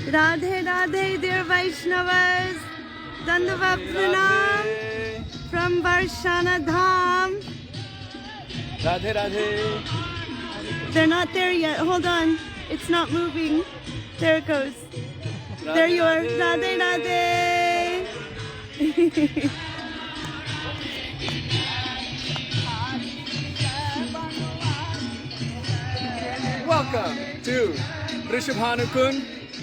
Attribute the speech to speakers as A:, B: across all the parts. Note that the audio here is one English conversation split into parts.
A: Radhe Radhe, dear Vaishnavas, Dandavat Pranam from Varshana Dham.
B: Radhe Radhe.
A: They're not there yet. Hold on. It's not moving. There it goes.
B: Radhe,
A: there you are.
B: Radhe.
A: Radhe Radhe.
B: Welcome to Vrishabhanukund,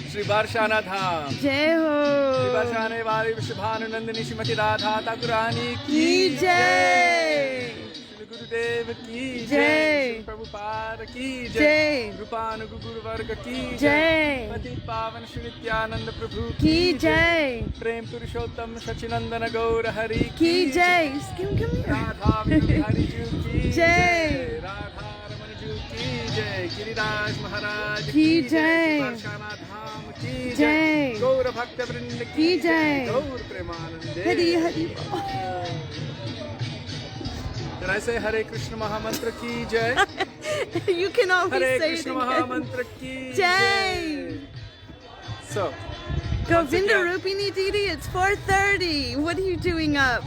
B: Shri Varshana Dham.
A: Jai Ho.
B: Shri Varshane Vari Vrishabhanu Nandini Shrimati Radha Thakurani
A: Ki Jai.
B: Shri Gurudev Ki
A: Jai.
B: Shri Prabhupada Ki
A: Jai.
B: Rupanugu Guru Varga Ki
A: Jai.
B: Pati Pavan Shri Nityananda Prabhu
A: Ki Jai.
B: Prem Purushottam Sachinandana Gaura Hari
A: Ki Jai. Come here.
B: Radha Vinod Hari Ju Ki
A: Jai.
B: Radha Ramana Ju Ki Jai. Giriraj Mahārāja
A: Ki Jai.
B: Varshana Dham Ki
A: Jai.
B: Jai. Gaura Bhakta Vrinda
A: Ki Jai.
B: Gaur Premanande.
A: Hari Hari.
B: Can I say Hare Krishna Mahamantra Ki Jai?
A: You can always
B: Hare
A: say
B: Krishna
A: it again.
B: Mahamantra Ki
A: Jai.
B: So,
A: Govinda
B: again-
A: Rupini Didi, it's 4:30. What are you doing up?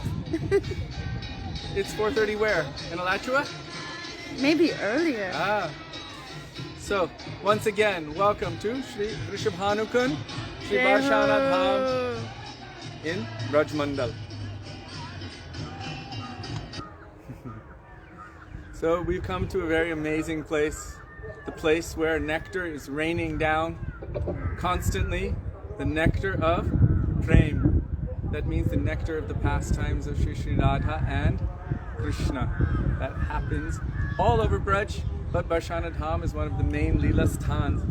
B: it's 4:30 where? In Alachua?
A: Maybe earlier.
B: Ah. So, once again, welcome to Shri Vrishabhanukund, Shri
A: Jai
B: Varshana
A: Ho.
B: Dham in Braj Mandal. So, we've come to a very amazing place, the place where nectar is raining down constantly, the nectar of prem. That means the nectar of the pastimes of Shri Radha and Krishna. That happens all over Braj, but Varshana Dham is one of the main Leela Sthans,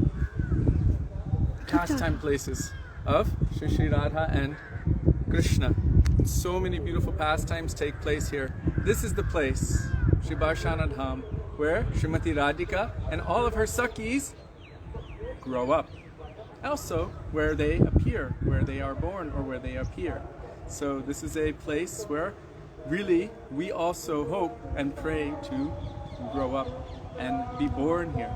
B: pastime places of Shri Radha and Krishna. So many beautiful pastimes take place here. This is the place, Shri Varshana Dham, where Srimati Radhika and all of her Sakhis grow up. Also, where they appear, where they are born or where they appear. So this is a place where really we also hope and pray to grow up and be born here.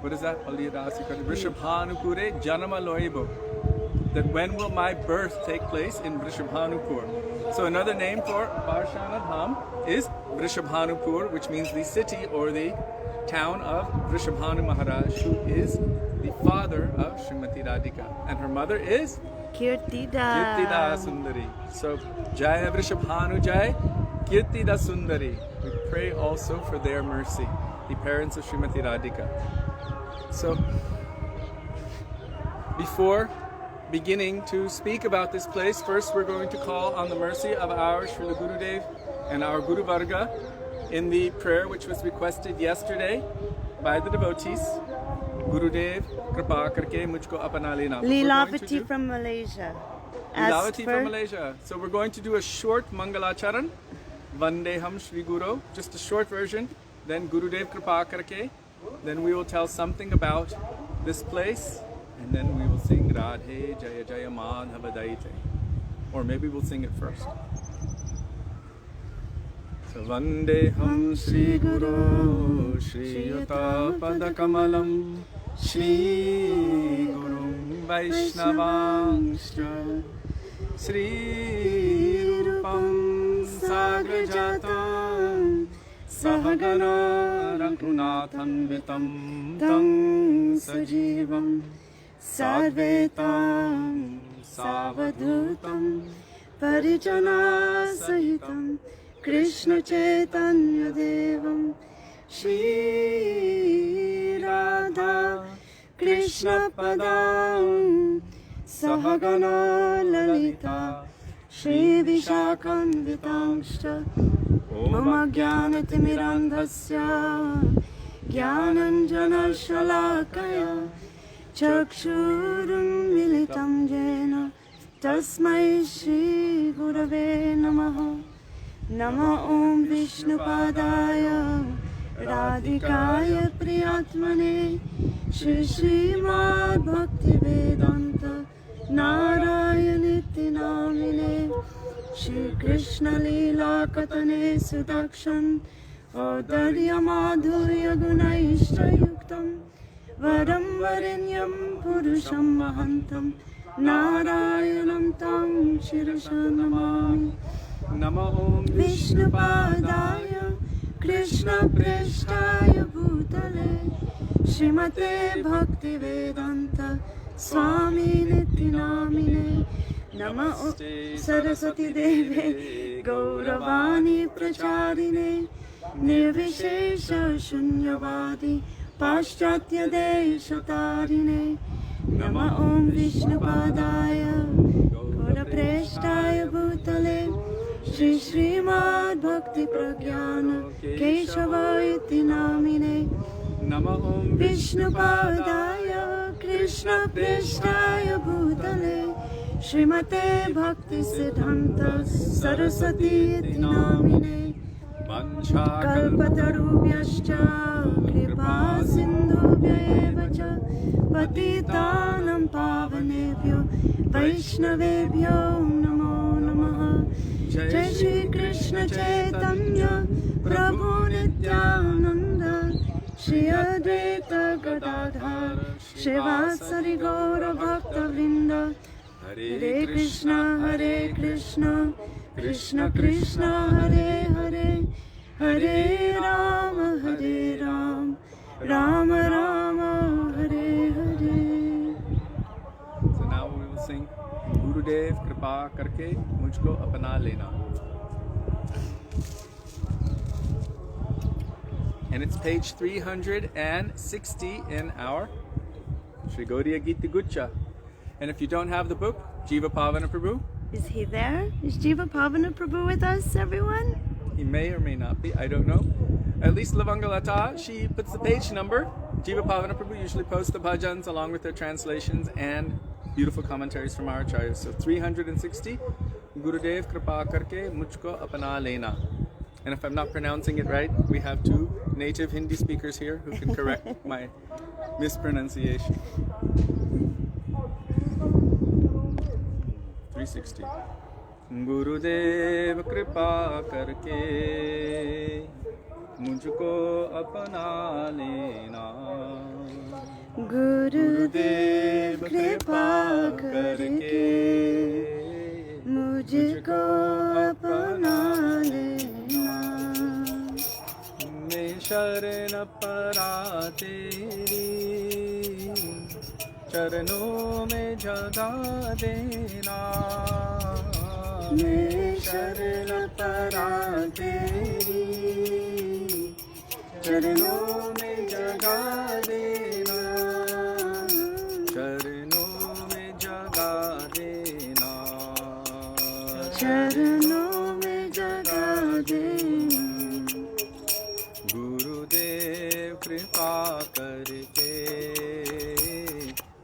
B: What is that? Vrishabhanupure Janama Loibo. That when will my birth take place in Vrishabhanupur? So another name for Varshana Dham is Vrishabhanupur, which means the city or the town of Vrishabhanu Mahārāja, who is the father of Srimati Radhika. And her mother is Kirtida Sundari. So, Jaya Vrishabhanu Jai, Kirtida Sundari. We pray also for their mercy, the parents of Srimati Radhika. So, before beginning to speak about this place, first we're going to call on the mercy of our Srila Gurudev and our Guru Varga in the prayer which was requested yesterday by the devotees. Gurudev, Kripa Karke Mujhko Apana Lena.
A: Leelavati from Malaysia.
B: Leelavati from Malaysia. So we're going to do a short Mangalacharan. Vandeham Shri Guru. Just a short version. Then Gurudev Kripa Karke. Then we will tell something about this place. And then we will sing Radhe Jaya Jaya Madhava Daite. Or maybe we'll sing it first. So Vandeham Shri Guru Shri Yuta Padakamalam Shri Guru Vaishnavangscha Shri Rupam Sagrajatam Sahagana Raghunatham Vitam Tang Sajivam Sadvetam Savadhutam Parijana Sahitam Krishna Chaitanya Devam Shri Radha Krishna Padam Sahagana Lalita Shri Vishakam Vitamshcha Om Jnanatimirandhasya Jnananjana Shalakaya Chakshurum Militam Jena Tasmai Shri Gurave Namaha Nama Om Vishnupadaya Radhikaya Priyatmane Shri Śrīmad Bhaktivedānta Nārāyaṇa Namine Shri Krishna Lila Katane Sudaksham
A: औदर्यमाधुर्यगुणैश्चयुक्तं वरं वरेण्यं पुरुषं महन्तं नारायणं तं शिरसा नमामि।
B: नमो ॐ
A: विष्णुपादाय कृष्णप्रेष्ठाय भूतले श्रीमते भक्तिवेदान्त स्वामिनिति नामिने। नमो सरस्वती देवे गौरवाणी प्रचारिणे निर्विशेष शून्यवादी पाश्चात्य देशतारिणे। नमो ॐ विष्णुपादाय गौरप्रेष्ठाय भूतले श्री श्रीमद् भक्ति प्रज्ञान केशव इति नामिने।
B: नमो ॐ
A: विष्णुपादाय कृष्णप्रेष्ठाय भूतले श्रीमते भक्ति सिद्धान्त सरस्वती इति नामिने। कल्पतरुभ्यश्च कृपा सिन्धुभ्य एव च पतितानां पावनेभ्यो वैष्णवेभ्यो नमो नमः। जय श्री कृष्ण चैतन्य प्रभु नित्यानंद श्री अद्वैत गदाधर श्रीवासरि गौर भक्तवृंद। हरे Krishna Krishna Krishna Hare Hare Hare Ram Ram Ram Hare Hare.
B: So now we will sing Gurudev कृपा करके मुझको अपना लेना. And it's page 360 in our Shri Gaudiya Gita Gucha. And if you don't have the book, Jiva Pavana Prabhu.
A: Is he there? Is Jiva Pavana Prabhu with us, everyone?
B: He may or may not be, I don't know. At least Lavangalata, she puts the page number. Jiva Pavana Prabhu usually posts the bhajans along with their translations and beautiful commentaries from our acharyas. So 360, Gurudev Kripa Karke Mujhko Apna Lena. And if I'm not pronouncing it right, we have two native Hindi speakers here who can correct my mispronunciation. 360. Gurudev Kripa Karke Mujhko Apna Lena.
A: Gurudev Kripa Karke Mujhko Apna Lena.
B: मैं शरण परा तेरी चरणों में जगा देना.
A: मैं शरण परा तेरी
B: चरणों में जगा देना. चरणों में जगा देना.
A: चरणों में जगा देना.
B: गुरुदेव कृपा करके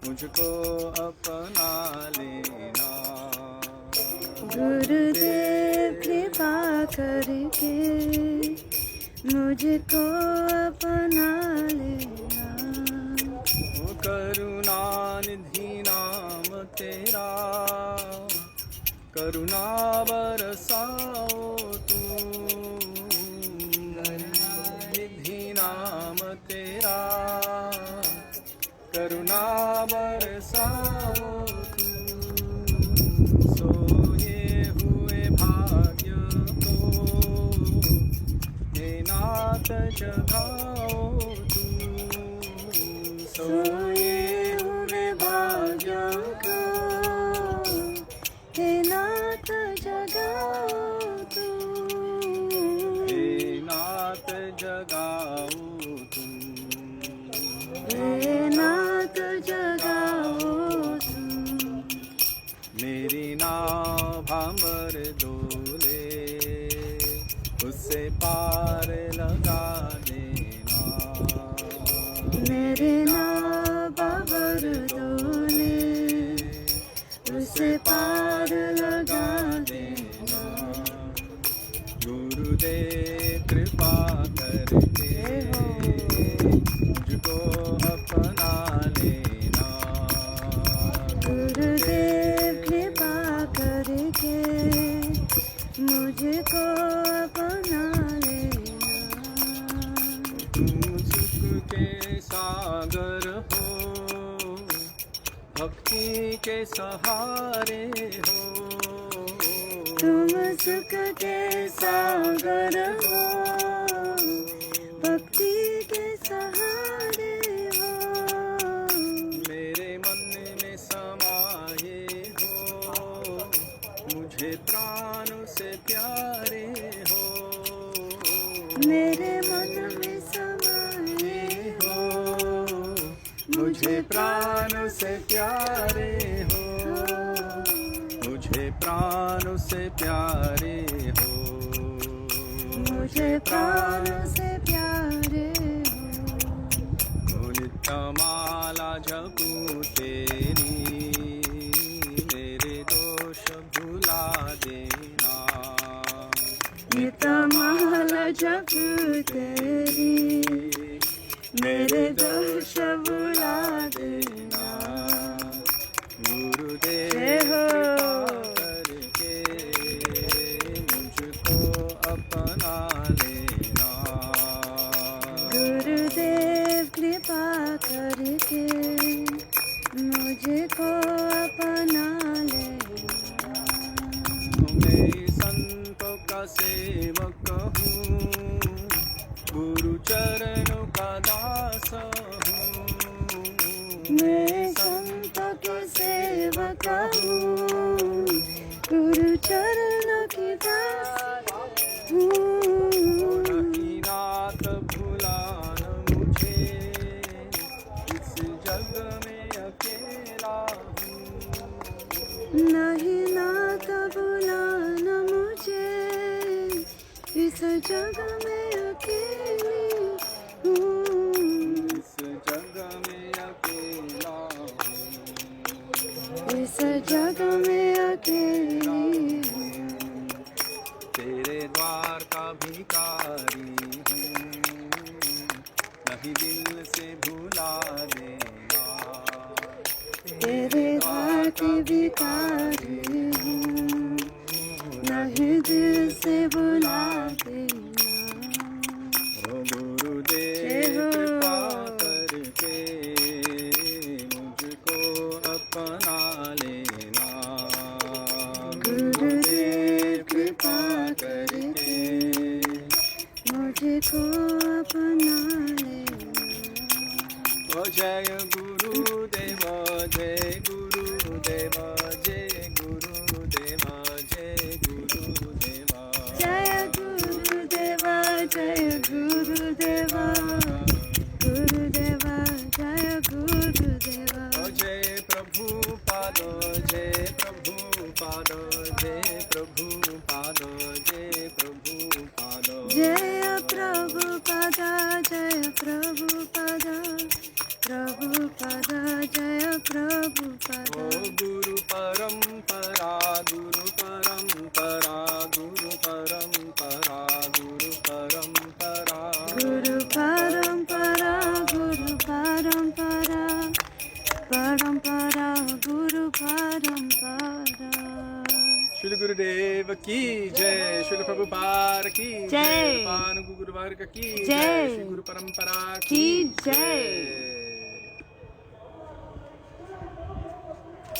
B: मुझको अपना लेना.
A: गुरुदेव कृपा करके मुझको अपना लेना.
B: वो करुणा निधि नाम तेरा करुणा बरसाओ तू. निधि नाम तेरा करुणा बरसाओ तू. सोए हुए भाग्य को हे नाथ जगाओ तू.
A: सोए हुए भाग्य को हे नाथ जगाओ तू.
B: हे नाथ जगाओ तुम.
A: हे नाथ जगाओ तू.
B: मेरी नाव भंवर डोले उससे पार लगा देना.
A: मेरे नाव भंवर डोले उससे पार लगा देना.
B: गुरुदेव कृपा करके मुझको अपना लेना.
A: गुरुदेव कृपा करके मुझको अपना लेना.
B: सहारे हो,
A: तुम सुख के सागर हो, भक्ति के सहारे हो,
B: मेरे मन में समाये हो, मुझे प्राणों से प्यारे हो,
A: मेरे मन में समाये हो,
B: मुझे प्राणों से प्यारे हो, मुझे प्राणों से प्यारे हो,
A: मुझे प्राणों से प्यारे हो,
B: नित्य माला जपूं तेरी, मेरे दोष भुला देना,
A: नित माला जपूं तेरी, मेरे दोष भुला देना,
B: गुरुदेव करके मुझको अपना लेना,
A: गुरुदेव कृपा करके मुझको अपना लेना,
B: मैं संतों का सेवक हूँ, गुरु चरणों का दास हूँ,
A: मैं संत के सेवक हूँ, गुरु चरण की दास हूँ,
B: नहीं नाथ भुलाना मुझे, इस जग में अकेला हूँ,
A: नहीं नाथ बुलाना मुझे, इस जग में अकेली हूँ,
B: इस जग में अकेला हूँ,
A: इस जग में अकेली हूँ,
B: तेरे द्वार का भिखारी हूँ, नहीं दिल से भुला देना,
A: तेरे द्वार की भिखारी हूँ, नहीं दिल से बुला देना,
B: ओ गुरुदेव कृपा करके मुझको अपना लेना,
A: गुरुदेव कृपा करके मुझको अपना लेना,
B: ओ जय गुरुदेव, जय गुरुदेव, जय गुरुदेव, जय गुरुदेव,
A: जय गुरुदेवा, जय गुरुदेवा, गुरुदेवा, जय गुरुदेवा,
B: ओ जय प्रभु पाद, जय प्रभु पाद, जय प्रभु पाद, जय प्रभु पाद,
A: जय प्रभु पद, जय प्रभु पद, प्रभु पद, जय प्रभु पद,
B: ओ गुरु परंपरा, गुरु परंपरा, गुरु परंपरा, गुरु परंपरा,
A: गुरु परंपरा, गुरु परंपरा, परंपरा, गुरु परंपरा।
B: श्री गुरुदेव की जय, श्री प्रभुपाद की
A: जय,
B: पानु गुरुवर्ग की
A: जय,
B: श्री गुरु परंपरा
A: की जय।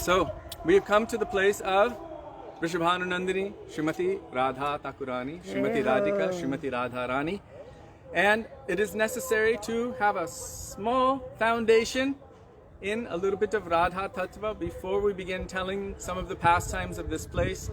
B: So, we have come to the place of Vrishabhanunandini, Srimati Radha Thakurani, Srimati Radhika, Srimati Radharani. And it is necessary to have a small foundation in a little bit of Radha Tattva before we begin telling some of the pastimes of this place.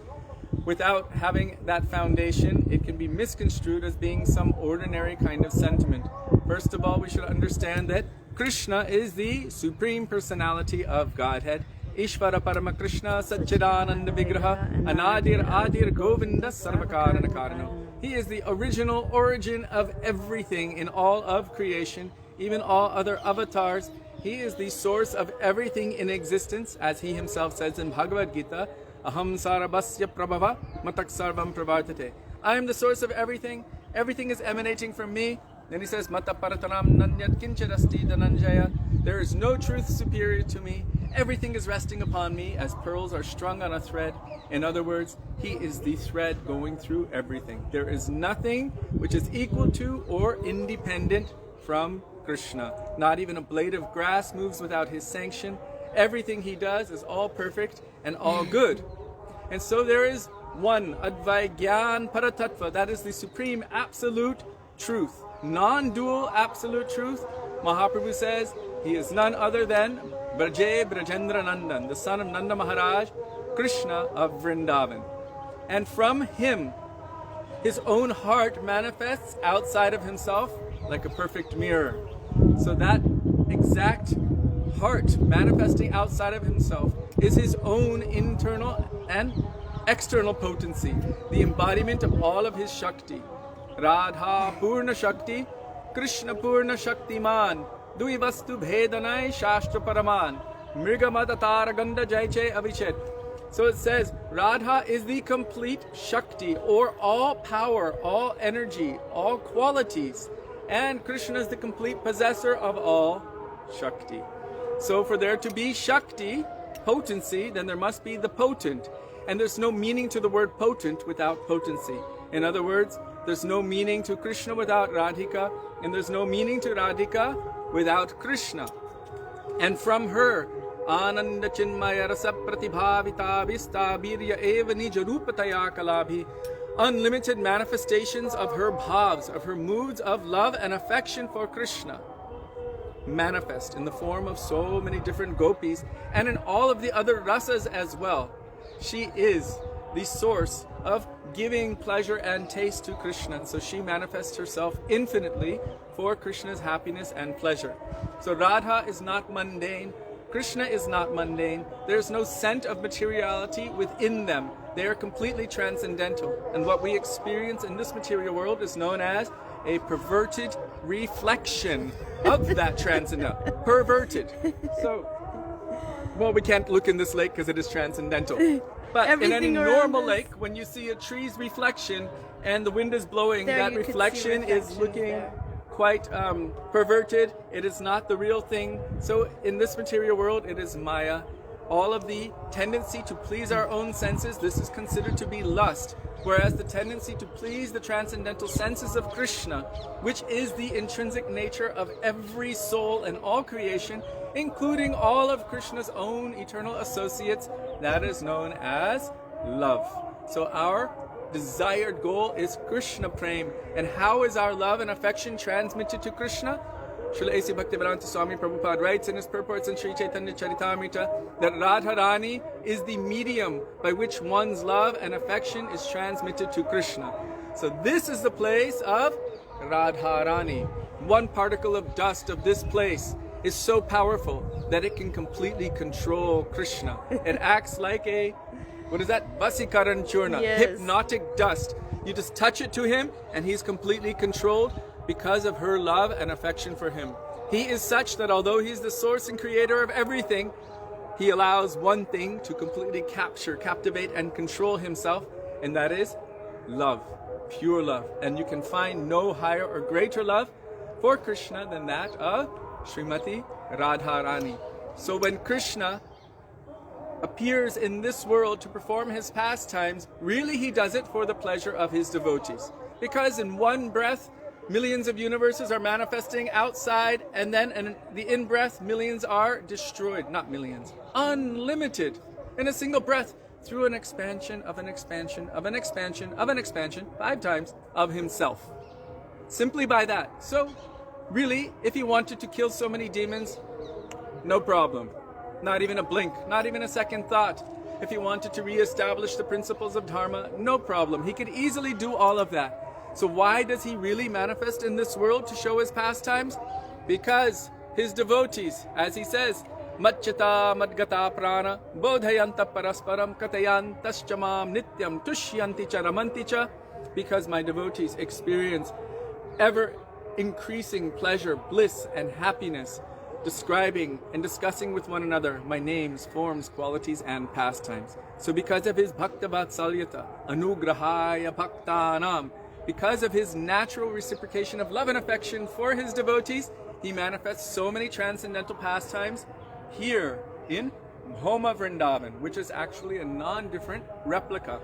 B: Without having that foundation, it can be misconstrued as being some ordinary kind of sentiment. First of all, we should understand that Krishna is the Supreme Personality of Godhead. Ishvara Parama Krishna Satchidananda Vigraha Anadir Adir Govinda Sarvakarana Karano. He is the original origin of everything in all of creation, even all other avatars. He is the source of everything in existence, as he himself says in Bhagavad Gita, Aham Sarabhasya Prabhava Matak Sarvam Pravartate. I am the source of everything. Everything is emanating from me. Then he says, Mata Parataram Nanyat Kinchadasti Dhananjaya. There is no truth superior to me. Everything is resting upon me as pearls are strung on a thread. In other words, he is the thread going through everything. There is nothing which is equal to or independent from Krishna. Not even a blade of grass moves without his sanction. Everything he does is all perfect and all good. And so there is one, Advai Gyan Paratattva, that is the supreme absolute truth, non-dual absolute truth. Mahaprabhu says he is none other than Braje Brajendra Nandan, the son of Nanda Maharaj, Krishna of Vrindavan. And from him, his own heart manifests outside of himself like a perfect mirror. So that exact heart manifesting outside of himself is his own internal and external potency, the embodiment of all of his Shakti. Radha Purna Shakti, Krishna Purna Shaktiman, Dui Vastu Bhedanai Shastra Paraman, Mrigamadhatara Ganda Jaiche Avichet. So it says, Radha is the complete Shakti, or all power, all energy, all qualities. And Krishna is the complete possessor of all Shakti. So for there to be Shakti, potency, then there must be the potent. And there's no meaning to the word potent without potency. In other words, there's no meaning to Krishna without Radhika, and there's no meaning to Radhika without Krishna. And from her, Ananda Chinmaya Rasa Pratibhavita Vista Birya Eva Nija Rupataya Kalabhi, unlimited manifestations of her bhavs, of her moods of love and affection for Krishna, manifest in the form of so many different gopis and in all of the other rasas as well. She is the source of giving pleasure and taste to Krishna. So she manifests herself infinitely for Krishna's happiness and pleasure. So Radha is not mundane. Krishna is not mundane. There's no scent of materiality within them. They are completely transcendental. And what we experience in this material world is known as a perverted reflection of that transcendental. Perverted. So, well, we can't look in this lake because it is transcendental. But
A: Everything
B: in any
A: around
B: normal
A: us.
B: lake, when you see a tree's reflection and the wind is blowing,
A: There
B: that
A: you could see
B: reflection is
A: reflections
B: looking
A: there.
B: quite perverted. It is not the real thing. So in this material world, it is Maya. All of the tendency to please our own senses, this is considered to be lust. Whereas the tendency to please the transcendental senses of Krishna, which is the intrinsic nature of every soul and all creation, including all of Krishna's own eternal associates, that is known as love. So our desired goal is Krishna Prem. And how is our love and affection transmitted to Krishna? Srila A.C. Bhaktivedānta Swami Prabhupada writes in his purports in Sri Chaitanya Charitamrita that Radharani is the medium by which one's love and affection is transmitted to Krishna. So this is the place of Radharani. One particle of dust of this place is so powerful that it can completely control Krishna. It acts like a, what is that? Vasikaran Churna,
A: Yes.
B: hypnotic dust. You just touch it to him and he's completely controlled because of her love and affection for him. He is such that although he's the source and creator of everything, he allows one thing to completely capture, captivate, and control himself, and that is love, pure love. And you can find no higher or greater love for Krishna than that of Srimati Radharani. So when Krishna appears in this world to perform his pastimes, really he does it for the pleasure of his devotees. Because in one breath, millions of universes are manifesting outside, and then in the in-breath, millions are destroyed. Not millions, unlimited. In a single breath, through an expansion of an expansion of an expansion of an expansion, 5 times, of himself. Simply by that. So, really, if he wanted to kill so many demons, no problem. Not even a blink, not even a second thought. If he wanted to re-establish the principles of Dharma, no problem. He could easily do all of that. So why does he really manifest in this world to show his pastimes? Because his devotees, as he says, Matchita Madgata Prana Bodhayanta Parasparam Katayantascha Mam Nityam Tushyanti Cha Ramanti Cha, because my devotees experience ever increasing pleasure, bliss, and happiness, describing and discussing with one another my names, forms, qualities, and pastimes. So because of his Bhakta Vatsalyata, Anugrahaya Bhaktanam, because of his natural reciprocation of love and affection for his devotees, he manifests so many transcendental pastimes here in Bhoma Vrindavan, which is actually a non-different replica.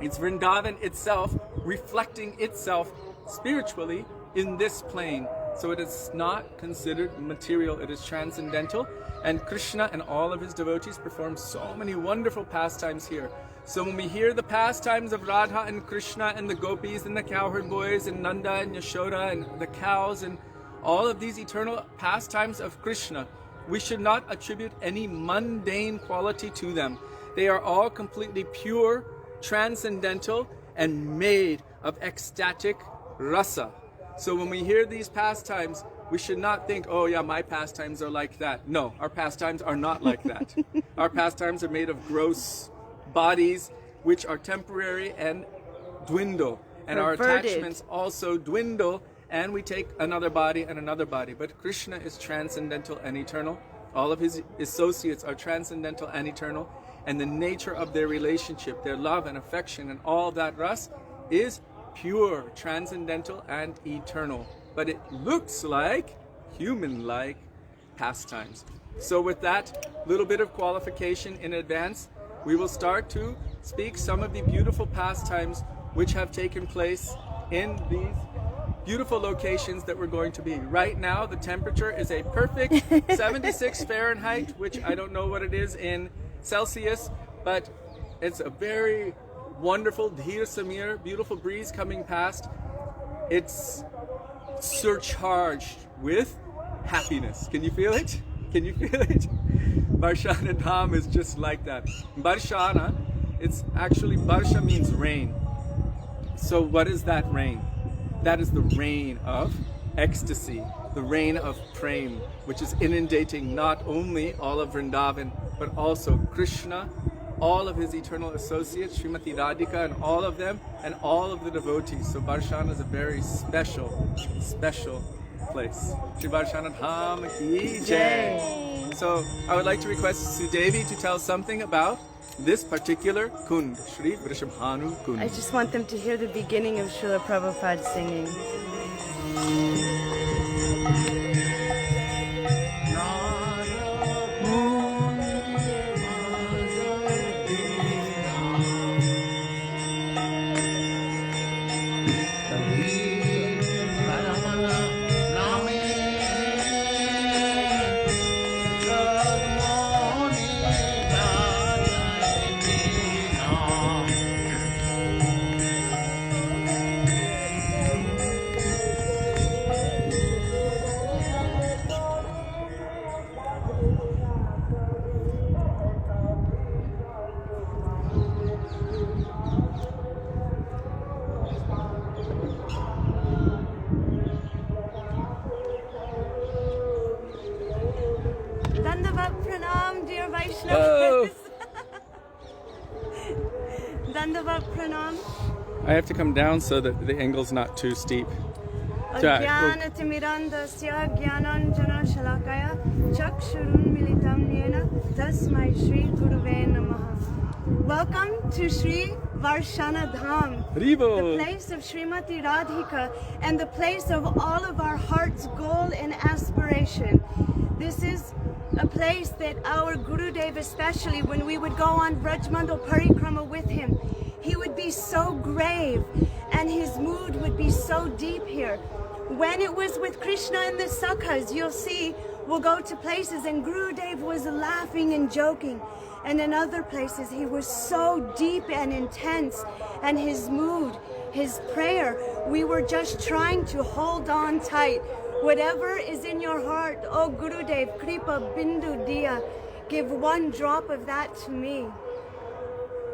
B: It's Vrindavan itself reflecting itself spiritually in this plane. So it is not considered material, it is transcendental. And Krishna and all of his devotees perform so many wonderful pastimes here. So when we hear the pastimes of Radha and Krishna and the gopis and the cowherd boys and Nanda and Yashoda and the cows and all of these eternal pastimes of Krishna, we should not attribute any mundane quality to them. They are all completely pure, transcendental, and made of ecstatic rasa. So when we hear these pastimes, we should not think, oh yeah, my pastimes are like that. No, our pastimes are not like that. Our pastimes are made of gross bodies, which are temporary and dwindle. And our attachments also dwindle, and we take another body and another body. But Krishna is transcendental and eternal. All of his associates are transcendental and eternal. And the nature of their relationship, their love and affection and all that ras is pure, transcendental and eternal. But it looks like human-like pastimes. So with that little bit of qualification in advance, we will start to speak some of the beautiful pastimes which have taken place in these beautiful locations that we're going to be. Right now, the temperature is a perfect 76 Fahrenheit, which I don't know what it is in Celsius, but it's a very wonderful Dhir Samir, beautiful breeze coming past. It's surcharged with happiness. Can you feel it? Can you feel it? Barshana Dham is just like that. Barshana, it's actually, Barsha means rain. So what is that rain? That is the rain of ecstasy, the rain of prem, which is inundating not only all of Vrindavan, but also Krishna, all of his eternal associates, Srimati Radhika and all of them, and all of the devotees. So Barshana is a very special place. Shri Barshana Dham ki jai. So I would like to request Sudevi to tell something about this particular kund, Shri Vrishabhanu Kund.
A: I just want them to hear the beginning of Srila Prabhupada singing.
B: I have to come down so that the angle's not too steep.
A: Welcome to Shri Varshana Dham, the place of Srimati Radhika and the place of all of our heart's goal and aspiration. This is a place that our Gurudev, especially when we would go on Braj Mandal Parikrama with him, he would be so grave and his mood would be so deep here. When it was with Krishna and the Sakhas, you'll see, we'll go to places and Gurudev was laughing and joking. And in other places, he was so deep and intense, and his mood, his prayer, we were just trying to hold on tight. Whatever is in your heart, oh Gurudev, Kripa Bindu Diya, give one drop of that to me.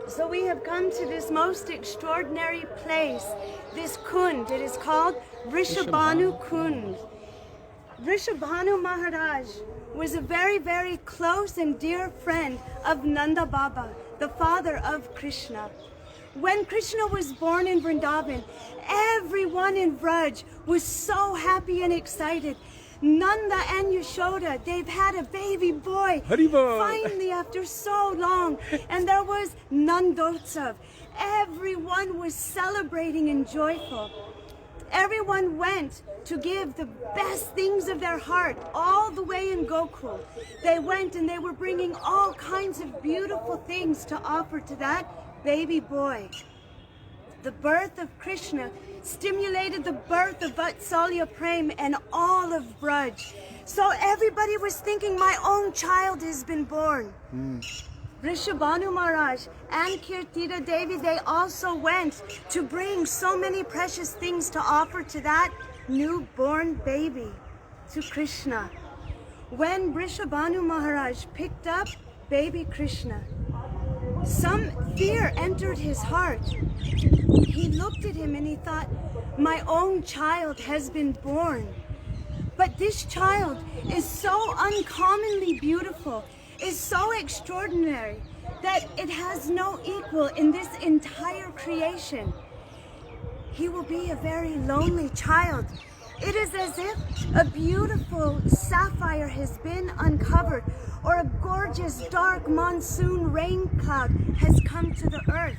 A: So we have come to this most extraordinary place, this kund. It is called Vrishabhanu Kund. Vrishabhanu Mahārāja was a very, very close and dear friend of Nanda Baba, the father of Krishna. When Krishna was born in Vrindavan, everyone in Vraj was so happy and excited. Nanda and Yashoda, they've had a baby boy, finally after so long, and there was Nandotsav. Everyone was celebrating and joyful. Everyone went to give the best things of their heart all the way in Gokul. They went and they were bringing all kinds of beautiful things to offer to that baby boy. the birth of Krishna stimulated the birth of Vatsalya Prem and all of Braj. So everybody was thinking, my own child has been born. Vrishabhanu Maharaj and Kirtida Devi, they also went to bring so many precious things to offer to that newborn baby, to Krishna. When Vrishabhanu Maharaj picked up baby Krishna, some fear entered his heart. He looked at him and he thought, my own child has been born. But this child is so uncommonly beautiful, is so extraordinary, that it has no equal in this entire creation. He will be a very lonely child. It is as if a beautiful sapphire has been uncovered, or a gorgeous dark monsoon rain cloud has come to the earth.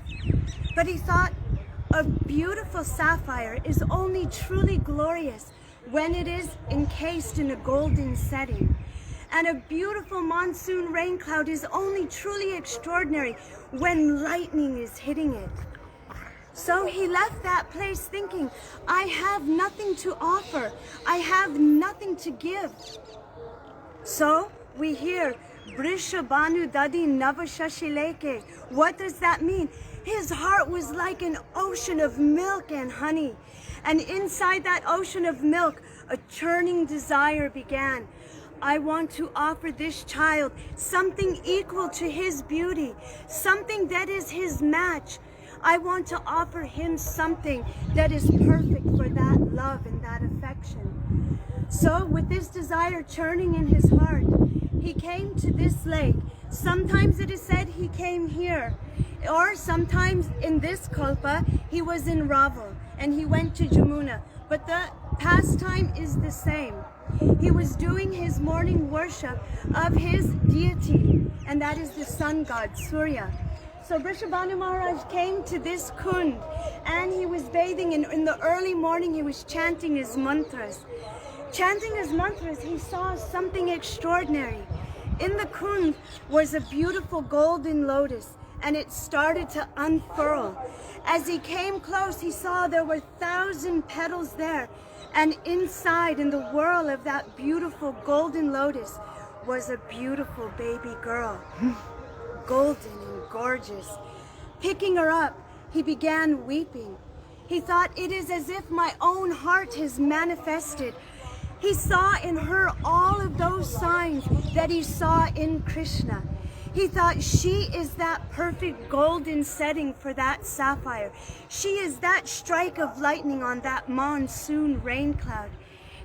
A: But he thought, a beautiful sapphire is only truly glorious when it is encased in a golden setting. And a beautiful monsoon rain cloud is only truly extraordinary when lightning is hitting it. So he left that place thinking, I have nothing to offer. I have nothing to give. So we hear, Vrishabhanu Dadi Navashashileke. What does that mean? His heart was like an ocean of milk and honey. And inside that ocean of milk, a churning desire began. I want to offer this child something equal to his beauty, something that is his match. I want to offer him something that is perfect for that love and that affection. So with this desire churning in his heart, he came to this lake. Sometimes it is said he came here, or sometimes in this kalpa, he was in Raval and he went to Jamuna. But the pastime is the same. He was doing his morning worship of his deity, and that is the sun god, Surya. So Vrishabhanu Maharaj came to this kund, and he was bathing, and in the early morning he was chanting his mantras. Chanting his mantras, he saw something extraordinary. In the kund was a beautiful golden lotus, and it started to unfurl. As he came close, he saw there were 1,000 petals there, and inside, in the whirl of that beautiful golden lotus, was a beautiful baby girl, golden and gorgeous. Picking her up, he began weeping. He thought, it is as if my own heart has manifested. He saw in her all of those signs that he saw in Krishna. He thought, she is that perfect golden setting for that sapphire. She is that strike of lightning on that monsoon rain cloud.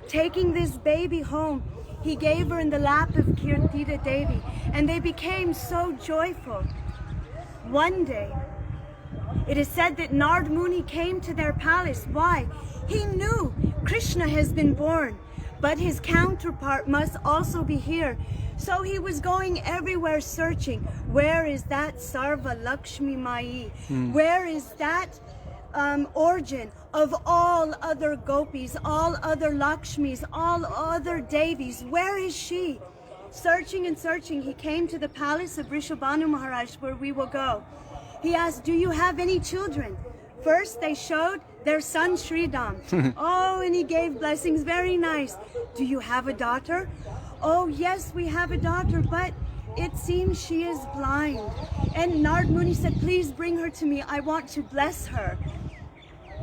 A: Taking this baby home, he gave her in the lap of Kirtida Devi, and they became so joyful. One day, it is said that Nard Muni came to their palace. Why? He knew Krishna has been born, but his counterpart must also be here. So he was going everywhere searching. Where is that Sarva Lakshmi Mai? Where is that origin of all other gopis, all other Lakshmis, all other Devis? Where is she? Searching and searching, he came to the palace of Vrishabhanu Maharaj, where we will go. He asked, do you have any children? First, they showed their son Śrī Dām. Oh, and he gave blessings, very nice. Do you have a daughter? Oh, yes, we have a daughter, but it seems she is blind. And Nard Muni said, please bring her to me. I want to bless her.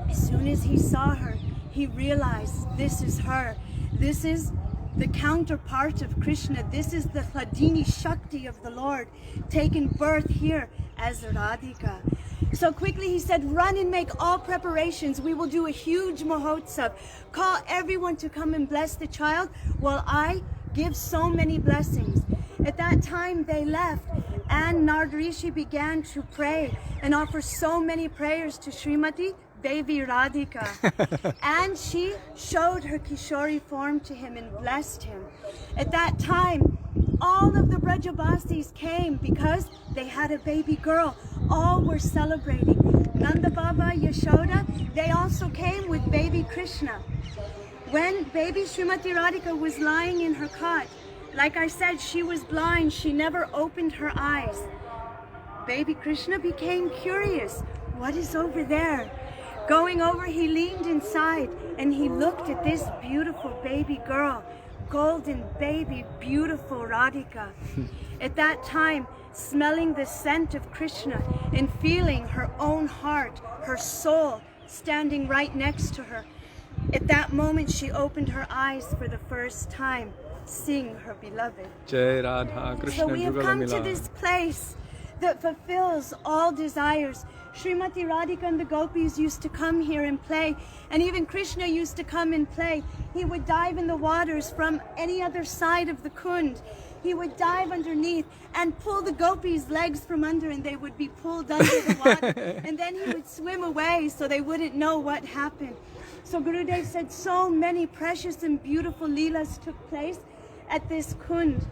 A: As soon as he saw her, he realized this is her. This is the counterpart of Krishna. This is the Hladini Shakti of the Lord, taken birth here as Radhika. So quickly he said, run and make all preparations. We will do a huge mahotsav. Call everyone to come and bless the child while I give so many blessings. At that time they left, and Nard Rishi began to pray and offer so many prayers to Srimati Devi Radhika. And she showed her Kishori form to him and blessed him. At that time, all of the Brajabasis came because they had a baby girl. All were celebrating. Nanda Baba, Yashoda, they also came with baby Krishna. When baby Srimati Radhika was lying in her cot, like I said, she was blind. She never opened her eyes. Baby Krishna became curious. What is over there? Going over, he leaned inside and he looked at this beautiful baby girl, golden baby, beautiful Radhika. At that time, smelling the scent of Krishna and feeling her own heart, her soul, standing right next to her. At that moment, she opened her eyes for the first time, seeing her beloved.
B: Jai Radha Krishna.
A: So we have come to this place that fulfills all desires. Srimati Radhika and the gopis used to come here and play, and even Krishna used to come and play. He would dive in the waters from any other side of the kund. He would dive underneath and pull the gopis' legs from under, and they would be pulled under the water. And then he would swim away so they wouldn't know what happened. So Gurudev said so many precious and beautiful leelas took place at this kund.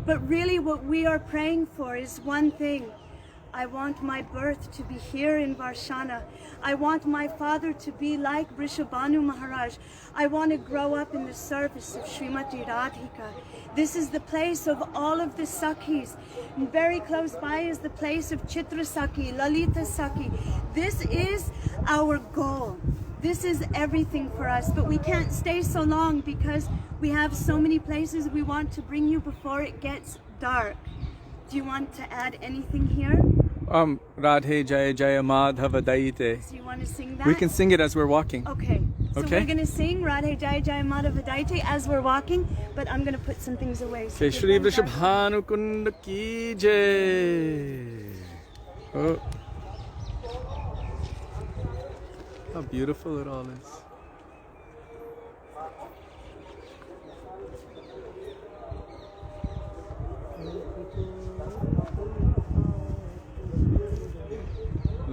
A: But really what we are praying for is one thing. I want my birth to be here in Varshana. I want my father to be like Vrishabhanu Mahārāja. I want to grow up in the service of Srimati Radhika. This is the place of all of the Sakhis. And very close by is the place of Chitra Sakhi, Lalita Sakhi. This is our goal. This is everything for us, but we can't stay so long because we have so many places we want to bring you before it gets dark. Do you want to add anything here?
B: Radhe Jaya Jaya Madhava Daite.
A: So you want to sing that?
B: We can sing it as we're walking.
A: Okay. So
B: Okay.
A: we're going to sing Radhe Jaya Jaya Madhava Daite as we're walking, but I'm going to put some things away. So
B: Okay, Shri Vrishabhanu Kunda Ki Jai. Oh. How beautiful it all is.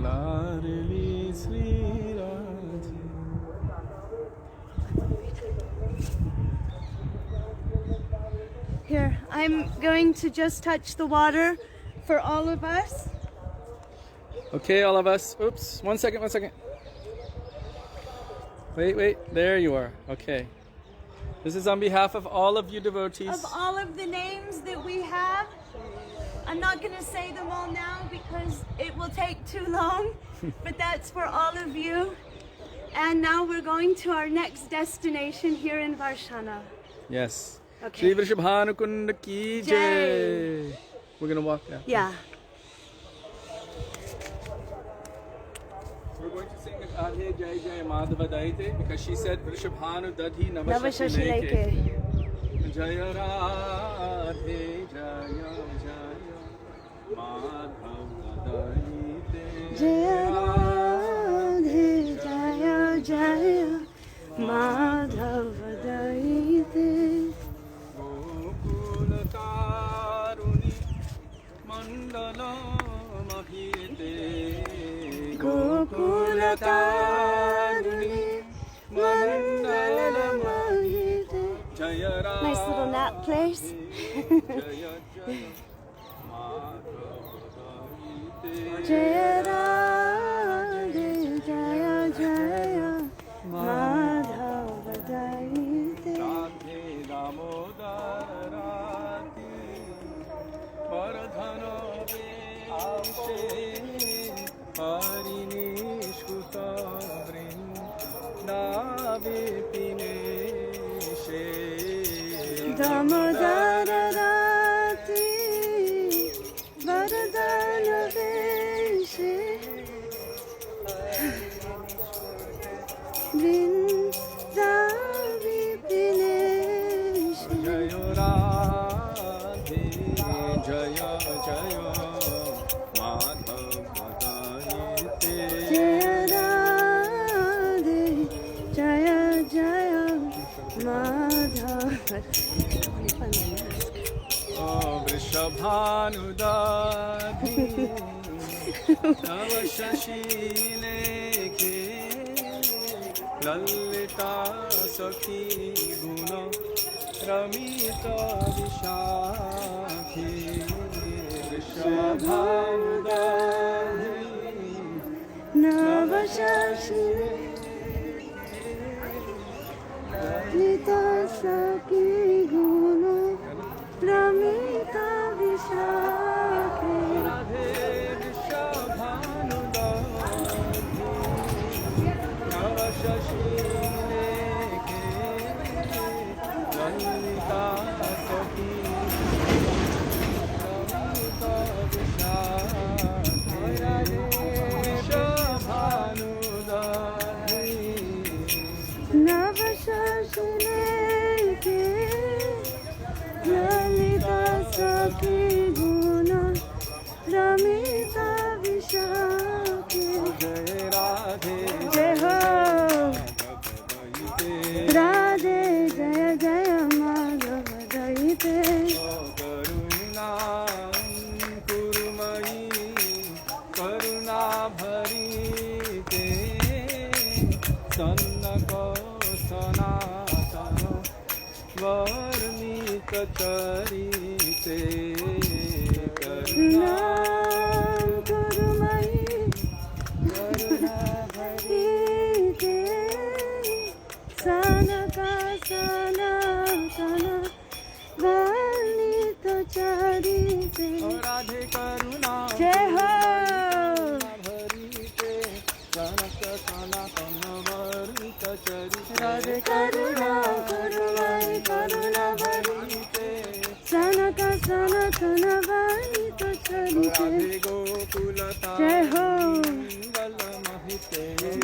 B: Larli Śrī Radhe.
A: Here, I'm going to just touch the water for all of us.
B: Okay, all of us. Oops, one second. Wait, there you are. Okay. This is on behalf of all of you devotees.
A: Of all of the names that we have, I'm not going to say them all now because it will take too long, but that's for all of you. And now we're going to our next destination here in Varshana.
B: Yes.
A: Okay.
B: Shri Vrishabhanu Kunda Ki Jai. We're going to walk now.
A: Yeah.
B: We're going to sing it Radhe Jai Jai Madhava Daite because she said Vrishabhanu Dadhi Navashashi
A: Navashashi
B: Leke.
A: Leke.
B: Jaya Radhe Jaya Jaya Madhava Daite.
A: Jaya Radhe Jaya Jaya Madhava Daite.
B: Gokula Taruni Mandala Mahite.
A: Gokula Taruni Mandala Mahite.
B: Jaya Radhe.
A: Nice little nap place.
B: Jaya Jaya
A: Jaya Radhe Jaya Jaya Madhava Daite.
B: Radhe Damodarāṣṭakam Vardhana Veshe Harinishkuta Vrindavipine She
A: Damodarāṣṭakam Vardhana Veshe Vrindavipine
B: Jaya Radhe Jaya Jaya Madhava Daite.
A: Jaya Radhe Jaya Jaya Madhava.
B: Oh, Vrishabhanu Dadhi Navashashi Leke Lalita Sakhi Guna Ramita Vishakhi Vrishabhanu Dadhi
A: Navashashi Lalita Sakhi Guna Ramita Vishakhi.
B: Radhe Vrishabhanu Dadhi भरीते सन्नको सनातनो वर्णित चरिते करुणा
A: भरीते सनका सनातन वर्णित चरिते
B: राधे करुणा
A: जय हो
B: भरीते सनक सनातन वर्णित चरिते
A: राधे करुणा करुणाई करुणा भरीते सनका सनातन वर्णित चरिते
B: राधे गोकुलता
A: जय हो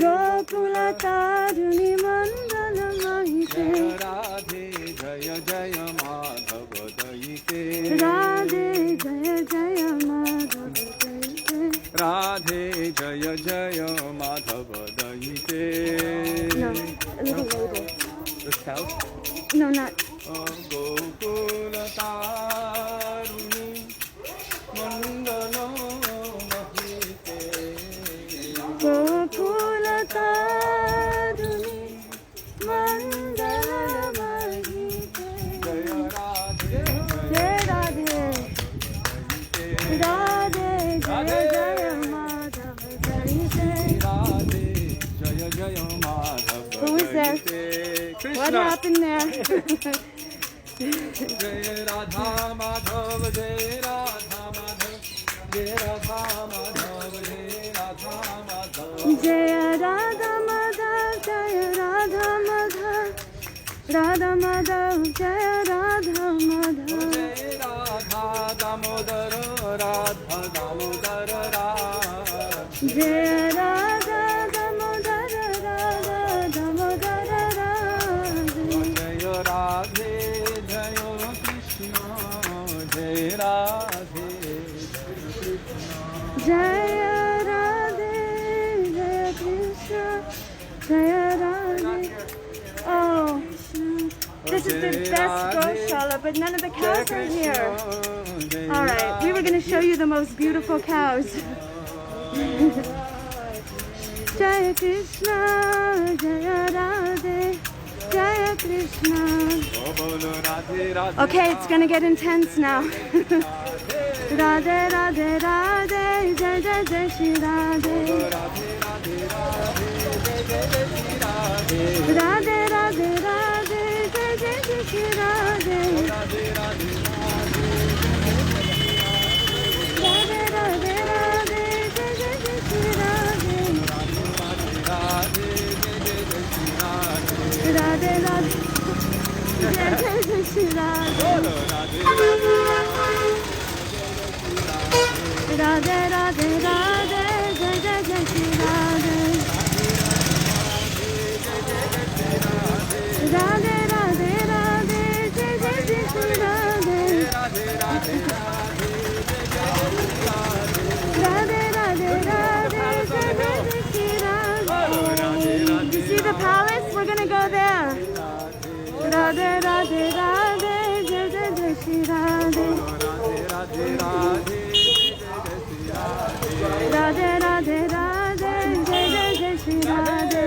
A: गोकुलतारुणि मंगल महिते
B: राधे जय जय माधव दयिते
A: राधे जय जय माधव दयिते
B: राधे जय जय Madhav दयिते
A: No, a little later.
B: This cow?
A: No, not.
B: गोकुलतारुणि मंगल महिते
A: गोकुलतारुणि मंगल महिते
B: जय राधे
A: जय राधे राधे जय जय माधव दयिते
B: राधे जय जय Madhav
A: Who is there?
B: Krishna.
A: What happened there?
B: जय राधा माधव जय राधा माधव जय राधा माधव जय राधा माधव
A: जय राधा माधव जय राधा माधव राधा माधव जय राधा माधव
B: जय राधा दामोदर राधा दामोदर
A: जय राधा दामोदर राधा दामोदर
B: जय राधे जय कृष्ण जय राधे
A: जय राधे जय कृष्ण जय Radhe. Oh, this is the best goshala, but none of the cows are here. All right, we were going to show you the most beautiful cows. Jaya Krishna, Jaya Radhe, Jaya Krishna. Okay, it's going to get intense now. Radhe, Radhe, Radhe, Jai Jai Jai Śrī Radhe. Radhe, Radhe, Radhe, Jai Jai Jai Śrī Radhe. Radhe, Radhe, Radhe, Jai Jai Jai Śrī Radhe. Radhe, Radhe, Jai Jai Jai Śrī Radhe. Radhe, Radhe, Radhe, Jai Jai Jai Śrī Radhe. Radhe, Radhe, Radhe, Jai Jai Jai Śrī Radhe. Radhe, Radhe, Radhe, Jai Jai Jai Śrī Radhe. You see the palace? We're gonna go there. Radhe, Radhe, Radhe, Jai Jai Jai Śrī Radhe. Radhe, Radhe, Radhe, Jai Jai Jai Śrī Radhe.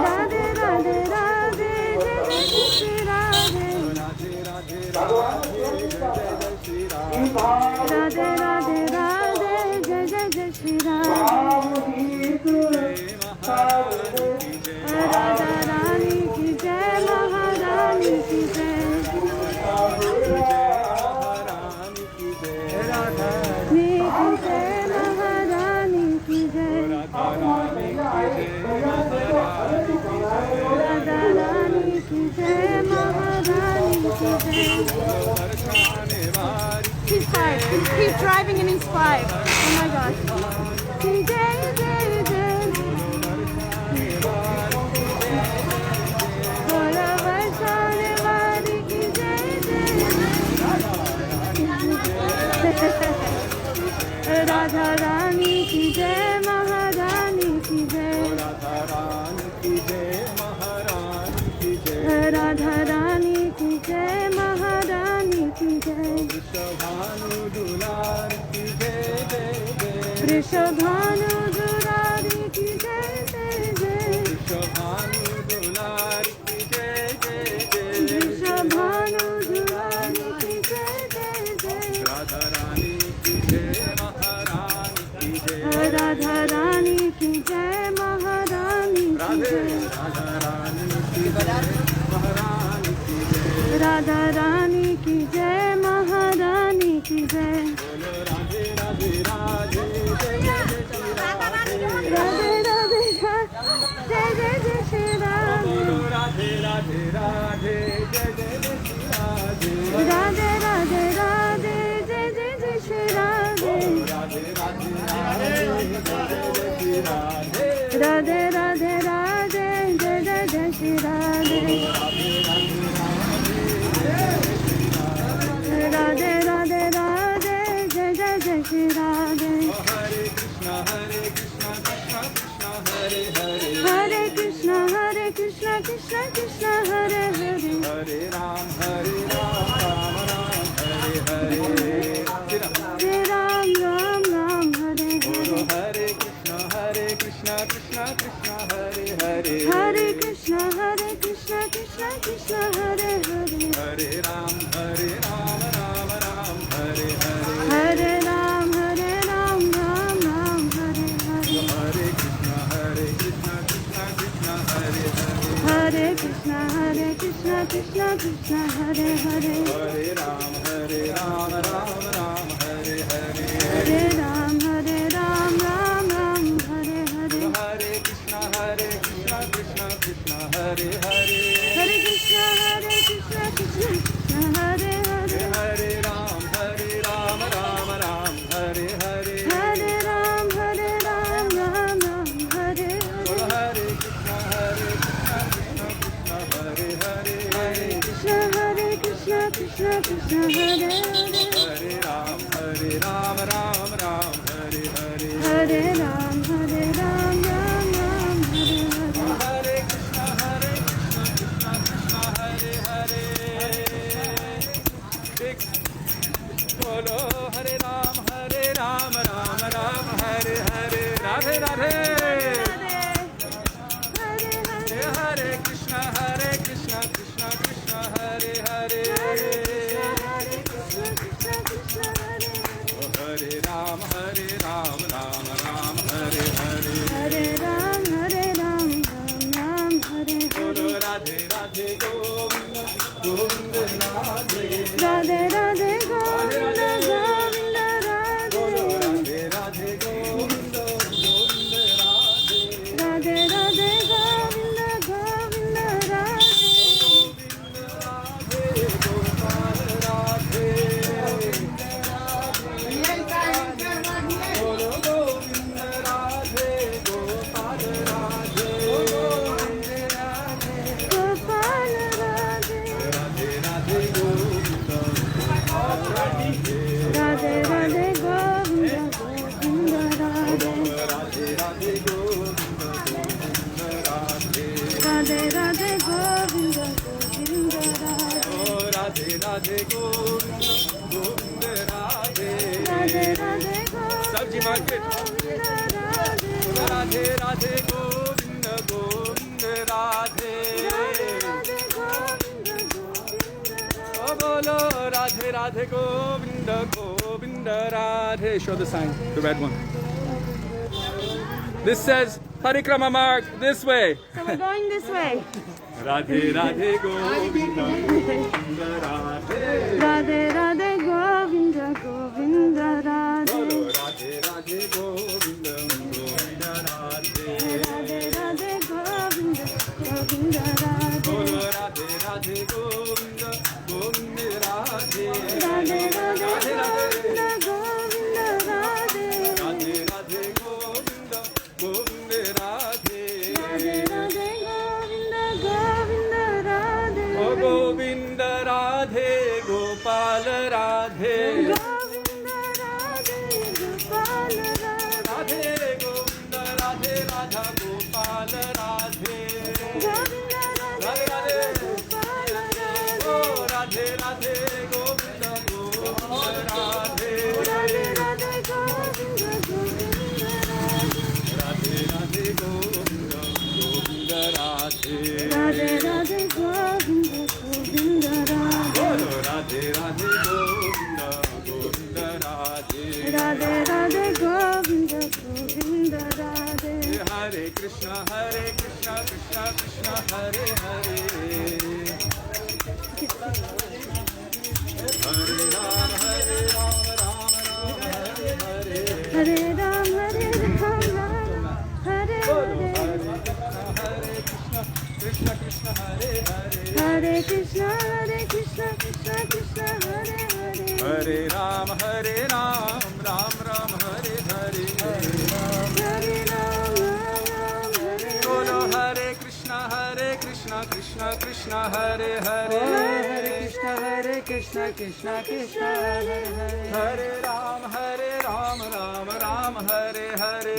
A: Radhe, Radhe, Radhe, Jai Jai Jai Śrī Radhe. Radhe, Radhe, Radhe, Jai Jai Jai Śrī Radhe. Radha Rani ki jai, Mahārāja ki jai. Mahārāja ki jai. Radha Rani ki jai, Mahārāja ki jai. He's five. He's driving and he's five. Oh my gosh. Ki jai, jai, jai. Bola Vaishali Vari ki jai, jai. Radha Rani ki jai, Mahārāja ki jai. Radha Rani ki jai, Mahārāja ki jai.
B: Vrishabhanu Dulari ki jai jai jai.
A: Vrishabhanu Dulari ki jai jai jai.
B: Vrishabhanu Dulari ki jai jai jai.
A: Vrishabhanu Dulari ki jai jai jai.
B: Radha Rani ki jai, Mahārāja ki jai.
A: Radha Rani ki jai, Mahārāja ki jai.
B: Radha Rani ki jai, Mahārāja ki jai.
A: Radha Rani ki jai, Mahārāja ki jai.
B: Bolo Radhe Radhe Radhe, jai jai jai Shri Radhe.
A: Radhe Radhe jai jai jai Shri Radhe.
B: Bolo Radhe Radhe Radhe, jai jai jai Shri Radhe.
A: Radhe Radhe Radhe jai jai jai Shri Radhe.
B: Radhe Radhe Radhe, jai jai jai Shri Radhe.
A: Radhe Radhe Radhe jai jai jai Shri Radhe. Radhe Radhe Radhe jai jai jai Shri Radhe.
B: Hare Krishna Krishna Krishna Hare Hare.
A: Hare Krishna Krishna Krishna Hare Hare.
B: Hare Ram Ram Ram Hare Hare.
A: Hare Ram Ram Ram Hare Hare.
B: Hare Krishna Krishna Krishna Hare Hare.
A: Hare Krishna Krishna Krishna Hare Hare.
B: Hare Ram Ram Ram Hare Hare.
A: Hare Ram Ram Ram Hare Hare.
B: Hare Krishna Krishna Krishna Hare Hare.
A: Hare Krishna Krishna Krishna Hare Hare.
B: Hare Ram Ram Ram Hare Hare.
A: Hare Ram Ram Ram Hare Hare.
B: Hare Krishna Krishna Krishna Hare Hare.
A: Hare Krishna Krishna Krishna Hare Hare.
B: Hare Ram Ram Ram Hare Hare.
A: Hare Ram Ram Hare Hare.
B: Hare Krishna Krishna Krishna Hare Hare.
A: Hare Ram Ram Ram Hare Hare.
B: Hare Ram Ram Ram Hare Hare.
A: Hare
B: Bolo Hare Ram Ram Ram Hare Hare. Radhe Radhe. Hare Krishna Krishna Krishna Hare Hare. Hare Ram Ram Ram Hare Hare.
A: Hare Ram Ram Hare
B: Bolo
A: Hare.
B: Radhe Radhe Govinda Govinda Radhe.
A: Radhe Radhe Govinda Govinda Radhe.
B: Bolo Radhe Radhe Govinda Govinda Radhe.
A: Radhe Radhe Govinda Govinda Radhe.
B: Gopal Radhe. Bolo Govinda Radhe Gopal Radhe.
A: Gopal Radhe.
B: Radhe Radhe Govinda Gopal Radhe.
A: Radhe Radhe Govinda Govinda Radhe.
B: Radhe Radhe Govinda Govinda Radhe.
A: Radhe Radhe Govinda Govinda Radhe.
B: Oh, Radhe Radhe Govinda Govinda Radhe.
A: Radhe Radhe
B: Sabji market.
A: Govinda Radhe.
B: Radhe Radhe Govinda Govinda Radhe.
A: Radhe Radhe Govinda Govinda Radhe.
B: Oh, bolo Radhe Radhe Govinda Govinda Radhe. Show the sign, the red one. This says Parikrama mark this way.
A: So we're going this way.
B: Radhe Radhe Govinda Govinda Radhe.
A: Radhe Radhe Govinda Govinda Radhe.
B: Bolo Radhe Radhe Govinda Govinda Radhe.
A: Radhe Radhe Govinda Govinda Radhe.
B: Bolo Radhe Radhe Govinda Govinda Radhe.
A: Radhe Radhe Govinda Govinda Radhe.
B: Radhe Radhe Govinda Govinda Radhe.
A: Radhe Radhe Govinda Govinda Radhe.
B: Oh Govinda Radhe Gopal Hare Krishna, Krishna Krishna, Hare Hare. Hare Ram, Hare Ram, Ram Ram, Hare Hare.
A: Hare Ram, Hare Ram, Ram Hare Hare.
B: Krishna Krishna, Hare Hare.
A: Hare Krishna, Krishna Krishna, Hare Hare.
B: Hare Ram, Ram Ram, Hare Hare.
A: Hare Ram, Ram Hare.
B: Bolo Hare Krishna, Krishna Krishna, Hare Hare.
C: Hare Krishna, Krishna Krishna, Hare Hare.
B: Hare Ram, Ram Ram, Hare Hare.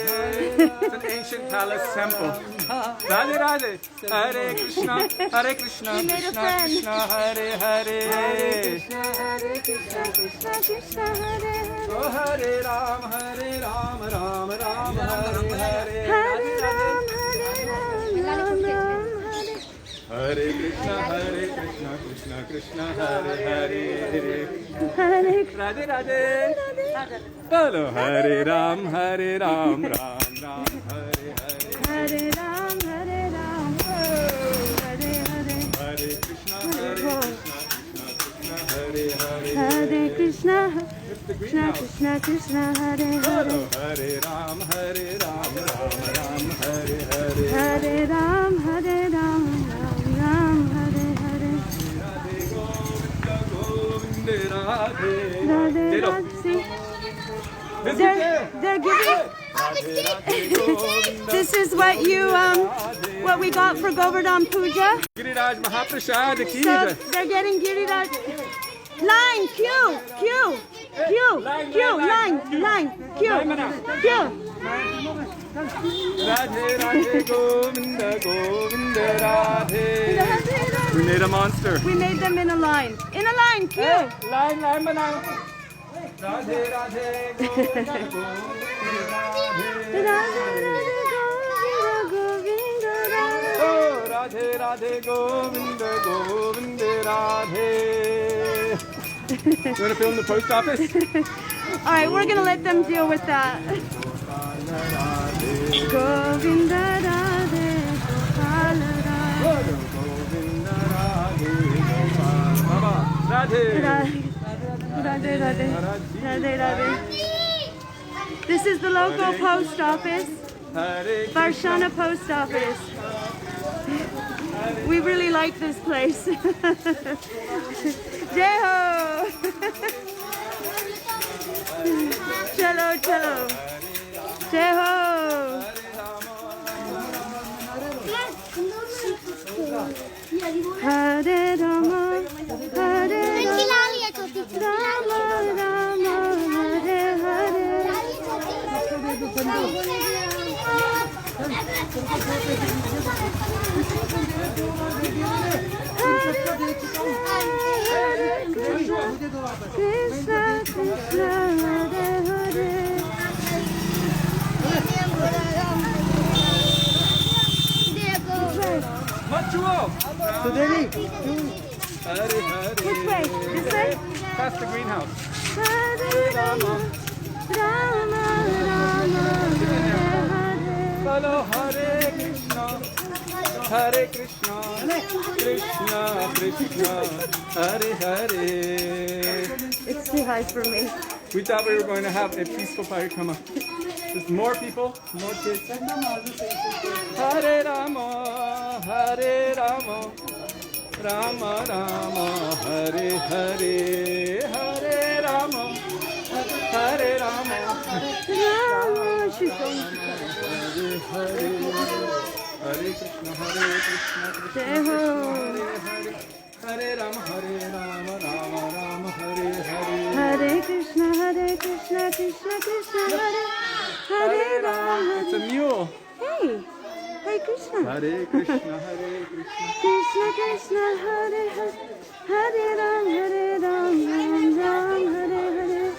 B: It's an ancient palace temple. Radhe Radhe. Hare Krishna, Krishna
A: We made a
B: Krishna,
A: friend.
B: Krishna Hare Hare.
A: Krishna, Krishna Krishna, Hare Hare.
B: Oh Hare Ram, Ram Ram, Hare Hare.
A: Hare Ram, Ram Hare.
B: Hare Krishna, Krishna Krishna, Hare Hare.
A: Hare
B: Radhe Radhe. Bolo Hare Ram, Ram Ram, Hare Hare.
A: Hare Ram, Hare Hare.
B: Hare Krishna, Krishna Hare Hare.
A: Hare Krishna,
B: It's the
A: Krishna
B: greenhouse.
A: Krishna, Hare
B: Bolo
A: Hare.
B: Hare Ram, Ram Ram, Hare Hare.
A: Hare Ram, Ram Hare Hare.
B: Radhe Govinda, Govinda Radhe.
A: Radhe
B: Dilo.
A: Radhe. See,
B: Visit
A: they're giving.
B: Radhe Radhe Govinda.
A: This is what what we got for Govardhan Puja.
B: Giriraj Mahaprasad ki
A: So
B: jai.
A: they're getting Giriraj. Line, queue, queue, queue, queue, line, queue, queue.
B: Radhe Radhe Govinda, Govinda Radhe. We made a monster.
A: We made them in a line, queue.
B: Line banao. Radhe Radhe Govinda, Govinda Radhe. Oh, Radhe Radhe Govinda, Govinda Radhe. You want to film the post office?
A: All right, we're gonna let them deal with that. Govinda Radhe, Gopala Radhe.
B: Govinda Radhe, Baba. Radhe.
A: Radhe, Radhe, Radhe, Radhe. This is the local post office,
B: Hare
A: Varshana Post Office. We really like this place. Jai ho! Chalo, chalo. Jai ho! Hare Rama, Hare Rama, Rama Rama, Hare Hare. Krishna Krishna, Hare Hare.
B: Machuo.
C: Sudevi.
B: Hare Hare.
A: Which way? This way?
B: Past the greenhouse.
A: Hare Rama, Rama Rama, Hare Hare.
B: Follow Hare Krishna, Krishna Krishna, Hare Hare.
A: It's too high for me.
B: We thought we were going to have a peaceful parikrama. There's more people, more kids. Hare Rama, Rama Rama, Hare Hare, Hare Rama, Hare Rama,
A: Rama, she's going.
B: Hare Krishna, Krishna
A: Jai ho.
B: Hare Rama, Rama Rama, Hare Hare.
A: Hare Krishna, Krishna Krishna, Hare Hare Rama.
B: It's a mule.
A: Hey, hey Krishna.
B: Hare Krishna,
A: Krishna Krishna, Hare Hare. Hare Ram, Ram Ram, Hare Hare.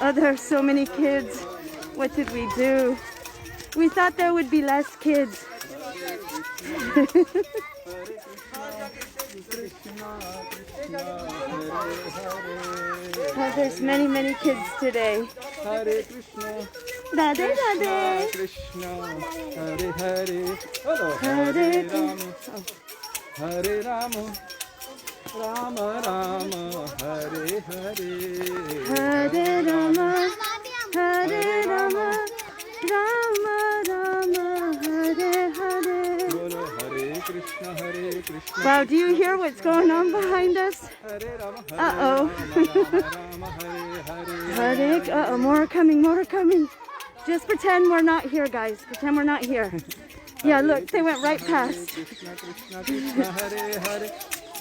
A: Oh, there are so many kids. What did we do? We thought there would be less kids. Oh, there's many, many kids today.
C: Hare Krishna,
A: Radhe Radhe.
C: Krishna, Hare Hare,
A: Hare
C: Hare Rama, Rama Rama, Hare Hare,
A: Hare Rama, Hare Rama, Rama Rama, Hare Hare.
C: Bolo Hare Krishna, Hare Krishna.
A: Wow, do you hear what's going on behind us?
C: Hare Rama,
A: Uh-oh.
C: Rama, Hare Hare.
A: Kartik, uh-oh, more are coming, more are coming. Just pretend we're not here, guys. Pretend we're not here. Yeah, look, they went right past.
C: Krishna Krishna Krishna, Hare Hare.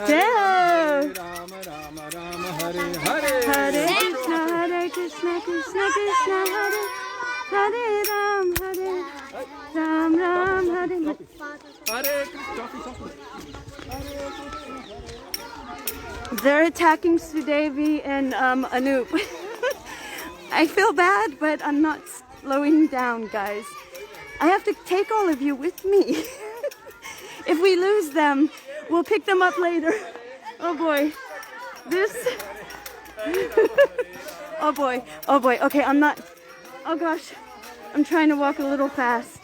A: Jai
C: Rama Rama Rama, Hare Hare.
A: Hare Krishna, Krishna Krishna, Hare Hare Ram, Ram Ram, Hare.
C: Hare Krishna.
A: They're attacking Sudevi and Anup. I feel bad, but I'm not slowing down, guys. I have to take all of you with me. If we lose them, we'll pick them up later. Oh boy. This. Oh boy. Oh boy. Okay, I'm not. Oh gosh. I'm trying to walk a little fast.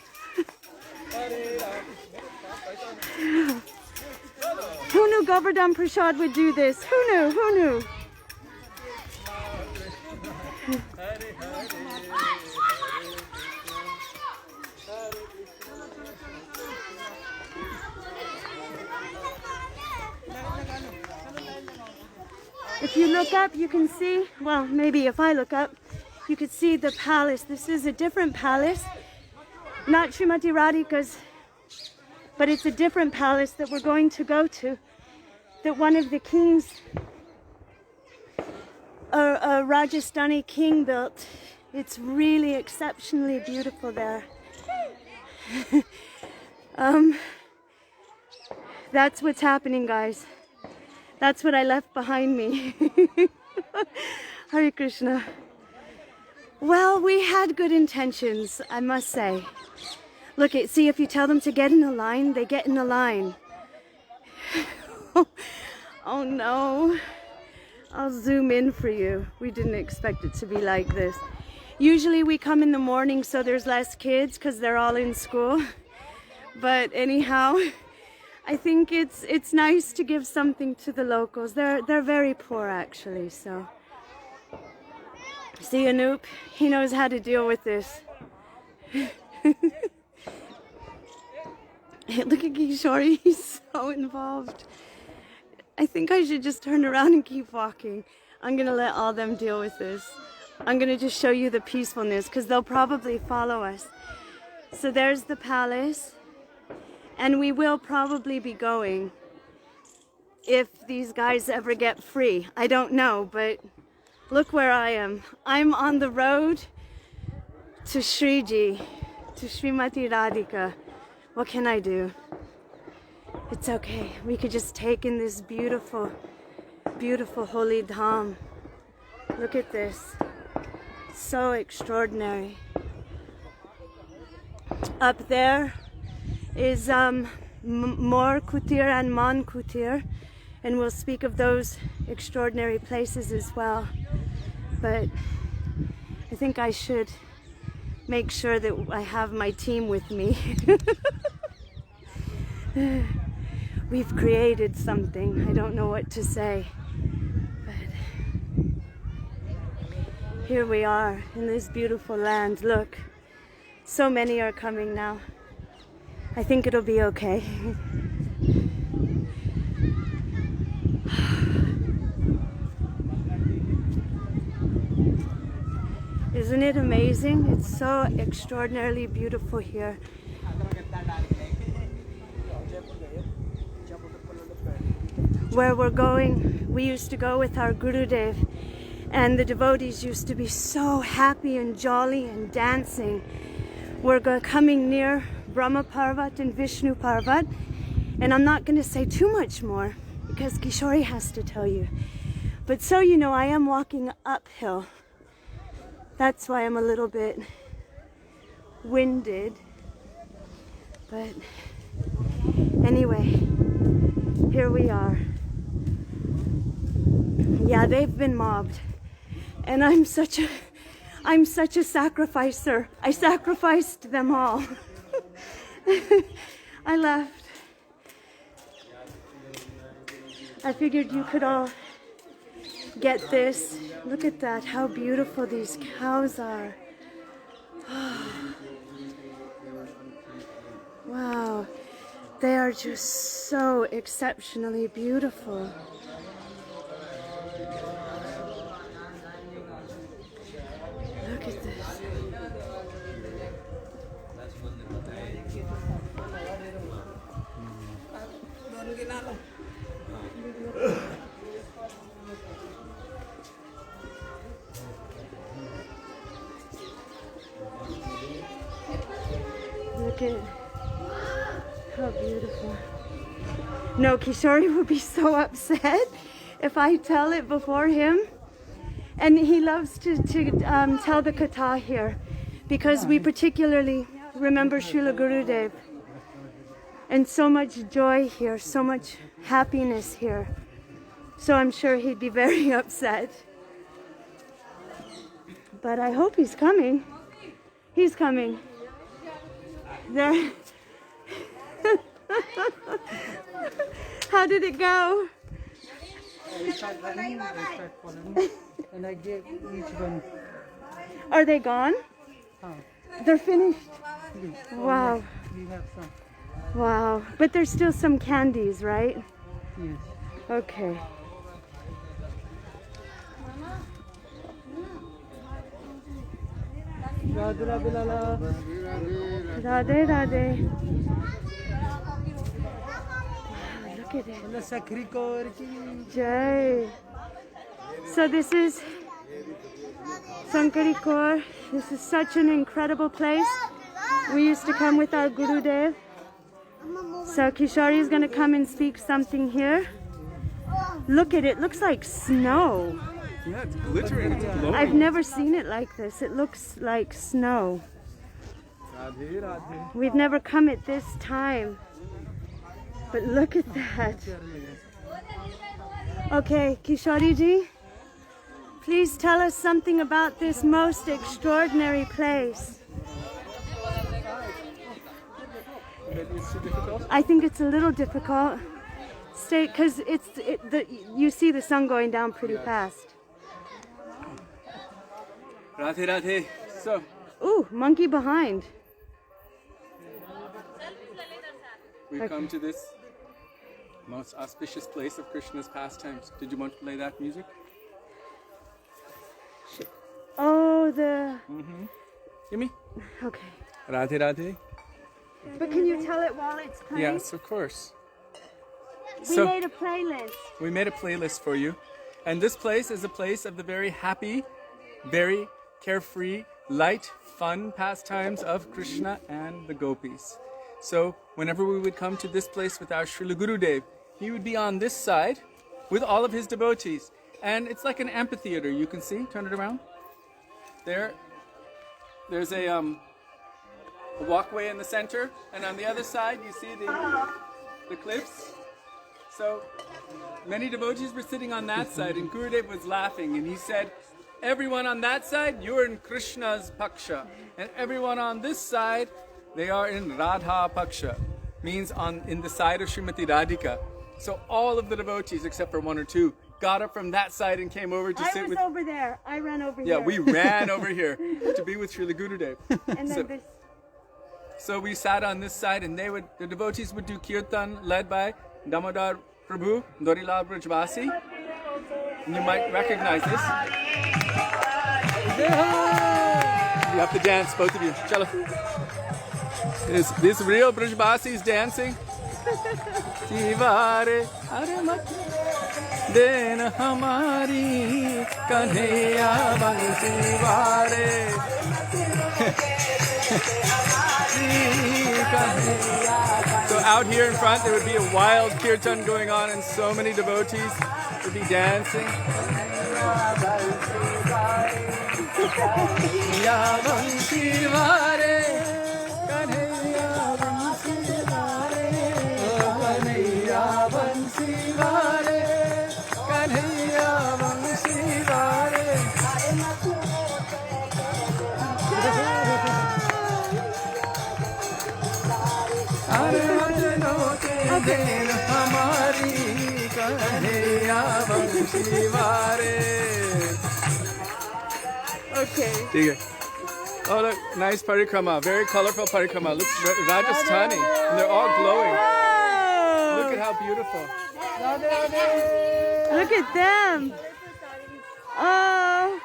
A: Who knew Govardhan Prasad would do this? Who knew? Who knew? If you look up, you can see, well, maybe if I look up, you could see the palace. This is a different palace, not Srimati Radhika's, but it's a different palace that we're going to go to, that one of the kings, a Rajasthani king built. It's really exceptionally beautiful there. That's what's happening, guys. That's what I left behind me. Hare Krishna. Well, we had good intentions, I must say. Look, see, if you tell them to get in a line, they get in a line. Oh no. I'll zoom in for you. We didn't expect it to be like this. Usually we come in the morning so there's less kids because they're all in school. But anyhow, I think it's nice to give something to the locals. They're very poor actually, so. See Anup, he knows how to deal with this. Look at Kishori, he's so involved. I think I should just turn around and keep walking. I'm gonna let all them deal with this. I'm gonna just show you the peacefulness because they'll probably follow us. So there's the palace. And we will probably be going if these guys ever get free. I don't know, but look where I am. I'm on the road to Shriji, to Srimati Radhika. What can I do? It's okay. We could just take in this beautiful, beautiful holy dham. Look at this. So extraordinary. Up there is more Kutir and Man Kutir, and we'll speak of those extraordinary places as well. But I think I should make sure that I have my team with me. We've created something. I don't know what to say, but here we are in this beautiful land. Look, so many are coming now. I think it'll be okay. Isn't it amazing? It's so extraordinarily beautiful here. Where we're going, we used to go with our Gurudev, and the devotees used to be so happy and jolly and dancing. We're coming near Brahma Parvat and Vishnu Parvat, and I'm not going to say too much more because Kishori has to tell you. But so you know, I am walking uphill. That's why I'm a little bit winded. But anyway, here we are. Yeah, they've been mobbed. And I'm such a sacrificer. I sacrificed them all. I left. I figured you could all get this. Look at that, how beautiful these cows are. Wow, they are just so exceptionally beautiful. Look at this. Look at how beautiful. No, Kishori would be so upset if I tell it before him. And he loves to tell the katha here because we particularly remember Srila Gurudev. And so much joy here, so much happiness here. So I'm sure he'd be very upset. But I hope he's coming. He's coming. There. How did it go?
C: I start running, I start following, and I gave each one.
A: Are they gone? They're finished? Wow.
C: We have some.
A: Wow. But there's still some candies, right?
C: Yes.
A: Okay.
C: Radha Bilala.
A: Radhe Radhe. Look at it.
C: Sakri Kaur ki.
A: Jai. So this is Sankari Kaur. This is such an incredible place. We used to come with our Gurudev. So Kishori is going to come and speak something here. Look at it. Looks like snow.
B: Yeah, it's glittering. It's glowing.
A: I've never seen it like this. It looks like snow.
B: Radhe, Radhe.
A: We've never come at this time. But look at that. Okay, Kishori ji, please tell us something about this most extraordinary place.
B: Maybe it's too difficult?
A: I think it's a little difficult. Stay, because you see the sun going down pretty fast.
B: Radhe, Radhe. So,
A: Ooh, monkey behind.
B: we've come to this most auspicious place of Krishna's pastimes. Did you want to play that music?
A: Oh, the...
B: Gimme.
A: Okay.
B: Radhe, Radhe.
A: But can you tell it while it's playing?
B: Yes, of course.
A: We made a playlist.
B: We made a playlist for you. And this place is a place of the very happy, very carefree, light, fun pastimes of Krishna and the gopis. So whenever we would come to this place with our Srila Gurudev, he would be on this side with all of his devotees. And it's like an amphitheater, you can see. Turn it around. There's a walkway in the center, and on the other side you see the cliffs. So many devotees were sitting on that side, and Gurudev was laughing, and he said, everyone on that side, you're in Krishna's Paksha, and everyone on this side, they are in Radha Paksha, means in the side of Srimati Radhika. So all of the devotees, except for one or two, got up from that side and came over to sit with...
A: I was over there. I ran over here.
B: Yeah, we ran over here to be with Srila Gurudev.
A: And then this...
B: So we sat on this side, and the devotees would do kirtan led by Damodar Prabhu, Dorilal Brajvasi. And you might recognize this. You have to dance, both of you. Chalo. This real Brajvasis dancing. Jivare Aramat Den Hamari Kanhaiya Bansivare. So out here in front, there would be a wild kirtan going on, and so many devotees would be dancing. Okay. Oh look, nice parikrama, very colorful parikrama. Looks Rajasthani, and they're all glowing.
A: Whoa.
B: Look at how beautiful.
A: Look at them. Oh.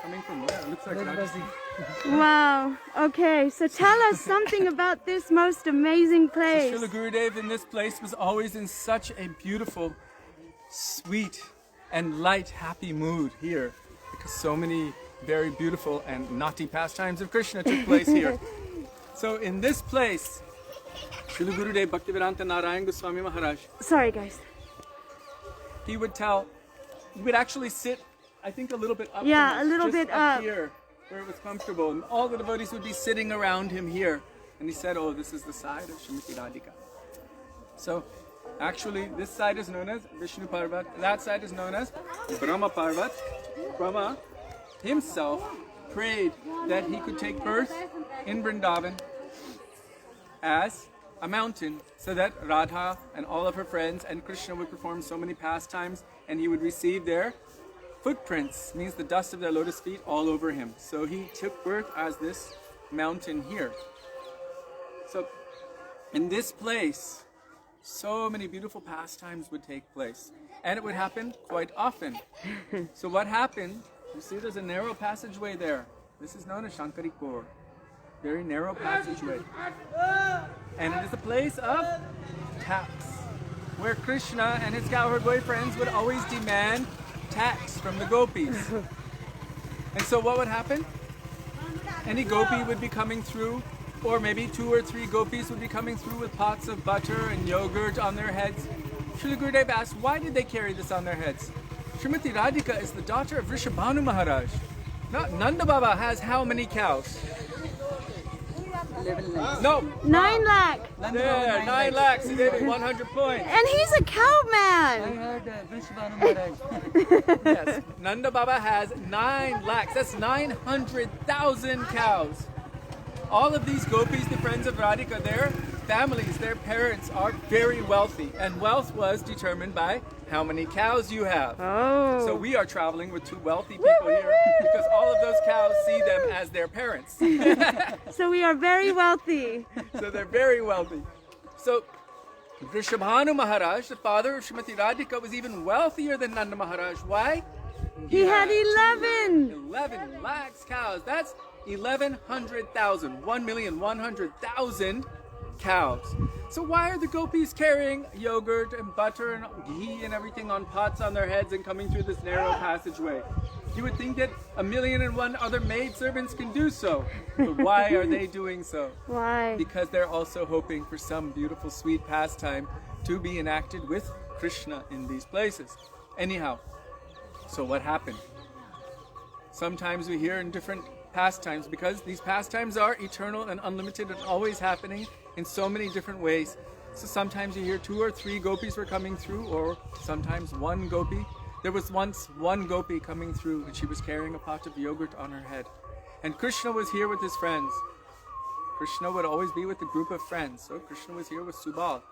B: Coming from where? It looks like Rajasthani.
A: Wow. Okay, so tell us something about this most amazing place.
B: Srila Gurudev in this place was always in such a beautiful, sweet, and light, happy mood here, because so many very beautiful and naughty pastimes of Krishna took place here. So in this place, Srila Gurudev Bhaktivedānta Nārāyaṇa Gosvāmī Mahārāja,
A: Sorry, guys.
B: he would actually sit, I think, a little bit up.
A: Yeah,
B: from us,
A: a little
B: just
A: bit
B: up
A: up.
B: here, where it was comfortable, and all the devotees would be sitting around him here. And he said, "Oh, this is the side of Śrīmati Radhika." So, actually, this side is known as Vishnu Parvat. That side is known as Brahma Parvat. Brahma himself prayed that he could take birth in Vrindavan as a mountain, so that Radha and all of her friends and Krishna would perform so many pastimes, and he would receive their footprints, means the dust of their lotus feet, all over him. So he took birth as this mountain here. So in this place, so many beautiful pastimes would take place, and it would happen quite often. So what happened, you see there's a narrow passageway there. This is known as Shankari Kor. Very narrow passageway. And it is a place of tax, where Krishna and his cowherd-boy friends would always demand tax from the gopis. And so what would happen? Any gopi would be coming through, or maybe 2 or 3 gopis would be coming through with pots of butter and yogurt on their heads. Srila Gurudev asked, why did they carry this on their heads? Śrīmati Radhika is the daughter of Vrishabhanu Maharaj. Not Nanda Baba has how many cows?
C: 11 lakhs.
B: No.
A: 9 lakh.
B: There, 9 lakhs. He gave me 100 points.
A: And he's a cowman.
C: I heard Vrishabhanu Maharaj.
B: Yes, Nanda Baba has 9 lakhs. That's 900,000 cows. All of these gopis, the friends of Radhika, their families, their parents are very wealthy. And wealth was determined by how many cows you have.
A: Oh.
B: So we are traveling with 2 wealthy people here because all of those cows see them as their parents.
A: So we are very wealthy.
B: So they're very wealthy. So Vrishabhanu Maharaj, the father of Śrīmati Radhika, was even wealthier than Nanda Maharaj. Why?
A: He had 11.
B: 11 lakhs cows. That's 1,100,000. 1,100,000 cows. So why are the gopis carrying yogurt and butter and ghee and everything on pots on their heads and coming through this narrow passageway? You would think that 1,000,001 other maidservants can do so. But why are they doing so?
A: Why?
B: Because they're also hoping for some beautiful, sweet pastime to be enacted with Krishna in these places. Anyhow, so what happened? Sometimes we hear in different pastimes, because these pastimes are eternal and unlimited and always happening in so many different ways. So sometimes you hear 2 or 3 gopis were coming through, or sometimes 1 gopi. There was once 1 gopi coming through, and she was carrying a pot of yogurt on her head. And Krishna was here with his friends. Krishna would always be with a group of friends. So Krishna was here with Subal.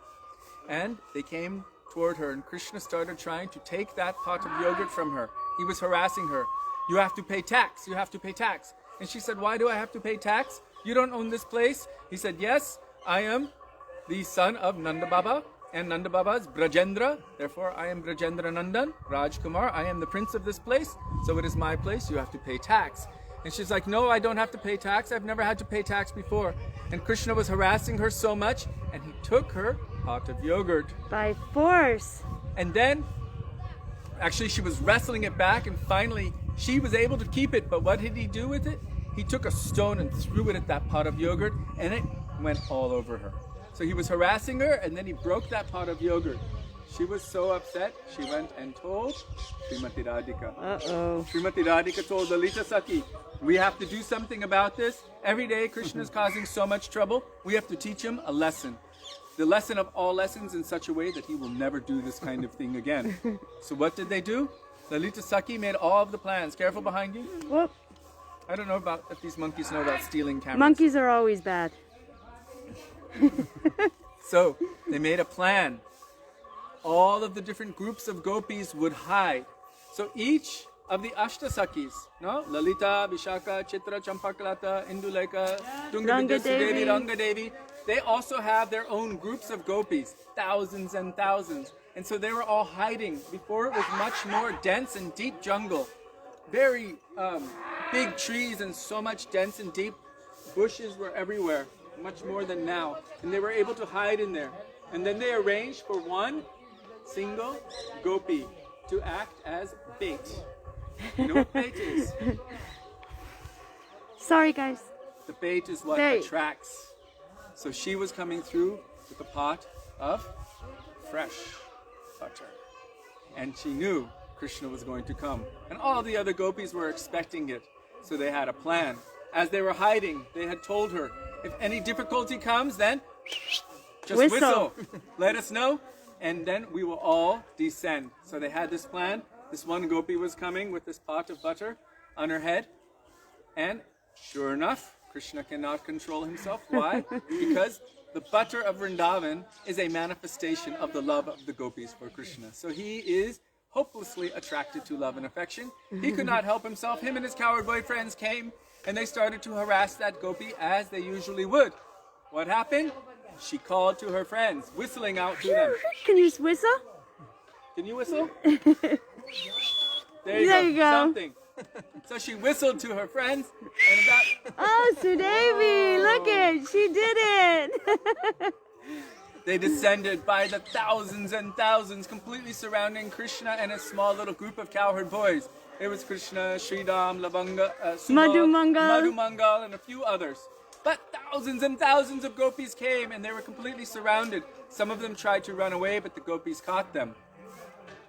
B: And they came toward her, and Krishna started trying to take that pot of yogurt from her. He was harassing her. You have to pay tax. You have to pay tax. And she said, why do I have to pay tax? You don't own this place. He said, yes, I am the son of Nanda Baba, and Nanda Baba's Brajendra. Therefore, I am Brajendra Nandan, Rajkumar. I am the prince of this place, so it is my place. You have to pay tax. And she's like, no, I don't have to pay tax. I've never had to pay tax before. And Krishna was harassing her so much, and he took her pot of yogurt.
A: By force.
B: And then, actually, she was wrestling it back, and finally, she was able to keep it. But what did he do with it? He took a stone and threw it at that pot of yogurt, and it went all over her. So he was harassing her, and then he broke that pot of yogurt. She was so upset, she went and told Srimati Radhika. Srimati Radhika told Lalita Sakhi, we have to do something about this. Every day Krishna is causing so much trouble. We have to teach him a lesson. The lesson of all lessons in such a way that he will never do this kind of thing again. So what did they do? Lalita Sakhi made all of the plans. Careful behind you.
A: Whoop.
B: I don't know if these monkeys know about stealing cameras.
A: Monkeys are always bad.
B: So they made a plan. All of the different groups of gopis would hide. So each of the Ashtasakhis, no? Lalita, Vishaka, Chitra, Champakalata, Induleka, Tungabhidra, Sudevi, Rangadevi, they also have their own groups of gopis, thousands and thousands. And so they were all hiding. Before it was much more dense and deep jungle. Very big trees and so much dense and deep bushes were everywhere, much more than now. And they were able to hide in there. And then they arranged for one single gopi to act as bait. You know what bait is?
A: Sorry, guys.
B: The bait is what attracts. So she was coming through with a pot of fresh butter. And she knew Krishna was going to come. And all the other gopis were expecting it. So they had a plan. As they were hiding, they had told her, if any difficulty comes, then just whistle. Let us know, and then we will all descend. So they had this plan. This one gopi was coming with this pot of butter on her head. And sure enough, Krishna cannot control himself. Why? Because the butter of Vrindavan is a manifestation of the love of the gopis for Krishna. So he is hopelessly attracted to love and affection. He could not help himself. Him and his cowherd-boy friends came and they started to harass that gopi as they usually would. What happened? She called to her friends, whistling out to them.
A: Can you whistle?
B: Can you whistle? There you go. Something. So she whistled to her friends and about...
A: Oh, Sudevi, look it. She did it.
B: They descended by the thousands and thousands, completely surrounding Krishna and a small little group of cowherd boys. It was Krishna, Śrī Dāmodara, Madhumangal, and a few others. But thousands and thousands of gopis came, and they were completely surrounded. Some of them tried to run away, but the gopis caught them.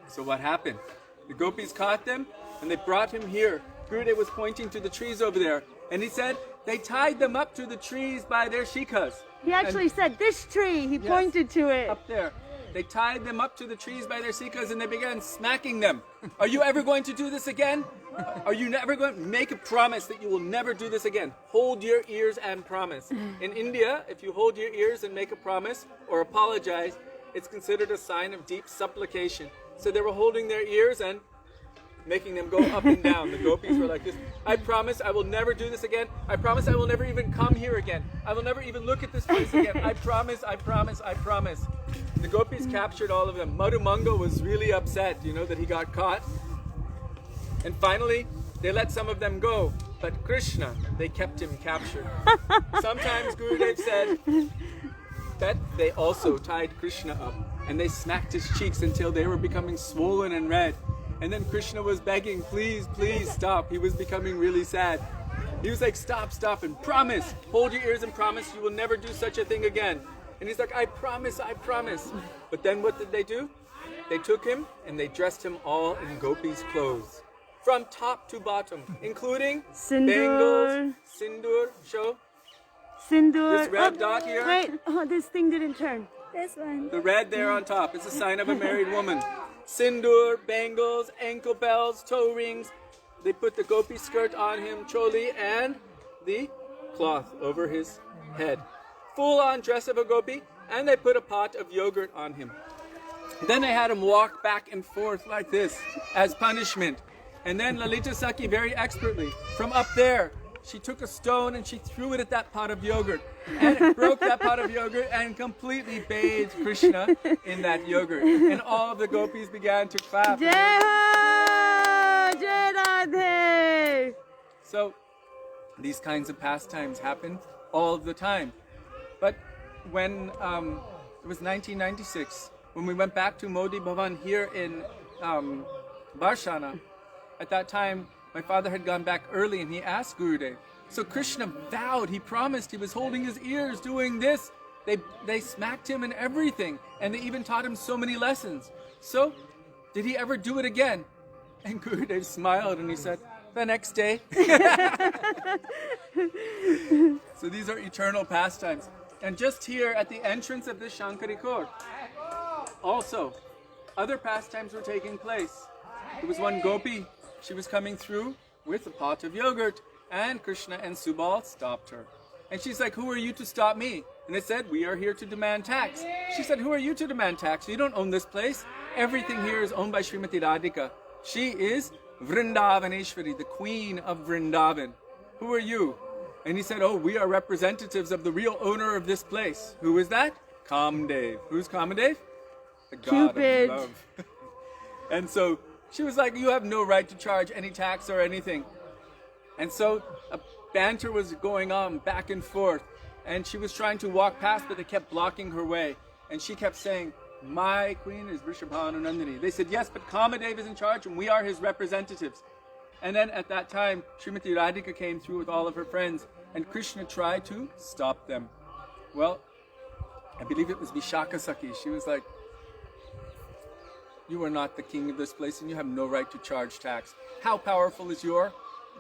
B: So what happened? The gopis caught them, and they brought him here. Gurudev was pointing to the trees over there, and he said they tied them up to the trees by their shikhas.
A: He actually said this tree. He pointed to it.
B: Up there. They tied them up to the trees by their shikhas and they began smacking them. Are you ever going to do this again? Are you never going to make a promise that you will never do this again? Hold your ears and promise. In India, if you hold your ears and make a promise or apologize, it's considered a sign of deep supplication. So they were holding their ears and making them go up and down. The gopis were like this. I promise I will never do this again. I promise I will never even come here again. I will never even look at this place again. I promise, I promise, I promise. The gopis captured all of them. Madhumangal was really upset, that he got caught. And finally, they let some of them go. But Krishna, they kept him captured. Sometimes Gurudev said that they also tied Krishna up and they smacked his cheeks until they were becoming swollen and red. And then Krishna was begging, please, please stop. He was becoming really sad. He was like, stop, stop, and promise. Hold your ears and promise you will never do such a thing again. And he's like, I promise, I promise. But then what did they do? They took him and they dressed him all in gopis' clothes. From top to bottom, including bangles, sindur, show.
A: Sindur.
B: This red dot here.
A: Wait, this thing didn't turn.
D: This one.
B: The red there on top is a sign of a married woman. Sindur, bangles, ankle bells, toe rings. They put the gopi skirt on him, choli, and the cloth over his head. Full-on dress of a gopi, and they put a pot of yogurt on him. Then they had him walk back and forth like this as punishment. And then Lalita Sakhi, very expertly, from up there, she took a stone and she threw it at that pot of yogurt. And it broke that pot of yogurt and completely bathed Krishna in that yogurt. And all of the gopis began to clap.
A: Jai Ho! Jai Radhe!
B: So, these kinds of pastimes happen all the time. But when it was 1996, when we went back to Modi Bhavan here in Varshana, at that time, my father had gone back early and he asked Gurudev. So Krishna vowed, he promised, he was holding his ears doing this. They smacked him and everything, and they even taught him so many lessons. So, did he ever do it again? And Gurudev smiled and he said, the next day. So these are eternal pastimes. And just here at the entrance of this Shankarikor, also, other pastimes were taking place. There was one gopi, she was coming through with a pot of yogurt, and Krishna and Subal stopped her. And she's like, who are you to stop me? And they said, we are here to demand tax. She said, who are you to demand tax? You don't own this place. Everything here is owned by Srimati Radhika. She is Vrindavaneshwari, the queen of Vrindavan. Who are you? And he said, oh, we are representatives of the real owner of this place. Who is that? Kamdev. Who's Kamdev? The god
A: Cupid.
B: of love. And so she was like, you have no right to charge any tax or anything. And so a banter was going on back and forth. And she was trying to walk past, but they kept blocking her way. And she kept saying, my queen is Vrishabhananandini. They said, yes, but Kamadev is in charge and we are his representatives. And then at that time, Srimati Radhika came through with all of her friends, and Krishna tried to stop them. Well, I believe it was Vishaka Saki. She was like, you are not the king of this place and you have no right to charge tax. How powerful is your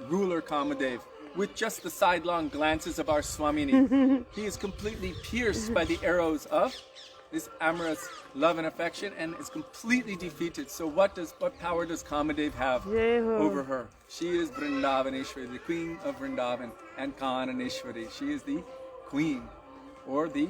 B: ruler Kamadev? With just the sidelong glances of our Swamini, he is completely pierced by the arrows of this amorous love and affection and is completely defeated. So what power does Kamadev have over her? She is Vrindavaneshwari, the queen of Vrindavan, and Kananeshwari. She is the queen, or the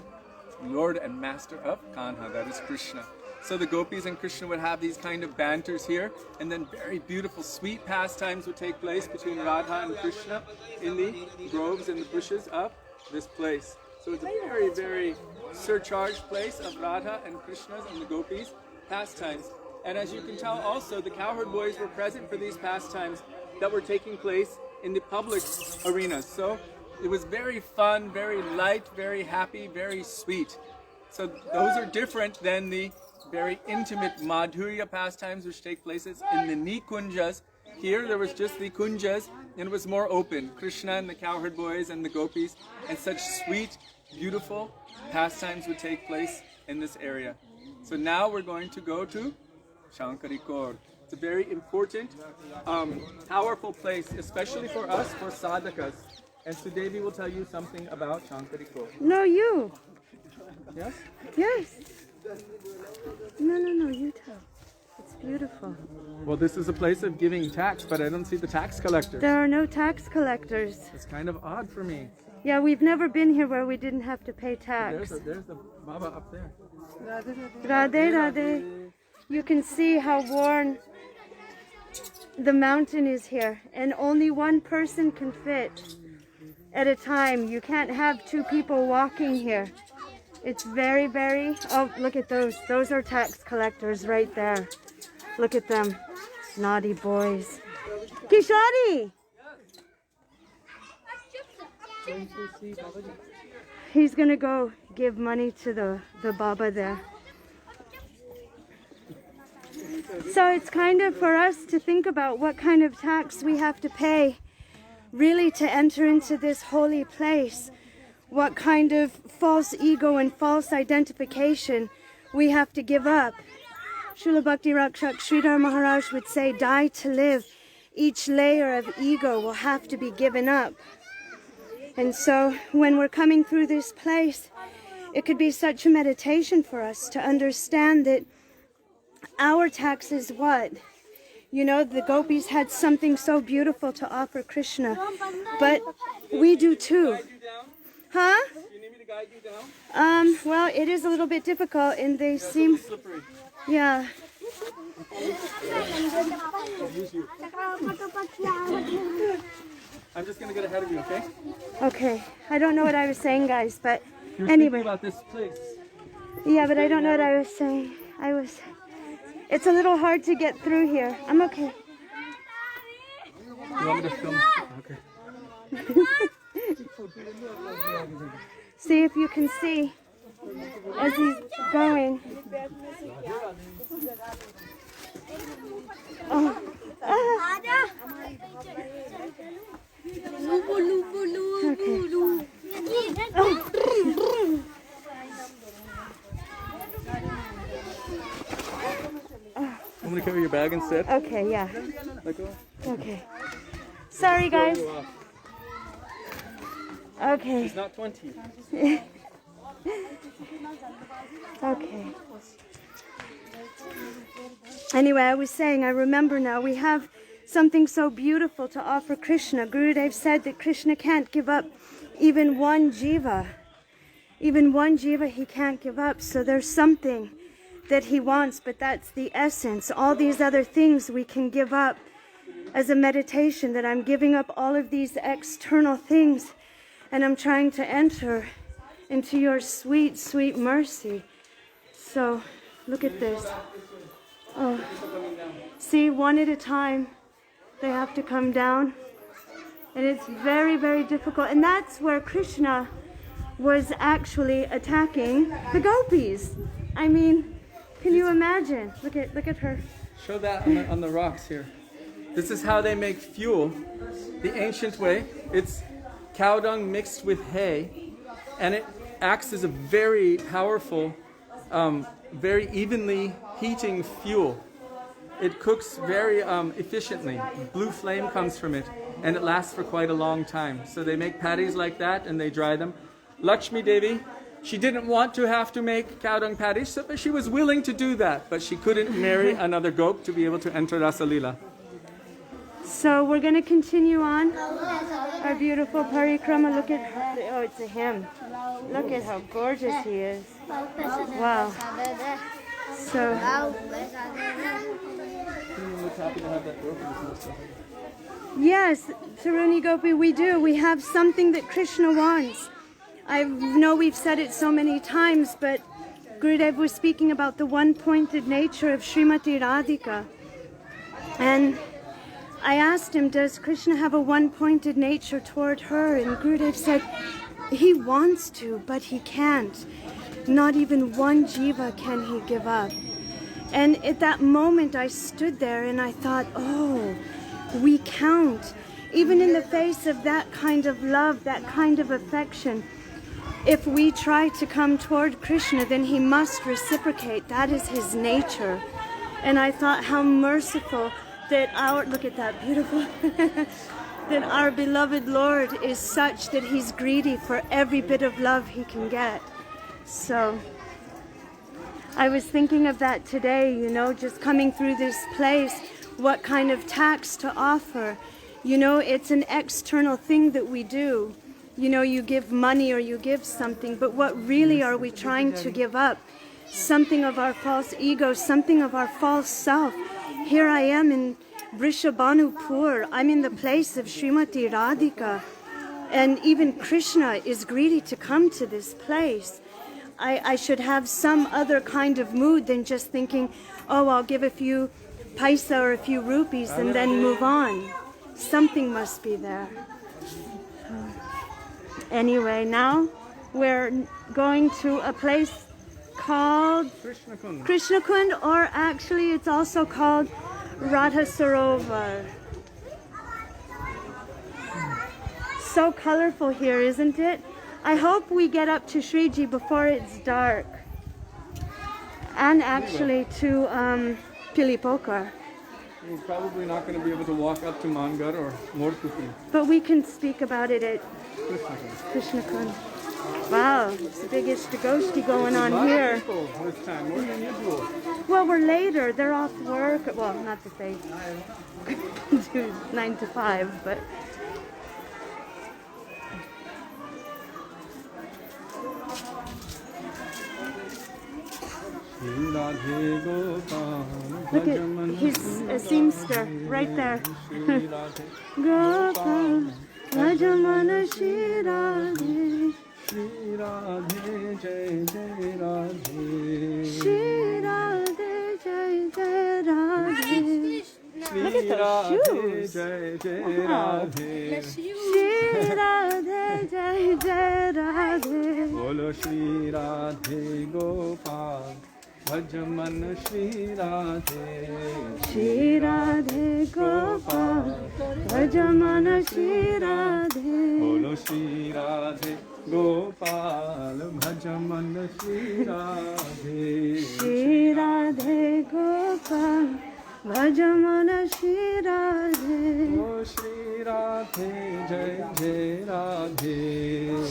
B: lord and master of Kanha, that is Krishna. So the gopis and Krishna would have these kind of banters here, and then very beautiful, sweet pastimes would take place between Radha and Krishna in the groves and the bushes of this place. So it's a very, very surcharged place of Radha and Krishna's and the gopis' pastimes. And as you can tell also, the cowherd boys were present for these pastimes that were taking place in the public arenas. So it was very fun, very light, very happy, very sweet. So those are different than the very intimate Madhurya pastimes which take places in the Nikunjas. Here there was just the Kunjas and it was more open. Krishna and the cowherd boys and the gopis and such sweet, beautiful pastimes would take place in this area. So now we're going to go to Shankarikor. It's a very important, powerful place, especially for us, for sadhakas. And Sudevi will tell you something about Shankarikor.
A: No, you.
B: Yes?
A: Yes. No, you tell. It's beautiful.
B: Well, this is a place of giving tax, but I don't see the tax collectors.
A: There are no tax collectors.
B: It's kind of odd for me.
A: Yeah, we've never been here where we didn't have to pay tax.
B: There's the Baba up there.
A: Radhe, Radhe. You can see how worn the mountain is here, and only one person can fit at a time. You can't have two people walking here. It's very, very... Oh, look at those. Those are tax collectors right there. Look at them. Naughty boys. Kishori! He's going to go give money to the Baba there. So it's kind of for us to think about what kind of tax we have to pay really to enter into this holy place. What kind of false ego and false identification we have to give up. Srila Bhakti Rakshak Sridhar Maharaj would say, die to live. Each layer of ego will have to be given up. And so when we're coming through this place, it could be such a meditation for us to understand that our tax is what? You know, the gopis had something so beautiful to offer Krishna, but we do too. Huh?
B: You need me to guide you down?
A: Well, it is a little bit difficult and they seem...
B: Slippery.
A: Yeah.
B: I'm just going to get ahead of you, okay?
A: Okay. I don't know what I was saying, guys, but
B: You're
A: anyway.
B: thinking about this place.
A: Yeah, but I don't know what I was saying. It's a little hard to get through here. I'm okay.
B: You want me to film? Okay.
A: See if you can see as he's going. Oh. Okay. Oh.
B: I'm gonna carry your bag instead.
A: Okay, yeah.
B: Let go.
A: Okay. Sorry, guys. Okay.
B: She's not 20.
A: Okay. Anyway, I was saying, I remember now, we have something so beautiful to offer Krishna. Gurudev said that Krishna can't give up even one jiva. Even one jiva he can't give up. So there's something that he wants, but that's the essence. All these other things we can give up as a meditation, that I'm giving up all of these external things and I'm trying to enter into your sweet, sweet mercy. So look at this. Oh, see, one at a time, they have to come down. And it's very, very difficult. And that's where Krishna was actually attacking the gopis. I mean, can you imagine? Look at her.
B: Show that on the rocks here. This is how they make fuel. The ancient way, it's cow dung mixed with hay, and it acts as a very powerful, very evenly heating fuel. It cooks very efficiently. Blue flame comes from it, and it lasts for quite a long time. So they make patties like that, and they dry them. Lakshmi Devi, she didn't want to have to make cow dung patties, so she was willing to do that, but she couldn't marry another gop to be able to enter Rasalila.
A: So we're going to continue on our beautiful parikrama. Look at her. Oh, it's a hymn. Look at how gorgeous he is. Wow. So yes, Taruni Gopi, we do. We have something that Krishna wants. I know we've said it so many times, but Gurudev was speaking about the one-pointed nature of Srimati Radhika. And I asked him, does Krishna have a one-pointed nature toward her? And Gurudev said, he wants to, but he can't. Not even one jiva can he give up. And at that moment I stood there and I thought, oh, we count. Even in the face of that kind of love, that kind of affection, if we try to come toward Krishna, then he must reciprocate. That is his nature. And I thought how merciful that look at that, beautiful, that our beloved Lord is such that he's greedy for every bit of love he can get. So I was thinking of that today, you know, just coming through this place, what kind of tax to offer. You know, it's an external thing that we do. You know, you give money or you give something, but what really are we trying to give up? Something of our false ego, something of our false self. Here I am in Vrishabhanupur. I'm in the place of Srimati Radhika. And even Krishna is greedy to come to this place. I should have some other kind of mood than just thinking, oh, I'll give a few paisa or a few rupees and then move on. Something must be there. Anyway, now we're going to a place called Krishna Kund, or actually it's also called Radha Sarovar. So colorful here, isn't it? I hope we get up to Shriji before it's dark. And actually to Pilipokar.
B: We're probably not going to be able to walk up to Mangar or Mortupi.
A: But we can speak about it at Krishna Kund. Wow, it's the biggest Dagoshti going on here.
B: This time, more than usual.
A: Well, we're later. They're off work. Well, not that they do 9 to 5, but... Look at, he's a seamster right there. Gopal, Rajamana Śrī Radhe, Śrī Radhe, Jai Jai Radhe, Śrī Radhe, Jai Jai Radhe. Look at those shoes. Wow. Śrī Radhe, Jai Jai Radhe.
B: Bolo Śrī Radhe Gopal. Bhajaman Śrī Radhe,
A: Śrī Radhe Gopal, Bhajaman Śrī Radhe.
B: Bolo Śrī Radhe Gopal, Bhajaman Śrī Radhe.
A: Śrī Radhe Gopal, Bhajamana Śrī Radhe.
B: Oh Śrī Radhe, Jai Jai Radhe.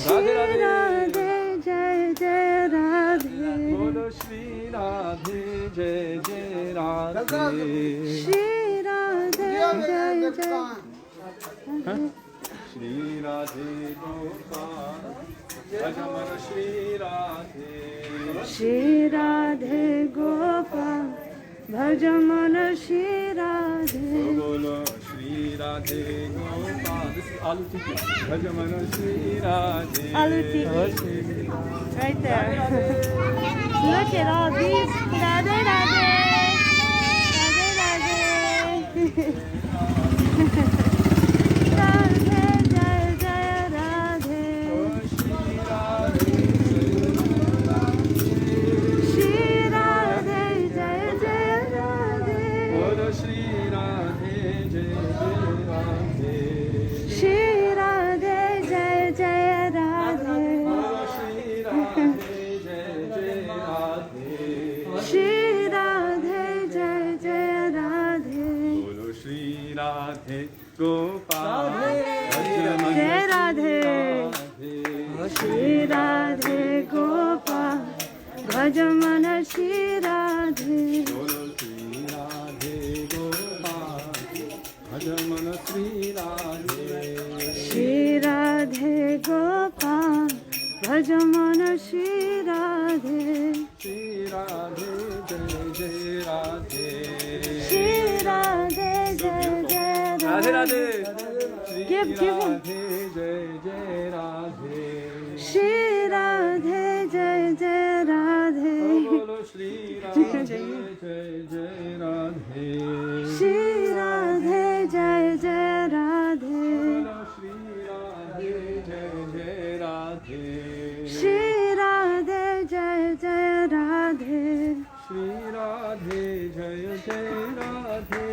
A: Śrī Radhe, Jai Jai Radhe.
B: Bolo Śrī Radhe, Jai Jai Radhe.
A: Śrī Radhe, Jai Jai.
B: Śrī Radhe Gopal, Bhajamana Śrī Radhe.
A: Śrī Radhe Gopal, Bhajamana Śrī Radhe.
B: Bolo Śrī Radhe Gopal. This is Alu Tikki. Bhajamana Śrī Radhe.
A: Alu Tikki. Right there. Look at all these. Radhe Radhe. Radhe Radhe. Radhe Jai Jai Radhe. Śrī Radhe Jai Jai Radhe.
B: Bolo Śrī Radhe, Jai Jai Radhe.
A: Śrī Radhe Jai Jai Radhe.
B: Bolo Śrī Radhe, Jai Jai Radhe.
A: Śrī Radhe Jai Jai Radhe.
B: Bolo Śrī Radhe Gopal.
A: Jai Radhe. Śrī Radhe Gopal, Bhajamana Śrī Radhe.
B: Bolo Śrī Radhe Gopal. Bhajamana Śrī Radhe.
A: Śrī Radhe Gopal, Bhajamana Śrī Radhe.
B: Śrī Radhe, Jai Jai Radhe.
A: Śrī Radhe Jai Jai
B: Radhe
A: Radhe.
B: Radhe.
A: Give him.
B: Radhe, Jai Jai Radhe.
A: Śrī Radhe Jai Jai Radhe.
B: Bolo Śrī Radhe, Jai Jai Radhe.
A: Śrī Radhe Jai Jai Radhe.
B: Bolo Śrī Radhe, Jai Jai Radhe.
A: Śrī Radhe Jai Jai Radhe.
B: Śrī Radhe, Jai Jai Radhe.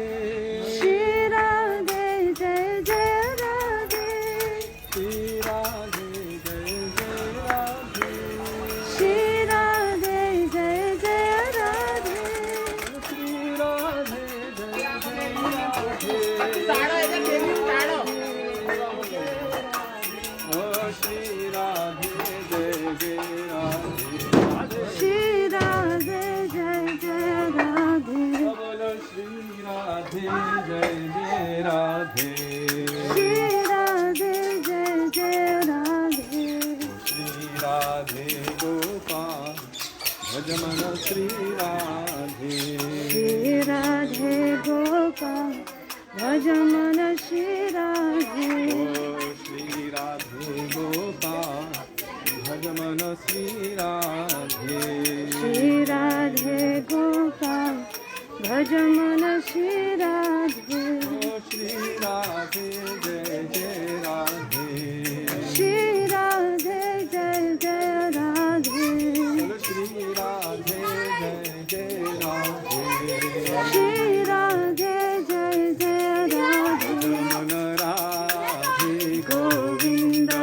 A: Śrī Radhe Jai Jai Radhe.
B: Śrī Radhe, Jai Jai Radhe.
A: Śrī Radhe Jai Jai Radhe.
B: Śrī Radhe, Jai Jai Radhe. Oh Śrī Radhe, Jai Jai Radhe.
A: Śrī Radhe Jai Jai Radhe.
B: Bolo Śrī Radhe, Jai Jai Radhe.
A: Śrī Radhe Jai Jai Radhe.
B: Śrī Radhe Gopal, Bhajamana Śrī Radhe.
A: Śrī Radhe Gopal, Bhajamana Śrī Radhe.
B: Oh Śrī Radhe Gopal, Bhajamana Śrī Radhe.
A: Śrī Radhe Gopal, Bhajamana Śrī Radhe.
B: Oh Śrī Radhe, Jai Jai Radhe.
A: Śrī Radhe Jai Jai Radhe.
B: Bolo Śrī Radhe, Jai Jai Radhe.
A: Śrī Radhe Jai Jai Radhe.
B: Bhajamana Radhe
A: Govinda,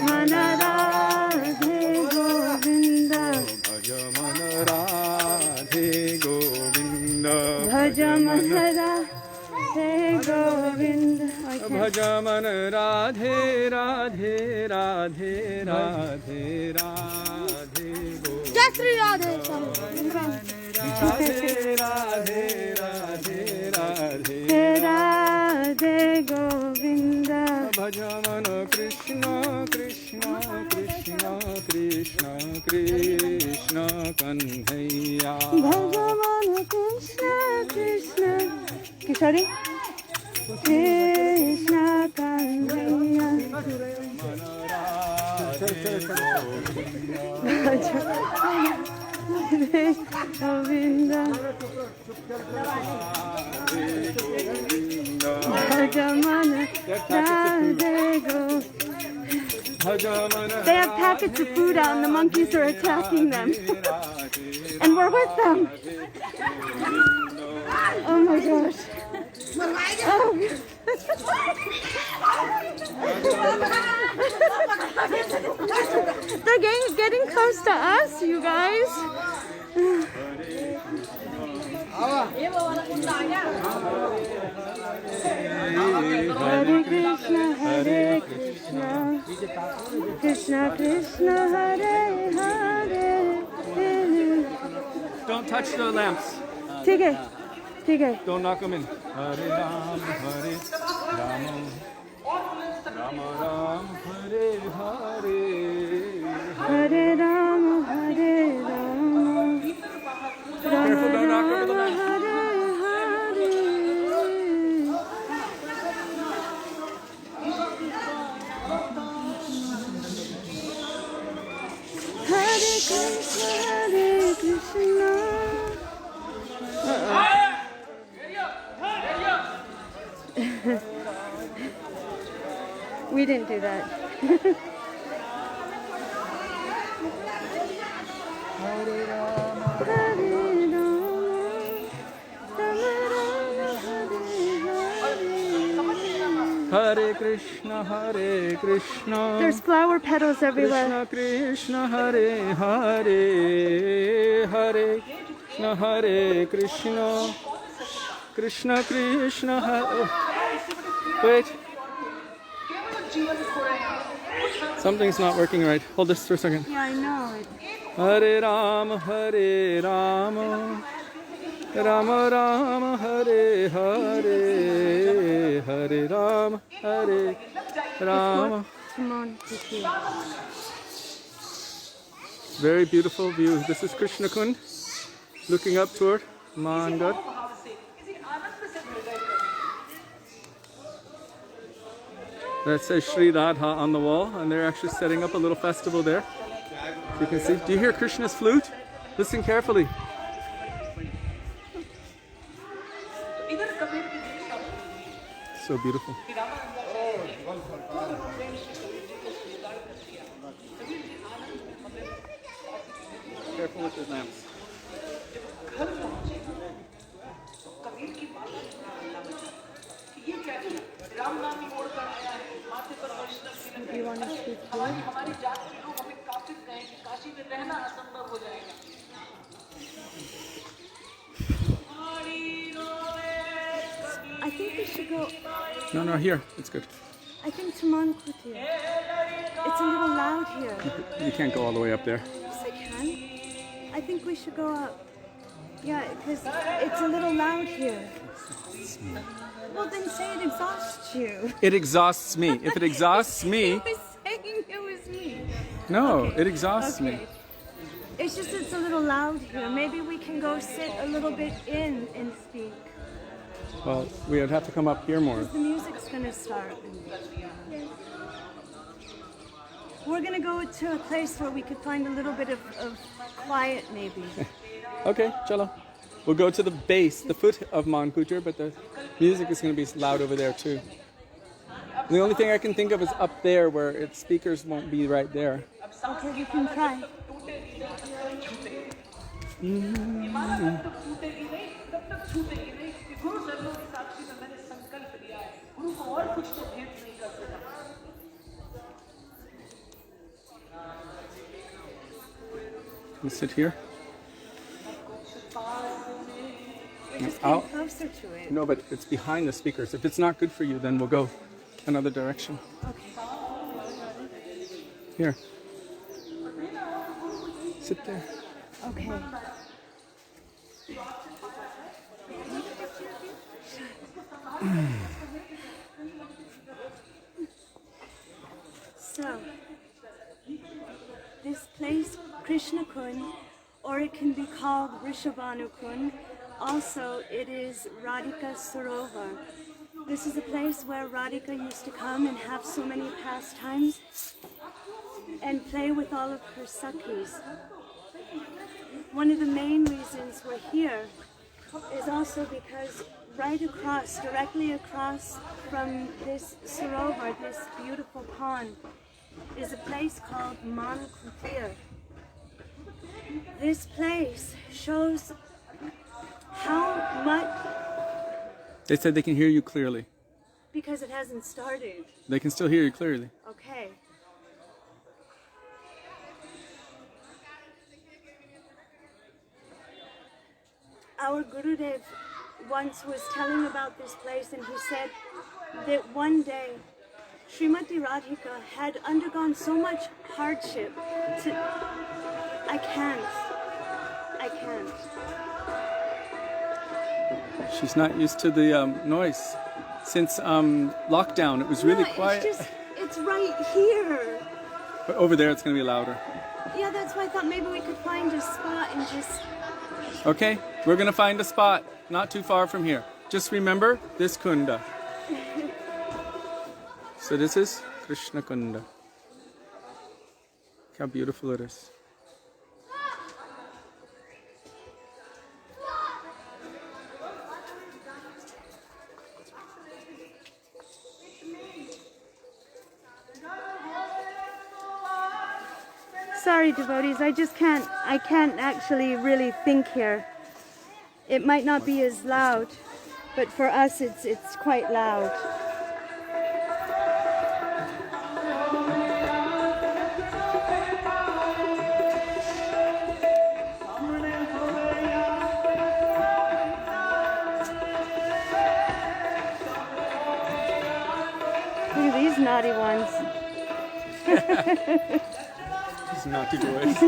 A: Mana Radhe Govinda.
B: Bhajamana Radhe Govinda.
A: Bhajamana Radhe Govinda. Okay.
B: Bhajamana Radhe Radhe Radhe Radhe Radhe Govinda.
A: Just three Radhe.
B: Radhe Radhe Radhe Radhe
A: Radhe Govinda.
B: Bhajamana Krishna Krishna Krishna Krishna Krishna Kanhaiya.
A: Bhagavana Krishna Krishna Kishori Krishna Kanhaiya. Govinda Bhajamana Radhe Govinda. They have packets of food out and the monkeys are attacking them. And we're with them. Oh my gosh. Oh. They're getting close to us, you guys. Krishna Krishna, Hare Hare.
B: Don't touch the lamps.
A: ठीक है, ठीक है.
B: Don't knock them in. Hare Ram, Hare Ram, Ram Ram, Hare Hare,
A: Hare Ram, Hare Ram,
B: Careful, don't knock over the lamps.
A: Hare Krishna, Hare Krishna. We didn't do that. Hare Rama, Hare Rama, Rama Rama, Hare Hare.
B: Hare Krishna, Hare Krishna.
A: There's flower petals everywhere.
B: Krishna Krishna, Hare Hare, Hare Krishna, Hare Krishna, Krishna Krishna, Hare. Oh. Wait. Something's not working right. Hold this for a second.
A: Yeah, I know.
B: Hare Rama, Hare Rama, Rama Rama, Hare Hare, Hare Rama, Hare Rama.
A: Come on, Kiki.
B: Very beautiful view. This is Krishna Kund, looking up toward Mangal. That says Śrī Radha on the wall, and they're actually setting up a little festival there. You can see. Do you hear Krishna's flute? Listen carefully. So beautiful. Careful with his lamps.
A: Do you want to speak here? I think we should go.
B: No, here. It's good.
A: I think Taman Kuti. It's a little loud here.
B: You can't go all the way up there.
A: Yes, I can. I think we should go up. Yeah, because it's a little loud here. Well, then say it exhausts you.
B: It exhausts me. If it exhausts me...
A: He was saying it was me.
B: No,
A: Okay.
B: it exhausts me.
A: It's just it's a little loud here. Maybe we can go sit a little bit in and speak.
B: Well, we would have to come up here more.
A: The music's gonna start. We're gonna go to a place where we could find a little bit of quiet, maybe.
B: Okay, chalo. We'll go to the base, the foot of Mankutur, but the music is going to be loud over there too. The only thing I can think of is up there where its speakers won't be right there.
A: Okay, we can try.
B: Can we sit here?
A: Just get closer to it.
B: No, but it's behind the speakers. If it's not good for you, then we'll go another direction.
A: Okay.
B: Here. Sit there.
A: Okay. So, this place, Krishna Kund, or it can be called Rishabhanu Kund. Also, it is Radhika Sarovar. This is a place where Radhika used to come and have so many pastimes and play with all of her sakhis. One of the main reasons we're here is also because right across, directly across from this Sarovar, this beautiful pond, is a place called Mankutir. This place shows how much...
B: They said they can hear you clearly.
A: Because it hasn't started.
B: They can still hear you clearly.
A: Okay. our Gurudev once was telling about this place, and he said that one day Srimati Radhika had undergone so much hardship I can't.
B: She's not used to the noise. Since lockdown, it was really quiet.
A: It's right here.
B: But over there, it's going to be louder.
A: Yeah, that's why I thought maybe we could find a spot and just...
B: Okay, we're going to find a spot not too far from here. Just remember this kunda. So this is Krishna Kunda. Look how beautiful it is.
A: Sorry, devotees, I can't actually really think here. It might not be as loud, but for us it's quite loud. Look at these naughty ones.
B: Naughty boys.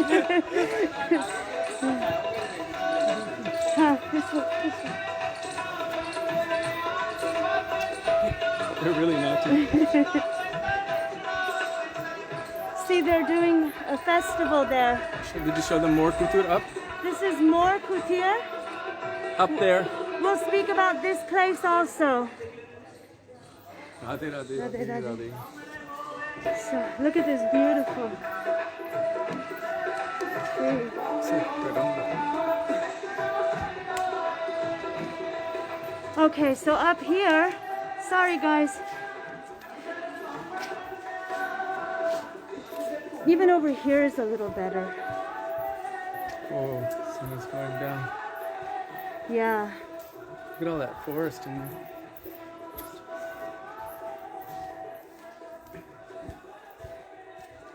B: They're really naughty.
A: See, they're doing a festival there.
B: Did you show them more kutur up?
A: This is more kutir.
B: Up there.
A: We'll speak about this place also.
B: Radhe, Radhe, Radhe, Radhe.
A: So, look at this beautiful tree. Okay, so up here, sorry guys, even over here is a little better.
B: Oh, sun is going down.
A: Yeah.
B: Look at all that forest in there.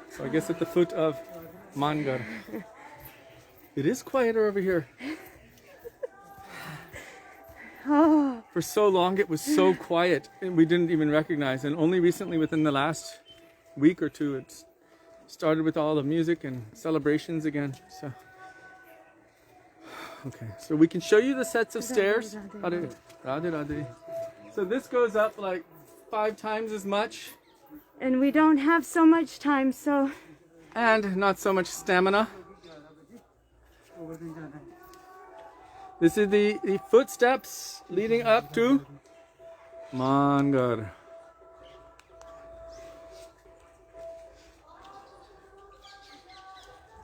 B: So I guess at the foot of Mangar. It is quieter over here.
A: Oh.
B: For so long it was so quiet and we didn't even recognize, and only recently within the last week or two it's started with all the music and celebrations again. So okay, so we can show you the sets of stairs. Radhe, Radhe, Radhe. So this goes up like 5 times as much.
A: And we don't have so much time, so...
B: And not so much stamina. This is the footsteps leading up to Mangar.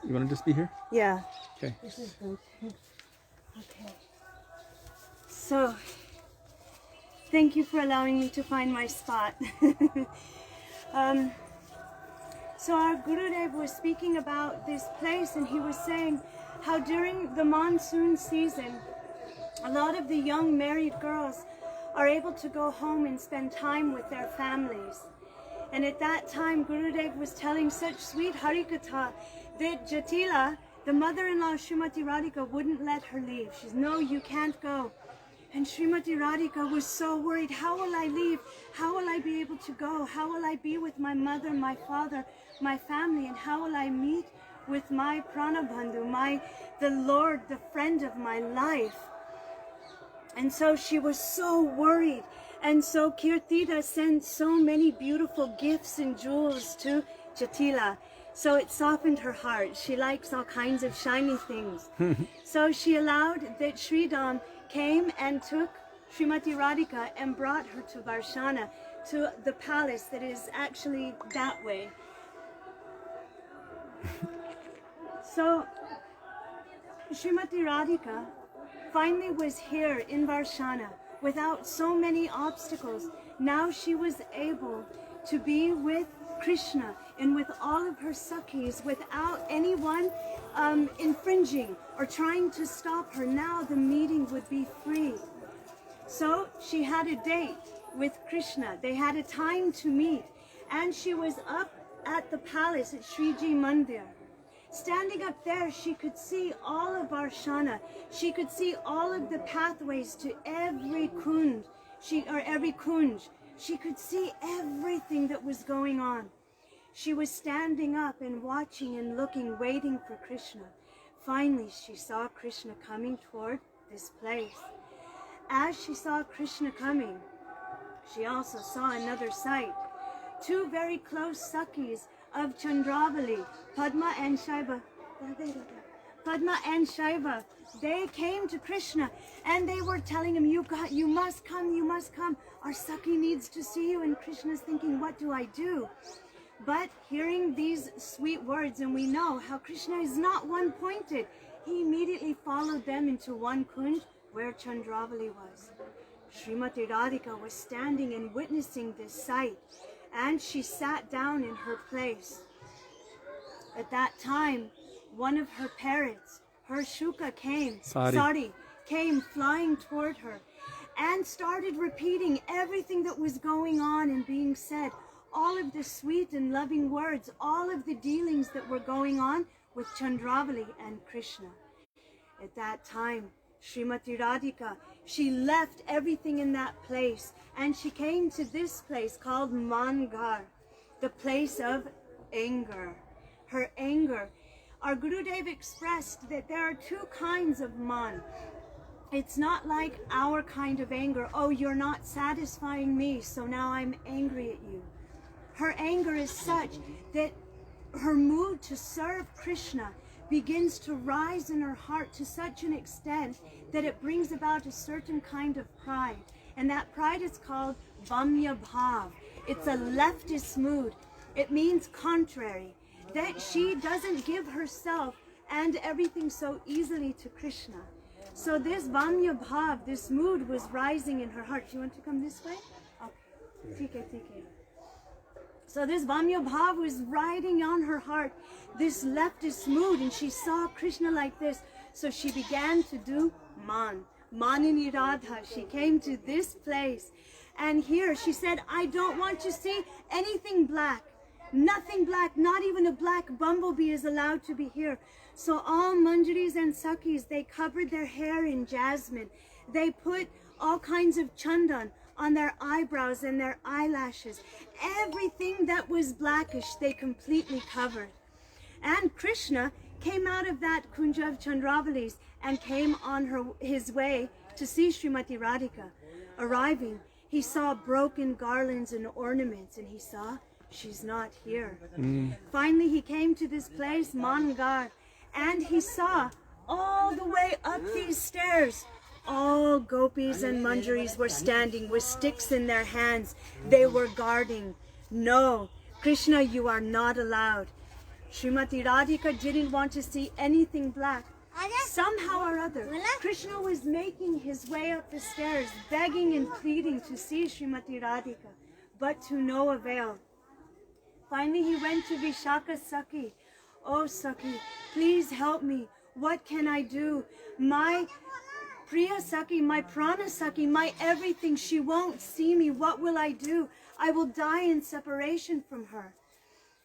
B: You want to just be here?
A: Yeah.
B: Okay.
A: This is good. Okay. So, thank you for allowing me to find my spot. So our Gurudev was speaking about this place, and he was saying how during the monsoon season, a lot of the young married girls are able to go home and spend time with their families. And at that time, Gurudev was telling such sweet Harikatha that Jatila, the mother-in-law of Srimati Radhika, wouldn't let her leave. She's, no, you can't go. And Srimati Radhika was so worried, how will I leave? How will I be able to go? How will I be with my mother, my father, my family? And how will I meet with my Pranabandhu, the Lord, the friend of my life? And so she was so worried. And so Kirtida sent so many beautiful gifts and jewels to Jatila. So it softened her heart. She likes all kinds of shiny things. So she allowed that Śrī Dām came and took Srimati Radhika and brought her to Varshana, to the palace that is actually that way. So Srimati Radhika finally was here in Varshana without so many obstacles. Now she was able to be with Krishna and with all of her Sakhis without anyone infringing or trying to stop her. Now the meeting would be free. So she had a date with Krishna. They had a time to meet, and she was up at the palace at Sriji Mandir. Standing up there, she could see all of Varshana. She could see all of the pathways to every kunj. Every kunj. She could see everything that was going on. She was standing up and watching and looking, waiting for Krishna. Finally, she saw Krishna coming toward this place. As she saw Krishna coming, she also saw another sight. Two very close Sakhis of Chandravali, Padma and Shaiva. Padma and Shaiva, they came to Krishna and they were telling him, you must come. Our Sakhi needs to see you. And Krishna's thinking, what do I do? But hearing these sweet words, and we know how Krishna is not one-pointed, he immediately followed them into one kunj where Chandravali was. Srimati Radhika was standing and witnessing this sight, and she sat down in her place. At that time, one of her parrots, her shuka, came flying toward her and started repeating everything that was going on and being said, all of the sweet and loving words, all of the dealings that were going on with Chandravali and Krishna. At that time, Srimati Radhika, she left everything in that place and she came to this place called Mangar, the place of anger. Her anger. Our Gurudev expressed that there are two kinds of man. It's not like our kind of anger. Oh, you're not satisfying me, so now I'm angry at you. Her anger is such that her mood to serve Krishna begins to rise in her heart to such an extent that it brings about a certain kind of pride. And that pride is called Vamya Bhav. It's a leftist mood. It means contrary, that she doesn't give herself and everything so easily to Krishna. So this Vamya Bhav, this mood was rising in her heart. Do you want to come this way? Okay. TK. So this Vamya Bhav was riding on her heart, this leftist mood, and she saw Krishna like this. So she began to do Manini Radha. She came to this place, and here she said, I don't want to see anything black. Nothing black, not even a black bumblebee is allowed to be here. So all manjaris and sakhis, they covered their hair in jasmine. They put all kinds of chandan on their eyebrows and their eyelashes. Everything that was blackish, they completely covered. And Krishna came out of that kunja of Chandravali's and came on his way to see Srimati Radhika. Arriving, he saw broken garlands and ornaments, and he saw she's not here. Finally, he came to this place, Mangar, and he saw all the way up these stairs, all gopis and manjaris were standing with sticks in their hands. They were guarding. No, Krishna, you are not allowed. Srimati Radhika didn't want to see anything black. Somehow or other, Krishna was making his way up the stairs, begging and pleading to see Srimati Radhika, but to no avail. Finally, he went to Vishaka Sakhi. Oh, Sakhi, please help me. What can I do? My Priya Sakhi, my Prana Sakhi, my everything, she won't see me. What will I do? I will die in separation from her.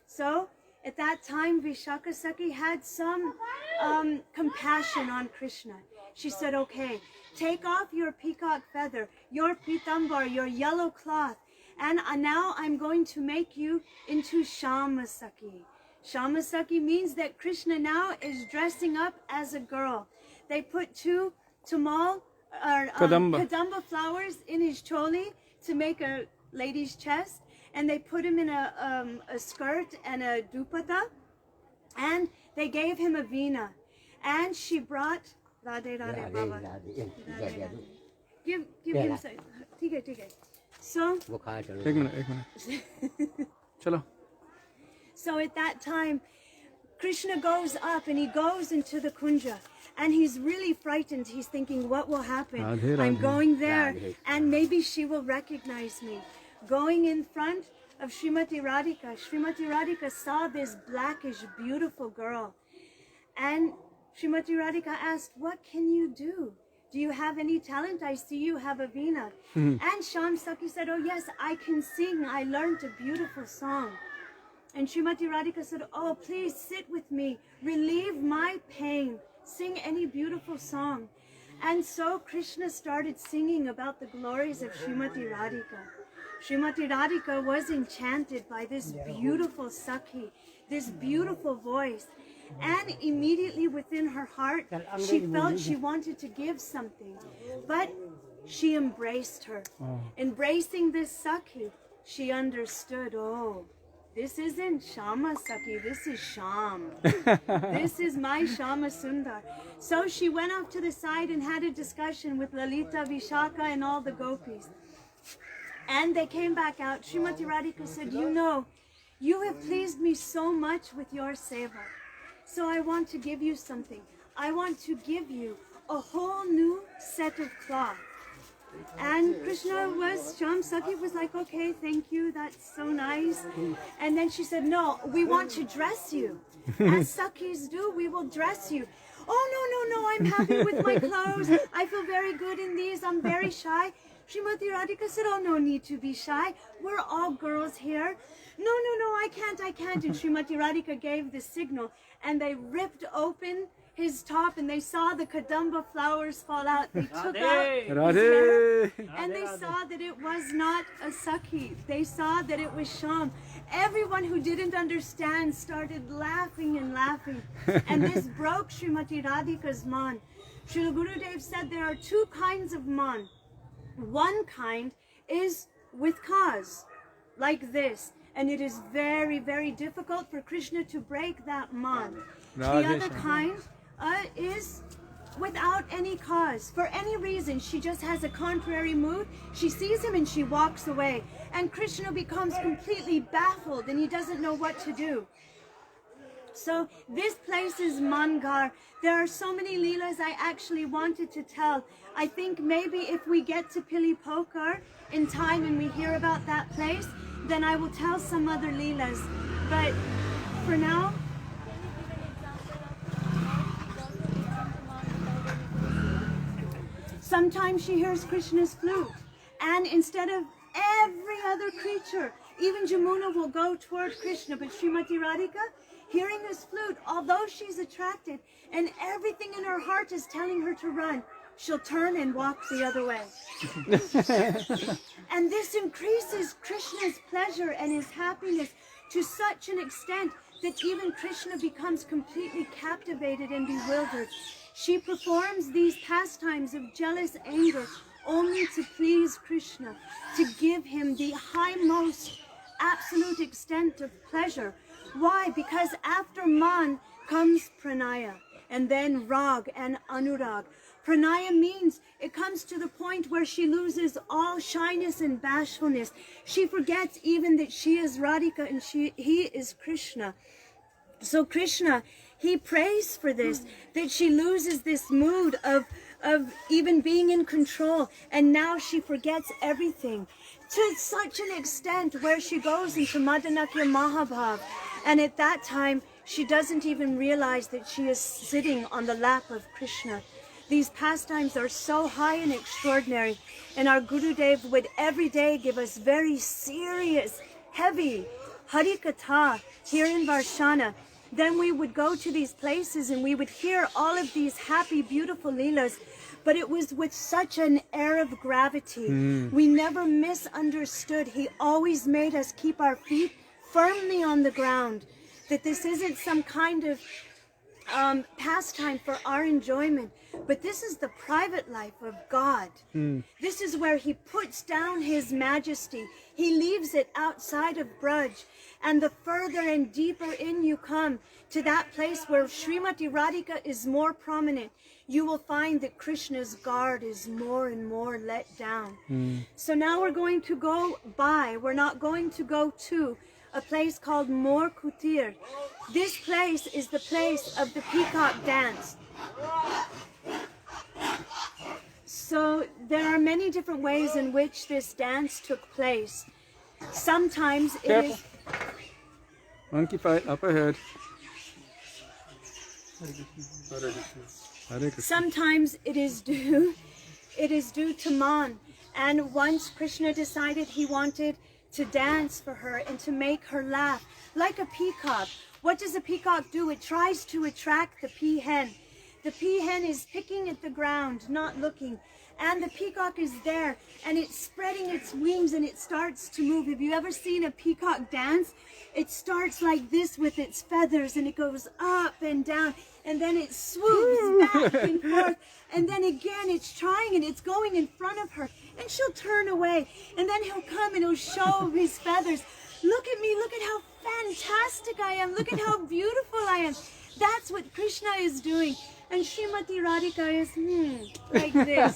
A: So, at that time, Vishaka Sakhi had some compassion on Krishna. She said, okay, take off your peacock feather, your pitambar, your yellow cloth, and now I'm going to make you into Shama Sakhi. Shama Sakhi means that Krishna now is dressing up as a girl. They put two tamal or kadamba flowers in his choli to make a lady's chest, and they put him in a skirt and a dupatta, and they gave him a veena, and she brought Radhe Radhe Baba. Give him some. Okay. So
B: Chalo.
A: So at that time, Krishna goes up and he goes into the kunja, and he's really frightened. He's thinking, what will happen? I'm going there and maybe she will recognize me. Going in front of Srimati Radhika saw this blackish, beautiful girl. And Srimati Radhika asked, what can you do? Do you have any talent? I see you have a veena. And Sham Sakhi said, oh yes, I can sing. I learned a beautiful song. And Srimati Radhika said, oh, please sit with me, relieve my pain, sing any beautiful song. And so Krishna started singing about the glories of Srimati Radhika. Srimati Radhika was enchanted by this beautiful Sakhi, this beautiful voice. And immediately within her heart, she felt she wanted to give something. But she embraced her. Embracing this Sakhi, she understood, oh, this isn't Shama Sakhi, this is Sham. This is my Shama Sundar. So she went off to the side and had a discussion with Lalita, Vishaka, and all the gopis. And they came back out. Srimati Radhika said, you know, you have pleased me so much with your seva. So I want to give you something. I want to give you a whole new set of cloth. And Sham Sakhi was like, okay, thank you, that's so nice. And then she said, no, we want to dress you. As Sakhis do, we will dress you. Oh, no, I'm happy with my clothes. I feel very good in these, I'm very shy. Srimati Radhika said, oh, no need to be shy. We're all girls here. No, I can't. And Srimati Radhika gave the signal, and they ripped open his top, and they saw the kadamba flowers fall out. They took out his hair, and they saw that it was not a Sakhi. They saw that it was Sham. Everyone who didn't understand started laughing and laughing. And this broke Srimati Radhika's man. Srila Gurudev said there are two kinds of man. One kind is with cause, like this. And it is very, very difficult for Krishna to break that man. The other kind is without any cause. For any reason, she just has a contrary mood. She sees him and she walks away. And Krishna becomes completely baffled and he doesn't know what to do. So this place is Mangar. There are so many leelas I actually wanted to tell. I think maybe if we get to Pili Pokar in time and we hear about that place, then I will tell some other leelas. But for now, sometimes she hears Krishna's flute, and instead of every other creature, even Jamuna will go toward Krishna, but Srimati Radhika, hearing his flute, although she's attracted and everything in her heart is telling her to run, she'll turn and walk the other way. And this increases Krishna's pleasure and his happiness to such an extent that even Krishna becomes completely captivated and bewildered. She performs these pastimes of jealous anger only to please Krishna, to give him the highmost absolute extent of pleasure. Why? Because after man comes pranaya, and then rag and anurag. Pranaya means it comes to the point where she loses all shyness and bashfulness. She forgets even that she is Radhika and he is Krishna. So Krishna, he prays for this, that she loses this mood of even being in control, and now she forgets everything to such an extent where she goes into Madanakya Mahabhav, and at that time she doesn't even realize that she is sitting on the lap of Krishna. These pastimes are so high and extraordinary, and our Gurudev would every day give us very serious, heavy Harikatha here in Varshana. Then we would go to these places and we would hear all of these happy, beautiful leelas, but it was with such an air of gravity. We never misunderstood. He always made us keep our feet firmly on the ground, that this isn't some kind of pastime for our enjoyment, but this is the private life of God. This is where he puts down his majesty. He leaves it outside of Braj. And the further and deeper in you come to that place where Srimati Radhika is more prominent, you will find that Krishna's guard is more and more let down. So now we're going to go by, we're not going to go to a place called Mor Kutir. This place is the place of the peacock dance. So there are many different ways in which this dance took place. Sometimes it is...
B: Monkey fight up ahead.
A: Sometimes it is due to man. And once Krishna decided he wanted to dance for her and to make her laugh like a peacock. What does a peacock do? It tries to attract the peahen. The peahen is picking at the ground, not looking. And the peacock is there, and it's spreading its wings, and it starts to move. Have you ever seen a peacock dance? It starts like this with its feathers, and it goes up and down, and then it swoops back and forth, and then again it's trying, and it's going in front of her, and she'll turn away, and then he'll come and he'll show his feathers. Look at me, look at how fantastic I am, look at how beautiful I am. That's what Krishna is doing. And Srimati Radhika is like this.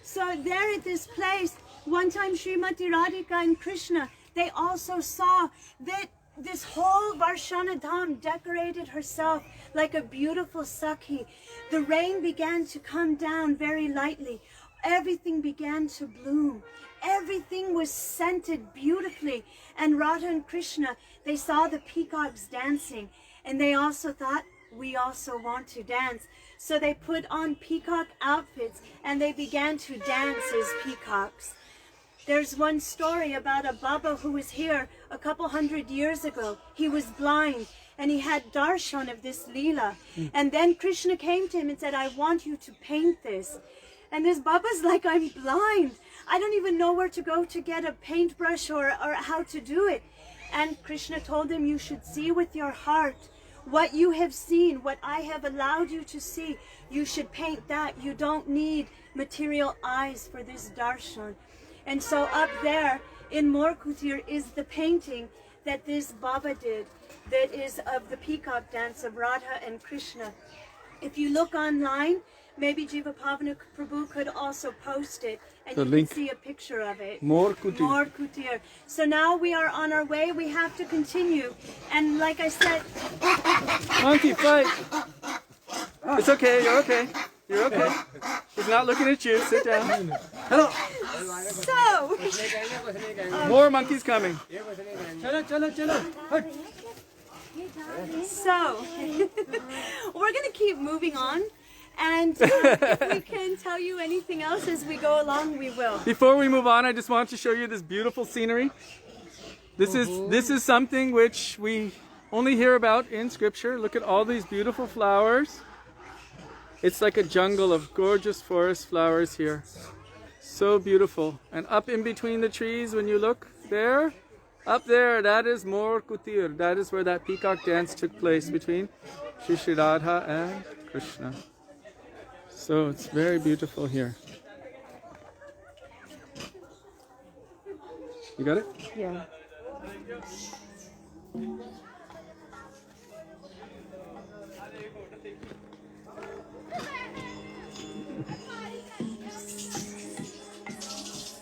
A: So there at this place, one time Srimati Radhika and Krishna, they also saw that this whole Varshana Dham decorated herself like a beautiful Sakhi. The rain began to come down very lightly. Everything began to bloom. Everything was scented beautifully. And Radha and Krishna, they saw the peacocks dancing. And they also thought, we also want to dance. So they put on peacock outfits and they began to dance as peacocks. There's one story about a Baba who was here a couple 100 years ago. He was blind and he had darshan of this Leela. And then Krishna came to him and said, I want you to paint this. And this Baba's like, I'm blind. I don't even know where to go to get a paintbrush or how to do it. And Krishna told him, you should see with your heart. What you have seen, what I have allowed you to see, you should paint that. You don't need material eyes for this darshan. And so up there in Morkutir is the painting that this Baba did, that is of the peacock dance of Radha and Krishna. If you look online, maybe Jiva Pavana Prabhu could also post it, and you can see a picture of it. More Kutir. So now we are on our way. We have to continue. And like I said...
B: Monkey, fight! It's okay, you're okay. You're okay. He's not looking at you. Sit down. Hello.
A: So...
B: More monkeys coming.
A: So, we're going to keep moving on. And if we can tell you anything else as we go along, we will.
B: Before we move on, I just want to show you this beautiful scenery. This is something which we only hear about in scripture. Look at all these beautiful flowers. It's like a jungle of gorgeous forest flowers here. So beautiful. And up in between the trees, when you look there, up there, that is Mor Kutir. That is where that peacock dance took place between Shri Radha and Krishna. So it's very beautiful here. You got it?
A: Yeah.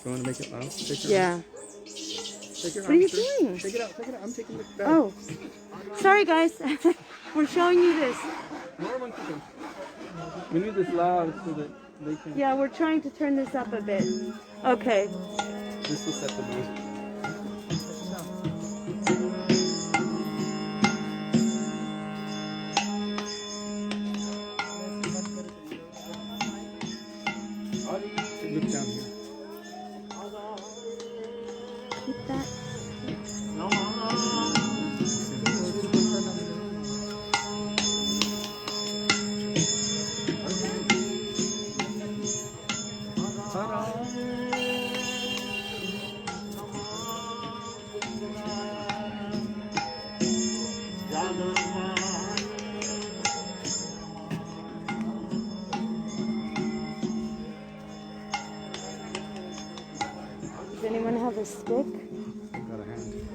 B: You want to make it loud?
A: Yeah.
B: Take your
A: what are you doing?
B: Take it out. Take it out. I'm taking the bag.
A: Oh. Sorry, guys. We're showing you this.
B: More one second. We need this loud so that they can...
A: Yeah, we're trying to turn this up a bit. Okay.
B: This will set the mood. Look down here.
A: Keep that. Does anyone have a stick?
B: Got a hand.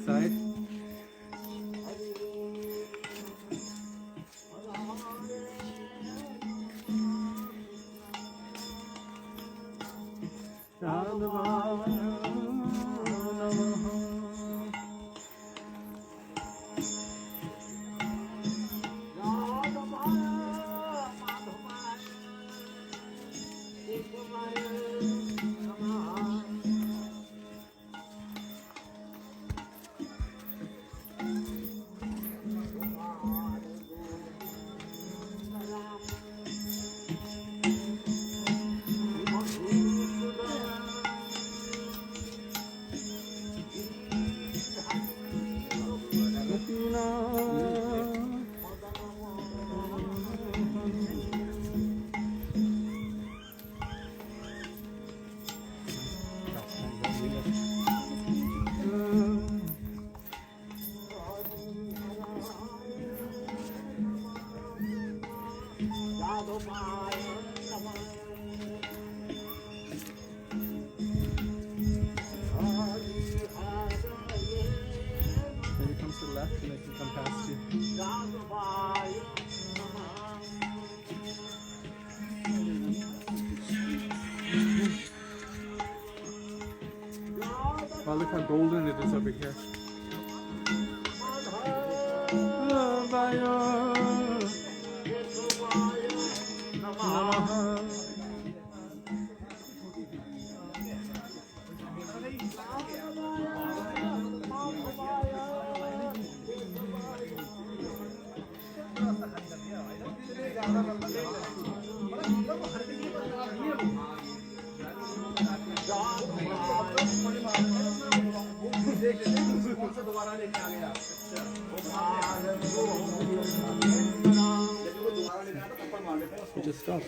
B: Side. Maybe come to the left and I can come past you. Wow, look how golden it is over here. We just stopped.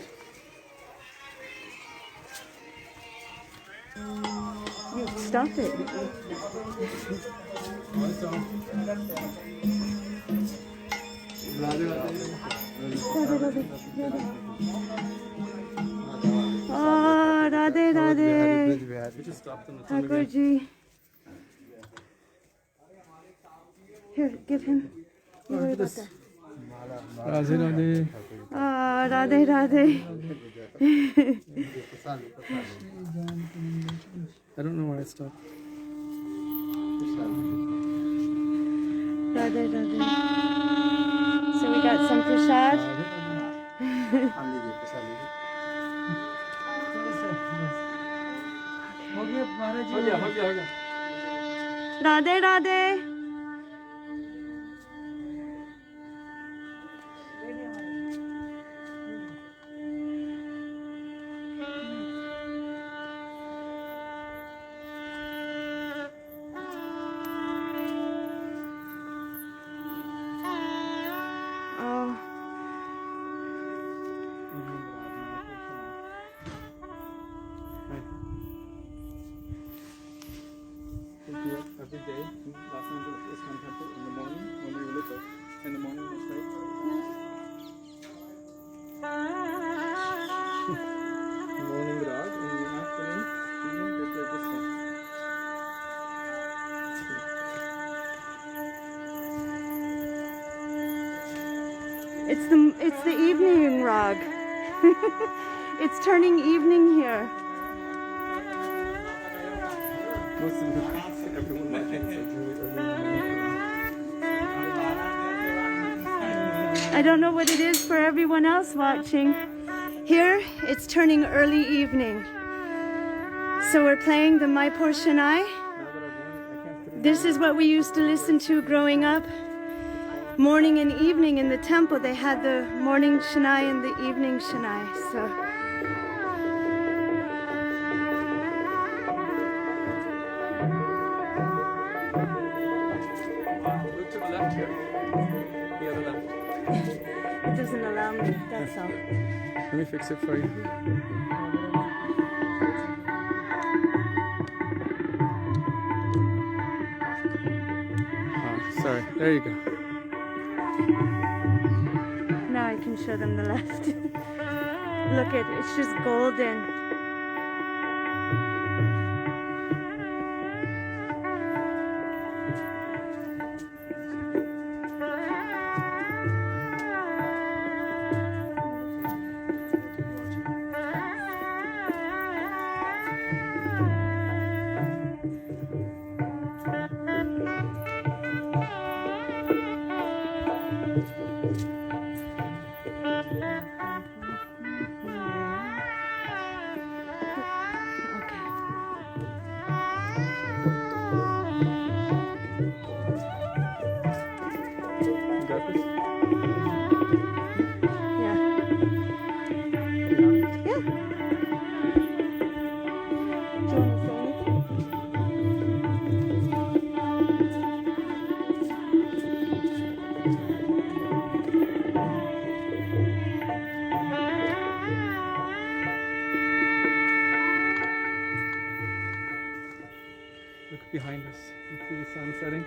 A: You stopped it. Oh, Radhe Radhe.
B: We just stopped on the
A: Thakurji. Here, give him. You worry about that.
B: Radhe Radhe.
A: Ah, Radhe Radhe.
B: I don't know where I stopped.
A: Radhe Radhe. So we got some prasad. Radhe Radhe.
B: Every day, last night was one temple in the morning when we were little. In the morning, that's right. Morning rag, and in the afternoon, evening, just like this one.
A: It's the evening rag. It's turning evening here.
B: Most of the everyone watching is like really early in the morning.
A: I don't know what it is for everyone else watching. Here, it's turning early evening. So we're playing the Maipur Shanai. This is what we used to listen to growing up. Morning and evening in the temple, they had the morning Shanai and the evening Shanai. So.
B: Look to the left here. The other left.
A: It doesn't allow me, that's all.
B: Let me fix it for you. Oh, sorry. There you go.
A: can show them the left. Look at it, it's just golden.
B: Behind us, you see the sun setting.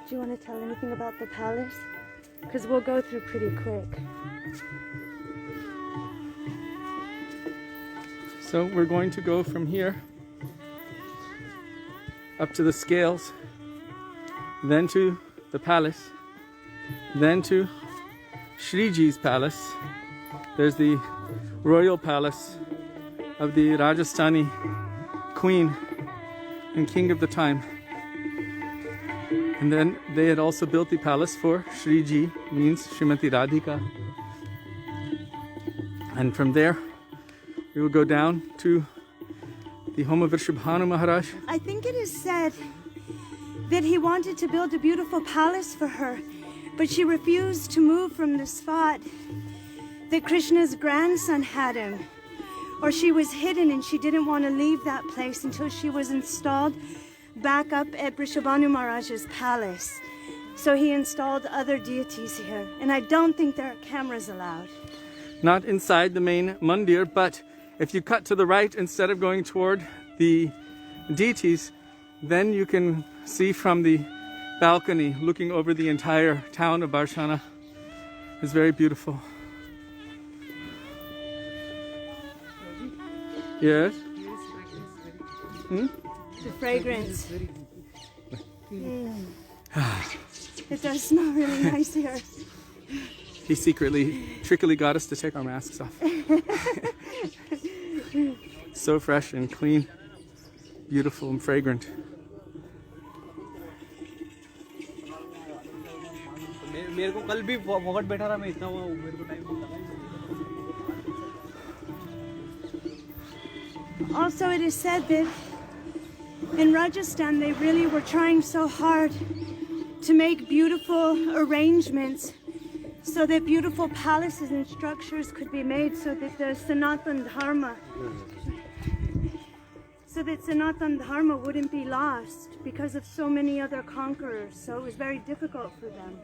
A: Do you want to tell anything about the palace? Because we'll go through pretty quick.
B: So we're going to go from here up to the scales, then to the palace, then to Shriji's palace. There's the royal palace of the Rajasthani queen and king of the time. And then they had also built the palace for Śrīji, means Śrīmati Radhika. And from there, we will go down to the home of Vrishabhanu Mahārāja.
A: I think it is said that he wanted to build a beautiful palace for her, but she refused to move from the spot that Krishna's grandson had him. Or she was hidden and she didn't want to leave that place until she was installed back up at Vrishabhanu Mahārāja's palace. So he installed other deities here, and I don't think there are cameras allowed.
B: Not inside the main mandir, but if you cut to the right instead of going toward the deities, then you can see from the balcony looking over the entire town of Barshana. It's very beautiful. Yes?
A: The fragrance. It does smell really nice here.
B: He secretly, trickily got us to take our masks off. So fresh and clean, beautiful and fragrant.
D: मेरे को कल भी बहुत बैठा रहा मैं इतना मेरे को टाइम लगा.
A: Also, it is said that in Rajasthan they really were trying so hard to make beautiful arrangements so that beautiful palaces and structures could be made so that the Sanatana Dharma wouldn't be lost because of so many other conquerors. So it was very difficult for them.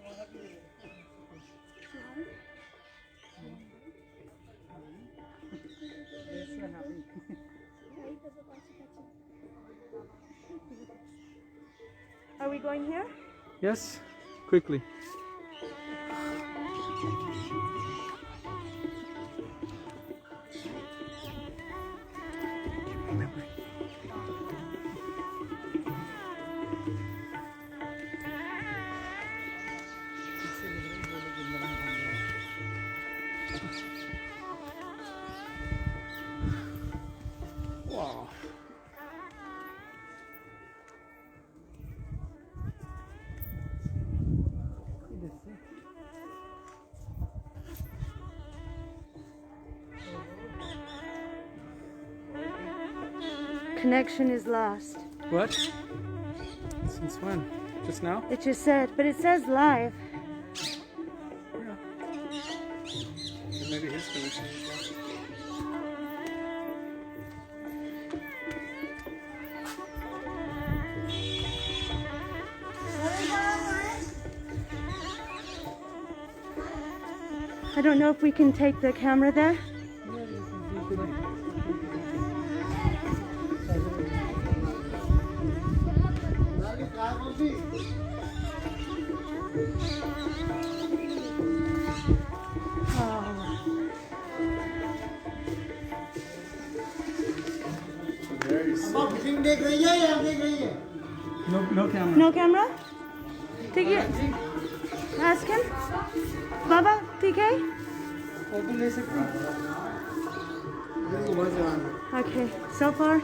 A: Are we going here?
B: Yes, quickly. Wow.
A: Connection is lost.
B: What? Since when? Just now?
A: It just said, but it says live.
B: Yeah. Maybe his connection is lost.
A: I don't know if we can take the camera there.
D: No camera.
A: No camera? Take it. Ask him. Baba, TK? Okay, so far,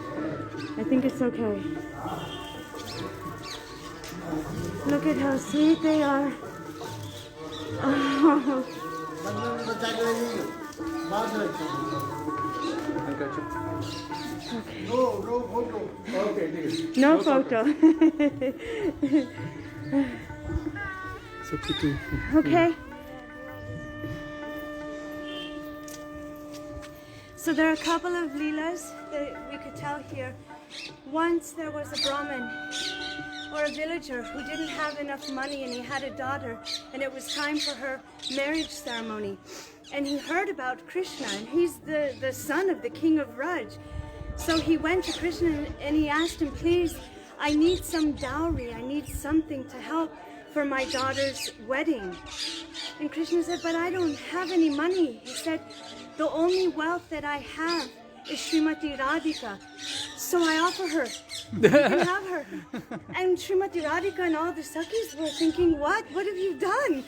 A: I think it's okay. Look at how sweet they are. Oh. Okay. No photo.
B: So pretty.
A: Okay. So there are a couple of leelas that we could tell here. Once there was a Brahmin or a villager who didn't have enough money, and he had a daughter, and it was time for her marriage ceremony. And he heard about Krishna, and he's the son of the king of Vraj. So he went to Krishna and he asked him, please, I need some dowry, I need something to help for my daughter's wedding. And Krishna said, but I don't have any money. He said, the only wealth that I have is Srimati Radhika. So I offer her. You can have her. And Srimati Radhika and all the Sakhis were thinking, what? What have you done?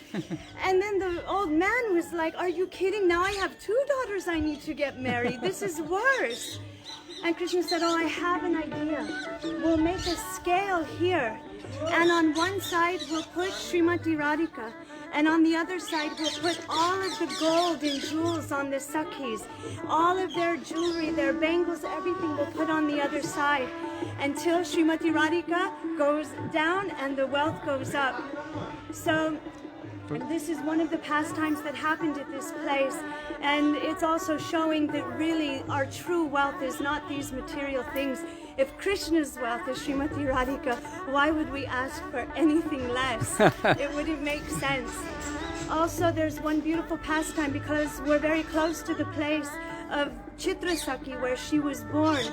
A: And then the old man was like, are you kidding? Now I have 2 daughters I need to get married. This is worse. And Krishna said, oh, I have an idea. We'll make a scale here. And on one side, we'll put Srimati Radhika. And on the other side, we'll put all of the gold and jewels on the Sakhis. All of their jewelry, their bangles, everything we'll put on the other side until Srimati Radhika goes down and the wealth goes up. So this is one of the pastimes that happened at this place. And it's also showing that really our true wealth is not these material things. If Krishna's wealth is Srimati Radhika, why would we ask for anything less? It wouldn't make sense. Also, there's one beautiful pastime because we're very close to the place of Chitrasakhi where she was born.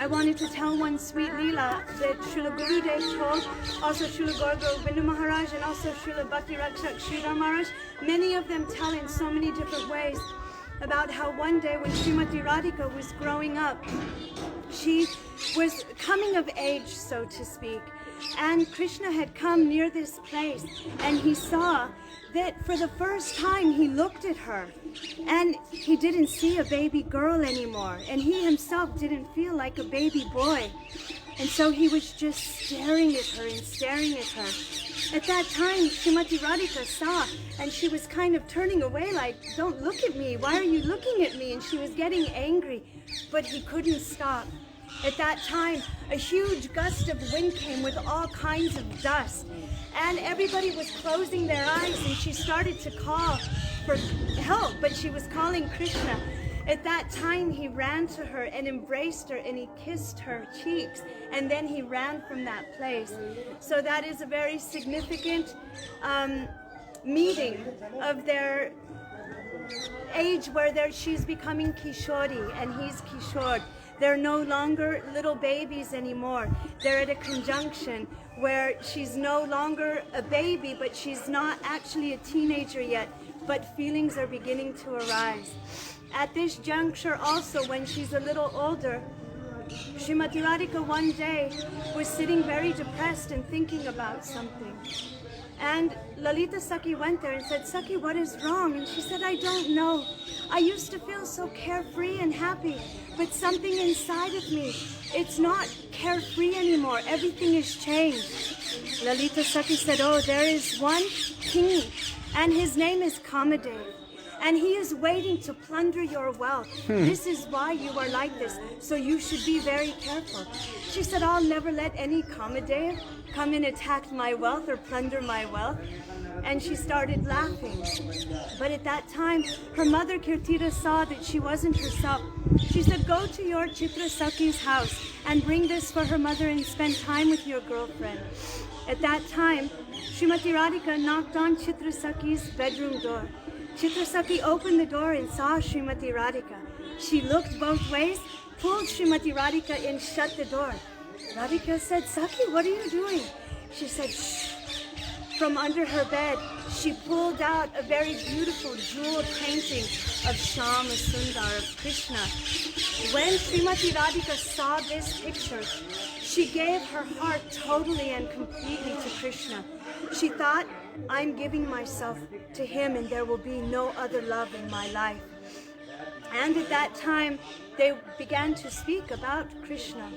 A: I wanted to tell one sweet Leela that Srila Gurudev told, also Srila Gaura Govinda Mahārāja and also Srila Bhakti Rakshak Śrī Dāmodarāṣṭakam. Many of them tell in so many different ways about how one day when Srimati Radhika was growing up, she was coming of age, so to speak, and Krishna had come near this place and he saw that for the first time he looked at her and he didn't see a baby girl anymore, and he himself didn't feel like a baby boy, and so he was just staring at her and staring at her. At that time, Srimati Radhika saw, and she was kind of turning away like, don't look at me, why are you looking at me? And she was getting angry, but he couldn't stop. At that time, a huge gust of wind came with all kinds of dust, and everybody was closing their eyes, and she started to call for help, but she was calling Krishna. At that time, he ran to her and embraced her and he kissed her cheeks, and then he ran from that place. So that is a very significant meeting of their age where she's becoming Kishori and he's Kishore. They're no longer little babies anymore. They're at a conjunction where she's no longer a baby, but she's not actually a teenager yet, but feelings are beginning to arise. At this juncture also, when she's a little older, Srimati Radhika one day was sitting very depressed and thinking about something. And Lalita Sakhi went there and said, Sakhi, what is wrong? And she said, I don't know. I used to feel so carefree and happy, but something inside of me, it's not carefree anymore. Everything has changed. Lalita Sakhi said, oh, there is one king, and his name is Kamadev. And he is waiting to plunder your wealth. This is why you are like this. So you should be very careful. She said, I'll never let any Kamadev come and attack my wealth or plunder my wealth. And she started laughing. But at that time, her mother Kirtira saw that she wasn't herself. She said, go to your Chitrasakhi's house and bring this for her mother and spend time with your girlfriend. At that time, Srimati Radhika knocked on Chitrasakhi's bedroom door. Chitrasakhi opened the door and saw Srimati Radhika. She looked both ways, pulled Srimati Radhika and shut the door. Radhika said, Sakhi, what are you doing? She said, shh. From under her bed, she pulled out a very beautiful jeweled painting of Shama Sundar, of Krishna. When Srimati Radhika saw this picture, she gave her heart totally and completely to Krishna. She thought, I'm giving myself to him and there will be no other love in my life. And at that time, they began to speak about Krishna.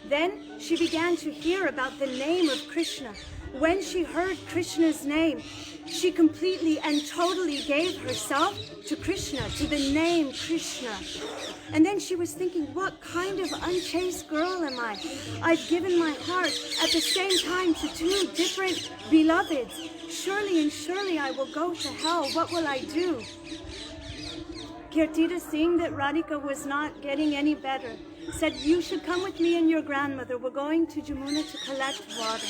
A: Then she began to hear about the name of Krishna. When she heard Krishna's name, she completely and totally gave herself to Krishna, to the name Krishna. And then she was thinking, what kind of unchaste girl am I? I've given my heart at the same time to two different beloveds. Surely and surely I will go to hell. What will I do? Kirtida, seeing that Radhika was not getting any better, said, you should come with me and your grandmother. We're going to Jamuna to collect water.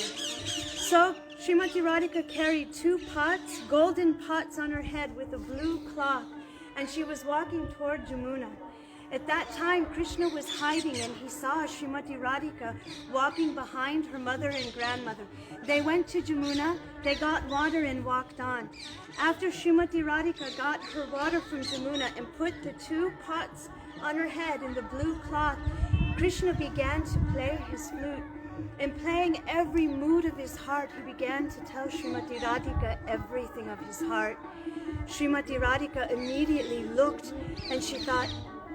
A: So Srimati Radhika carried 2 pots, golden pots on her head with a blue cloth, and she was walking toward Jamuna. At that time, Krishna was hiding and he saw Srimati Radhika walking behind her mother and grandmother. They went to Jamuna, they got water and walked on. After Srimati Radhika got her water from Jamuna and put the 2 pots on her head in the blue cloth, Krishna began to play his flute. In playing every mood of his heart, he began to tell Srimati Radhika everything of his heart. Srimati Radhika immediately looked and she thought,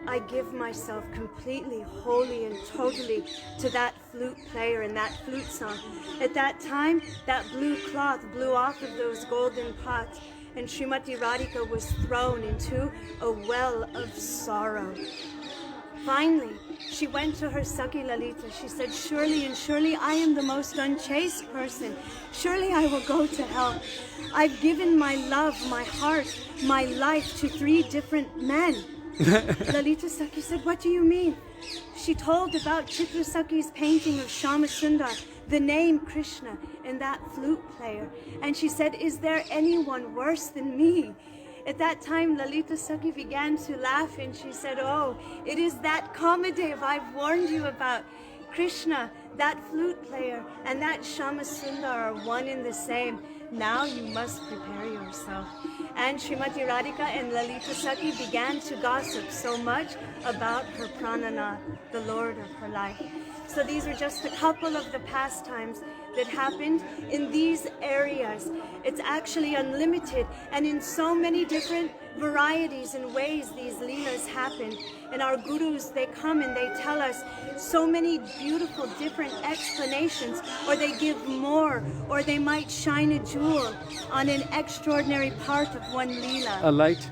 A: I give myself completely, wholly and totally to that flute player and that flute song. At that time, that blue cloth blew off of those golden pots and Srimati Radhika was thrown into a well of sorrow. Finally, she went to her Sakhi Lalita. She said, surely and surely I am the most unchaste person. Surely I will go to hell. I've given my love, my heart, my life to 3 different men. Lalita Sakhi said, what do you mean? She told about Chitra Sakhi's painting of Shama Sundar, the name Krishna, and that flute player. And she said, is there anyone worse than me? At that time, Lalita Sakhi began to laugh and she said, oh, it is that Kamadev I've warned you about. Krishna, that flute player, and that Shama Sundar are one and the same. Now you must prepare yourself. And Srimati Radhika and Lalita Sakhi began to gossip so much about her Prananath, the Lord of her life. So these are just a couple of the pastimes that happened in these areas. It's actually unlimited, and in so many different varieties and ways these leelas happen. And our gurus, they come and they tell us so many beautiful different explanations, or they give more, or they might shine a jewel on an extraordinary part of one leela.
B: A light.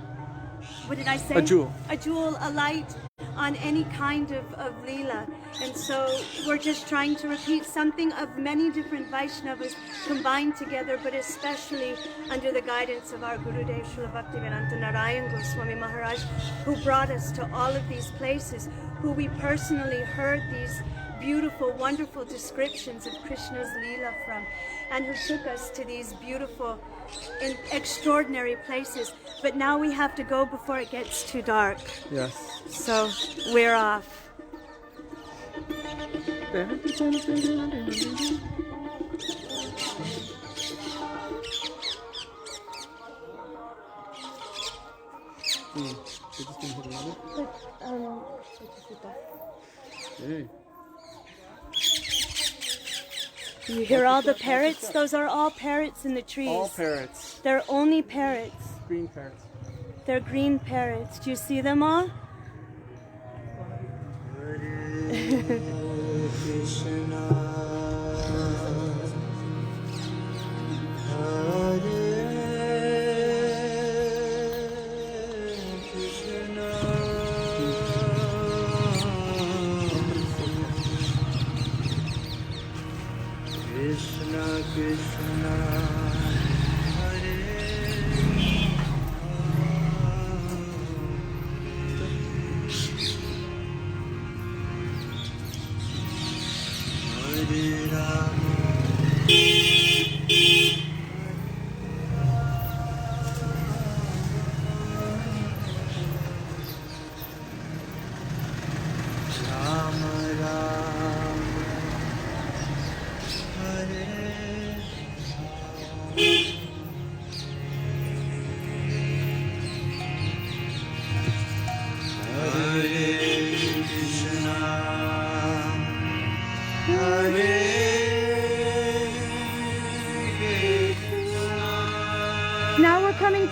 A: What did I say?
B: A jewel.
A: A jewel, a light on any kind of leela. And so we're just trying to repeat something of many different Vaishnavas combined together, but especially under the guidance of our Gurudev Śrīla Bhaktivedānta Nārāyaṇa Gosvāmī Mahārāja, who brought us to all of these places, who we personally heard these beautiful, wonderful descriptions of Krishna's Leela from, and who took us to these beautiful and extraordinary places. But now we have to go before it gets too dark.
B: Yes.
A: So we're off. You hear all the parrots? Those are all parrots in the trees.
B: All parrots.
A: They're only parrots.
B: Green parrots.
A: They're green parrots. Do you see them all?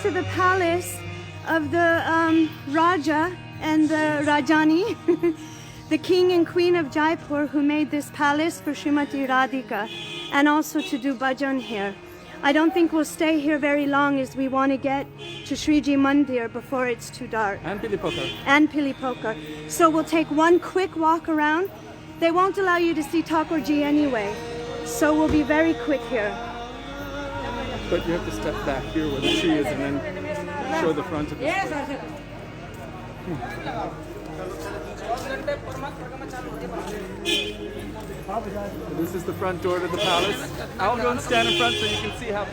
A: to the palace of the Raja and the Rajani, the king and queen of Jaipur, who made this palace for Srimati Radhika, and also to do bhajan here. I don't think we'll stay here very long, as we want to get to Shriji Mandir before it's too dark.
B: And Pilipokar.
A: And Pilipokar. So we'll take one quick walk around. They won't allow you to see Thakurji anyway, so we'll be very quick here.
B: But you have to step back here where the tree is and then show the front of the place. This is the front door to the palace. I'll go and stand in front so you can see how.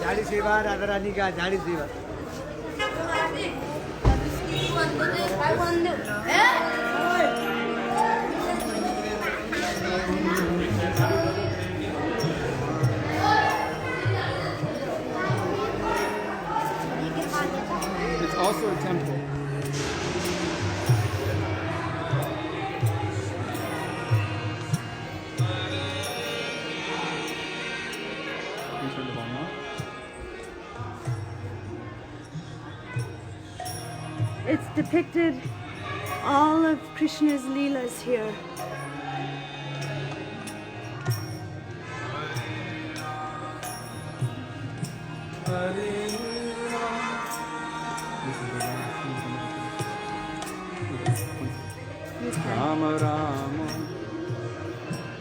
D: झाड़ी सेवा राधा रानी का झाड़ी सेवा
B: It's also a temple.
A: It's depicted all of Krishna's leelas here.
B: Rama Rama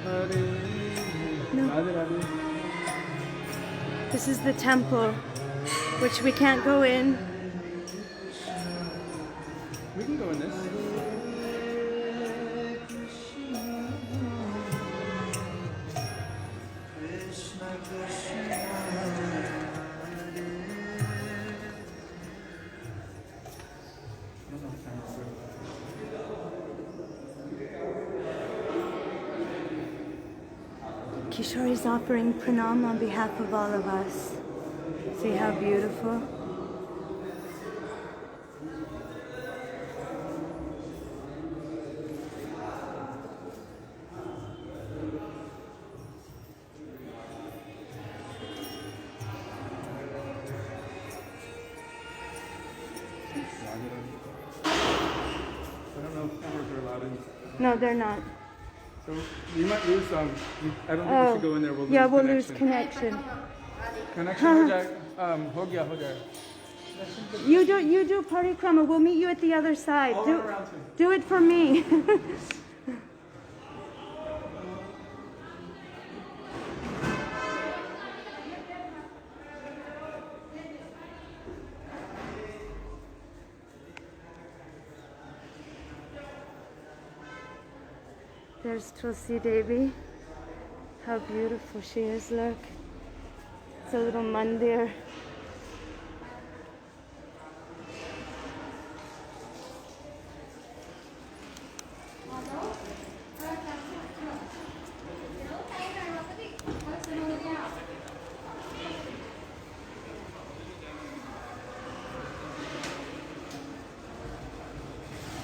B: Hare Radhe Radhe.
A: This is the temple, which we can't go in.
B: We can go in this.
A: Kishori's offering pranam on behalf of all of us. See how beautiful?
B: I don't know if cameras are allowed in.
A: No, they're not.
B: So you might lose some. I don't think we should go in there. We'll lose
A: yeah, we'll
B: connection.
A: lose connection.
B: Connection ho jayega. Ho gaya.
A: You do parikrama. We'll meet you at the other side. Do it for me. There's Tulsi Devi. How beautiful she is, look. It's a little mandir.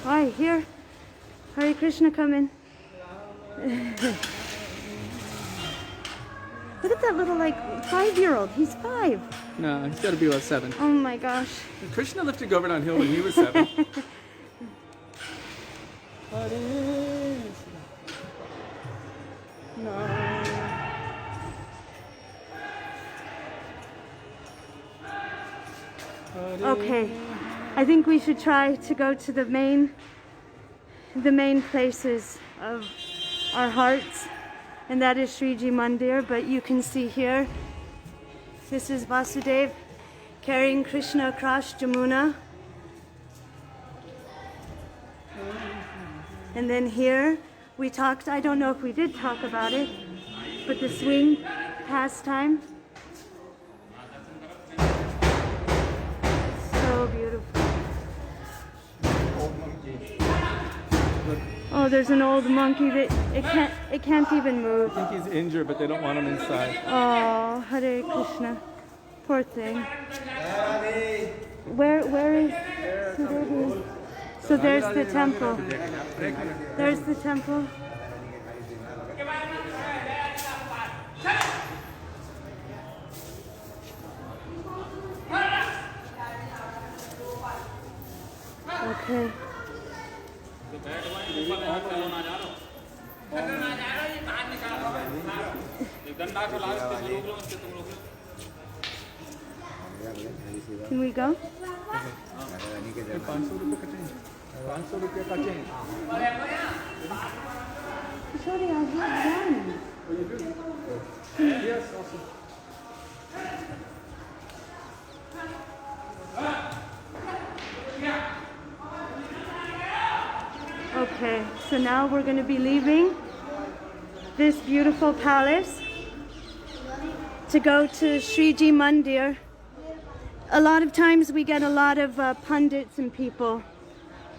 A: Hi, here. Hare Krishna, come in. Look at that little, 5-year-old. He's 5.
B: No, he's got to be about 7.
A: Oh my gosh.
B: Krishna lifted Govardhan Hill when he was 7.
A: Okay, I think we should try to go to the main places of our hearts, and that is Shriji Mandir. But you can see here, this is Vasudev carrying Krishna across Jamuna. And then here we talked, I don't know if we did talk about it, but the swing pastime. So beautiful. Oh, Oh, there's an old monkey that it can't even move.
B: I think he's injured, but they don't want him inside.
A: Oh, Hare Krishna. Poor thing. Where is Sudevi? So there's the temple. There's the temple. Okay. Can we go? Kishori, I have done.
B: Yes, also.
A: Okay, so now we're going to be leaving this beautiful palace to go to Shriji Mandir. A lot of times we get a lot of pundits and people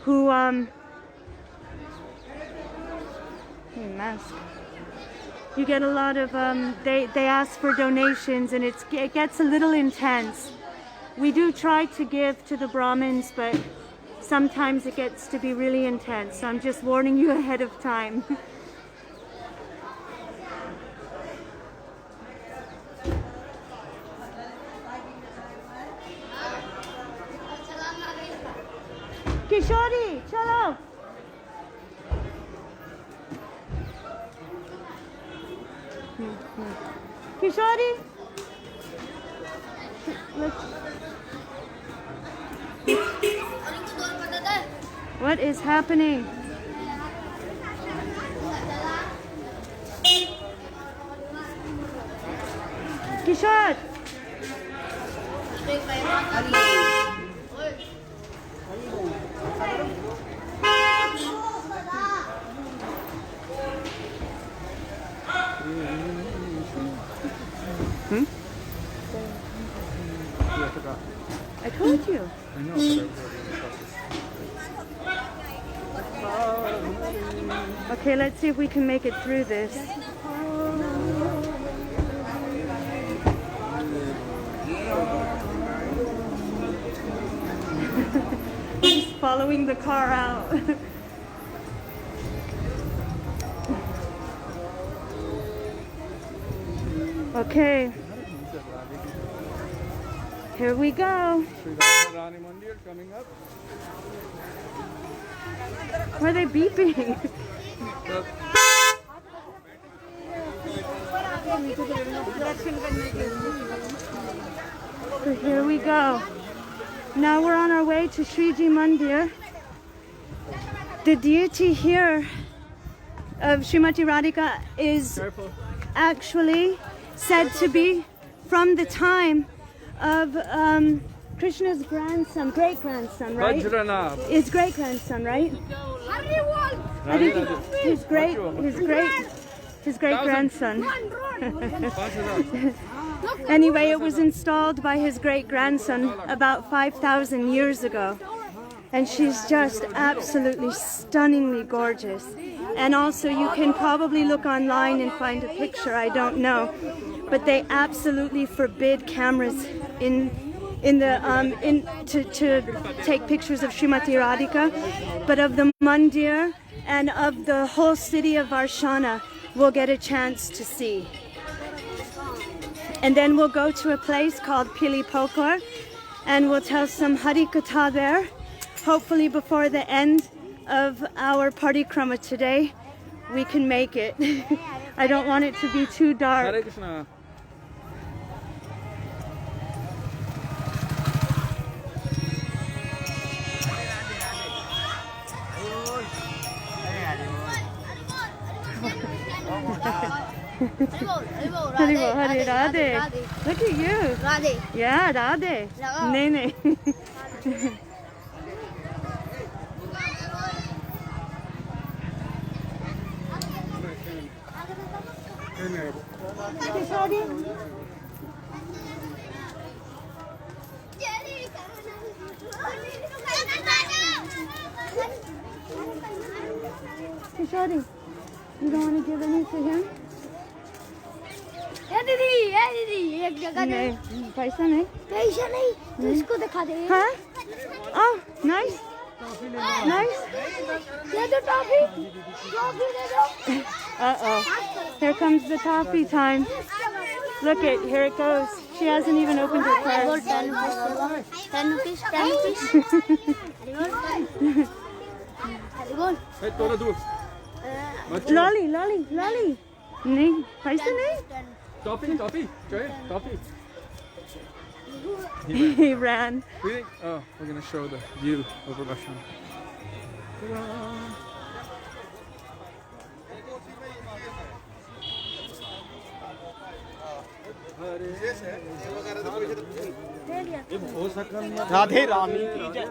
A: who mask. You get a lot of they ask for donations, and it gets a little intense. We do try to give to the Brahmins, but sometimes it gets to be really intense. So I'm just warning you ahead of time. Kishori, chalo. Kishori. What is happening? Kishore. I told you.
B: I know.
A: Okay, let's see if we can make it through this. Just following the car out. Okay. Here we go.
B: Śrī Dāmodara Mandir coming up.
A: Why are they beeping? So here we go. Now we're on our way to Shriji Mandir. The deity here of Srimati Radhika is actually said to be from the time of Krishna's grandson, great-grandson, right? His great-grandson, right? I think his great-grandson. Anyway, it was installed by his great-grandson about 5,000 years ago. And she's just absolutely stunningly gorgeous. And also you can probably look online and find a picture, I don't know. But they absolutely forbid cameras to take pictures of Srimati Radhika, but of the mandir and of the whole city of Varshana we'll get a chance to see. And then we'll go to a place called Pili Pokor and we'll tell some Harikatha there, hopefully before the end of our parikrama today we can make it. I don't want it to be too dark.
B: Hare Krishna.
A: Hare Radhe. Look at you.
E: Radhe.
A: Yeah, Radhe. Nene. Kishori. Kishori, you don't want to give any to him?
E: दीदी एक जगह
A: नहीं, पैसा नहीं.
E: पैसा नहीं तो इसको दिखा दे
A: Huh? Oh, nice. Nice.
E: ये तो टॉफी दे दो
A: Uh-oh. Here comes the toffee time. Look it, here it goes. She hasn't even opened her purse.
E: 10 rupees
B: Hey, थोड़ा दूर.
A: Lolly. नहीं, पैसा नहीं.
B: Toffee. Joy, toffee.
A: He ran.
B: Oh, we're gonna show the view over Russia.
D: Radhe रानी की जय।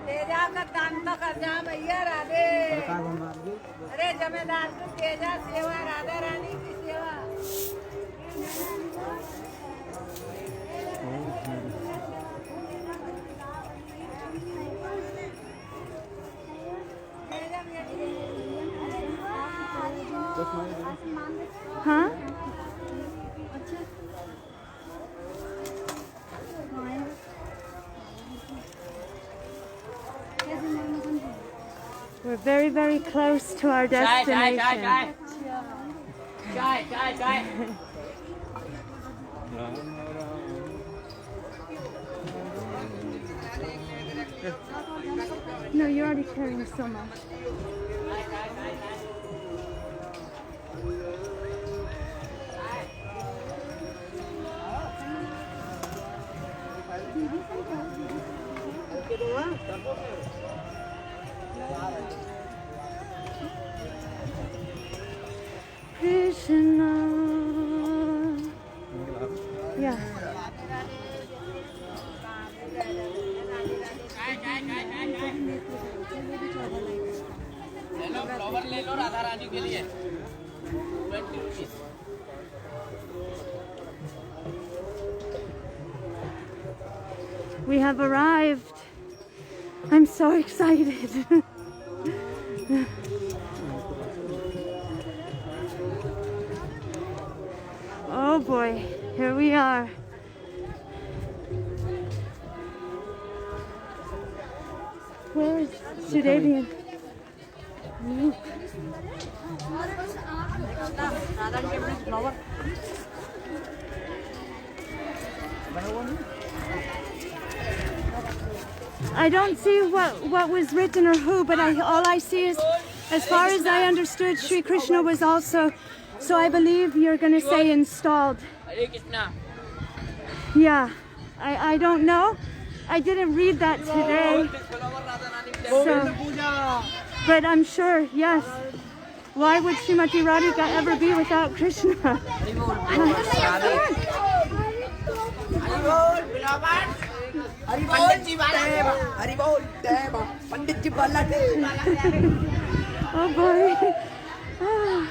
F: तेजा का दान तो कर जा भैया राधे। अरे जमेदार को तेजा सेवा राधा रानी की सेवा।
A: Huh? We're very, very close to our destination. No, you're already carrying so much. Krishna. Yeah.
D: ले लो राधा रानी के लिए 20 rupees।
A: We have arrived. I'm so excited. Oh boy, here we are. Where's Sudevi? I don't see what was written or who, but all I see is, as far as I understood, Sri Krishna was also, so I believe you're going to say installed. Yeah, I don't know. I didn't read that today. So, but I'm sure, yes. Why would Srimati Radhika ever be without Krishna? Oh boy. Ah.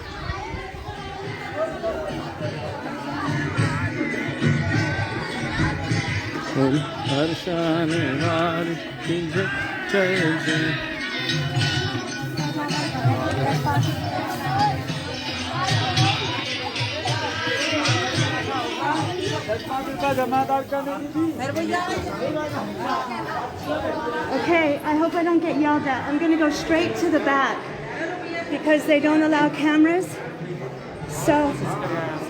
A: Okay, I hope I don't get yelled at. I'm going to go straight to the back because they don't allow cameras. So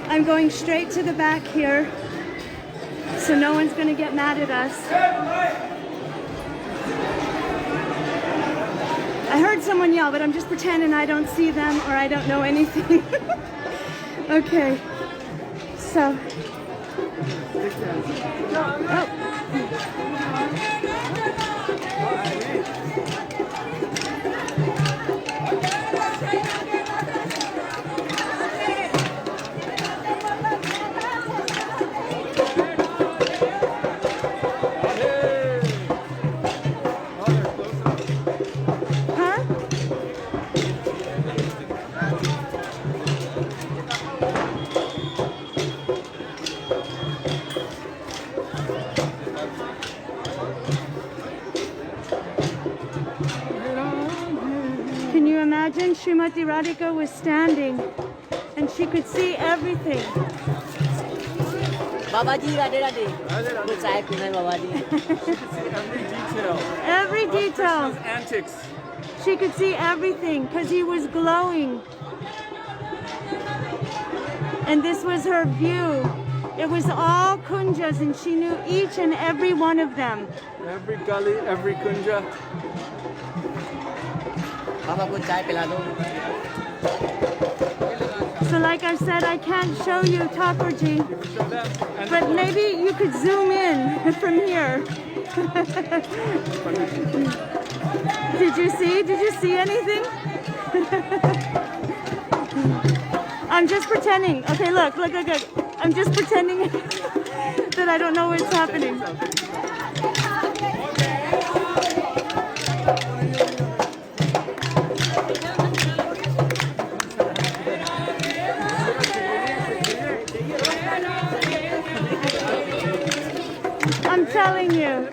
A: I'm going straight to the back here so no one's going to get mad at us. I heard someone yell, but I'm just pretending I don't see them or I don't know anything. Okay, so. Oh. Huh? Srimati Radhika was standing and she could see everything.
G: Babaji, Radhe Radhe. Good side, Babaji.
A: Every detail.
B: Krishna's antics.
A: She could see everything because he was glowing. And this was her view. It was all kunjas and she knew each and every one of them.
B: Every gully, every kunja.
G: Baba, good side, Pelado.
A: So like I said, I can't show you Thakurji,
B: Show them. And
A: but maybe you could zoom in from here. Did you see anything? I'm just pretending. Okay, look. I'm just pretending that I don't know what's happening. I'm telling you.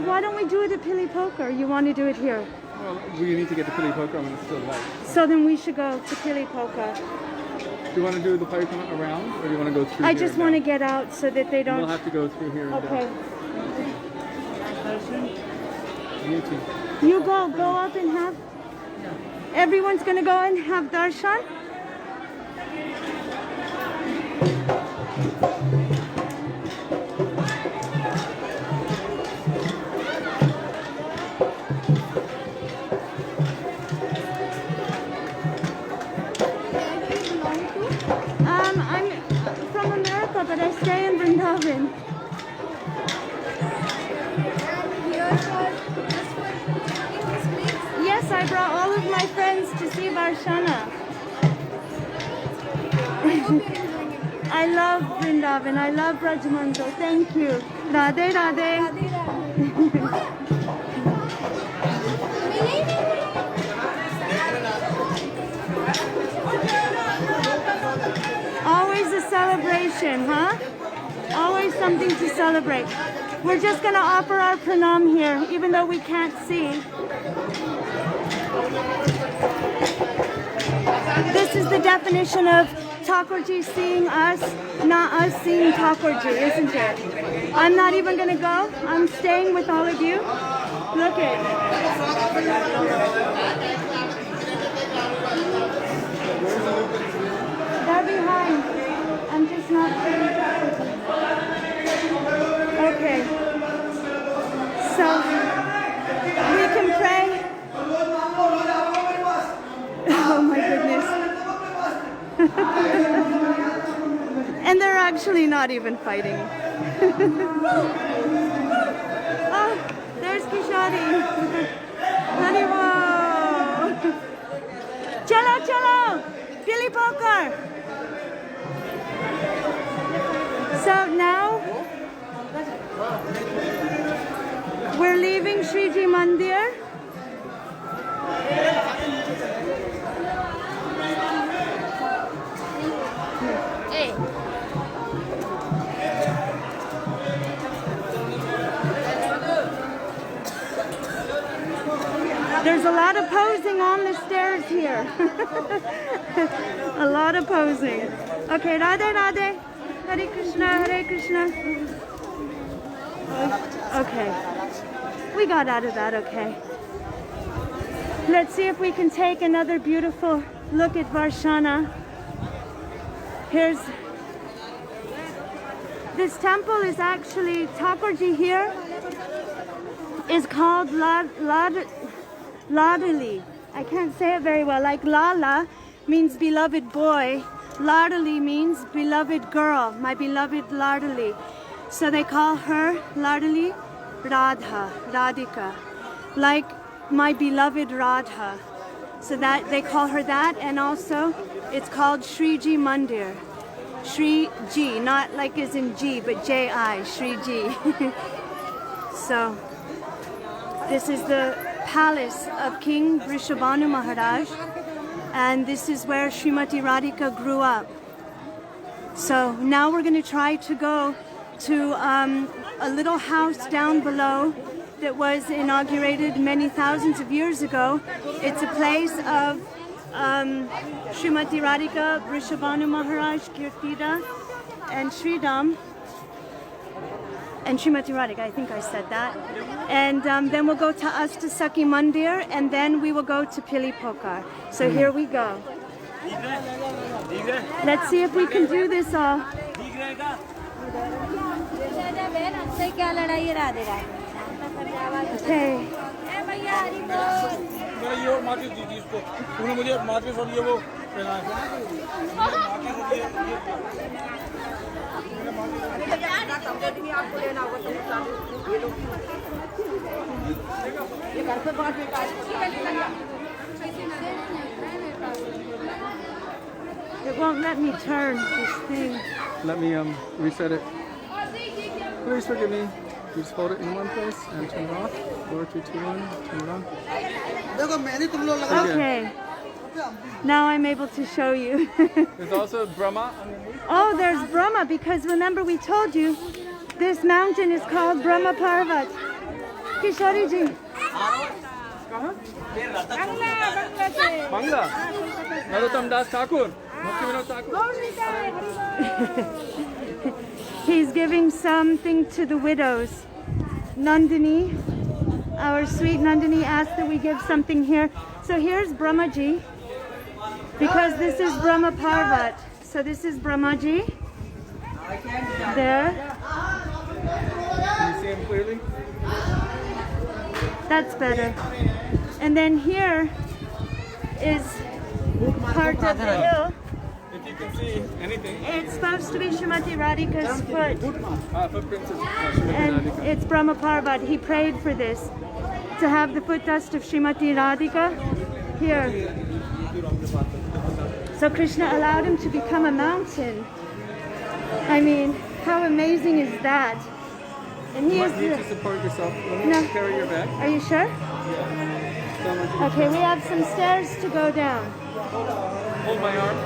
A: Why don't we do it at Pili Poker? You want to do it here?
B: well, we need to get to Pili Poker when it's still light.
A: So then we should go to Pili Poker.
B: Do you want to do the parikrama around, or do you want to go through
A: I
B: here
A: just
B: and
A: want to
B: down?
A: get out so that they don't...
B: We'll have to go through here and
A: Okay.
B: down. You too.
A: You go up and have... Everyone's going to go and have darshan? I'm from America, but I stay in Vrindavan. Yes, I brought all of my friends to see Varshana. I love Vrindavan. I love Braj Mandal. Thank you. Radhe Radhe. Always a celebration, huh? Always something to celebrate. We're just going to offer our pranam here, even though we can't see. This is the definition of Thakurji seeing us, not us seeing Thakurji, isn't it? I'm not even going to go. I'm staying with all of you. Look it. They're behind. I'm just not seeing Thakurji. Okay. So, we can pray. Oh my goodness. And they're actually not even fighting. Oh, there's Kishori. Haribo. Chalo, chalo. Pili Poker. So now, we're leaving Shriji Mandir. There's a lot of posing on the stairs here. A lot of posing. Okay, Radhe Radhe. Hare Krishna, Hare Krishna. Okay. We got out of that okay. Let's see if we can take another beautiful look at Varshana. Here's... This temple is actually... Thakurji here is called Ladali. I can't say it very well. Like Lala means beloved boy. Ladali means beloved girl. My beloved Ladali. So they call her Ladali Radha, Radhika. Like my beloved Radha. So that they call her that, and also it's called Shriji Mandir. Shri Ji, not like as in G, but J-I, Shri Ji. So this is the palace of King Vrishabhanu Mahārāja. and this is where Srimati Radhika grew up. So now we're going to try to go to a little house down below that was inaugurated many thousands of years ago. It's a place of Srimati Radhika, Vrishabhanu Mahārāja, Kirtida, and Śrīdām, and Srimati Radhika, I think I said that. And then we'll go to Astasaki Mandir, and then we will go to Pili Pokar. So here we go. Let's see if we can do this all. Okay. It won't let me turn this thing.
B: Let me reset it. Please forgive me. You just hold it in one place and turn it off. 4, 3, 2, 1, turn it on.
A: Okay. Now I'm able to show you.
B: There's also Brahma underneath.
A: Oh, there's Brahma, because remember we told you this mountain is called Brahma Parvat. Kishori ji.
B: Bangla. Narottam Das Thakur. Bhaktivedānta Thakur.
A: He's giving something to the widows. Nandini, our sweet Nandini, asked that we give something here. So here's Brahmaji, because this is Brahma Parvat. So this is Brahmaji. There.
B: Can you see him clearly?
A: That's better. And then here is part of the hill.
B: If you can see anything.
A: It's supposed to be Srimati Radhika's foot.
B: Footprints of Srimati
A: And
B: Radhika.
A: it's Brahma Parvat. He prayed for this, to have the foot dust of Srimati Radhika here. So Krishna allowed him to become a mountain. I mean, how amazing is that? And he
B: You
A: is
B: need to
A: the...
B: support yourself. Let me
A: No.
B: carry your bag.
A: Are you sure? Okay, we have some stairs to go down.
B: Hold my arm.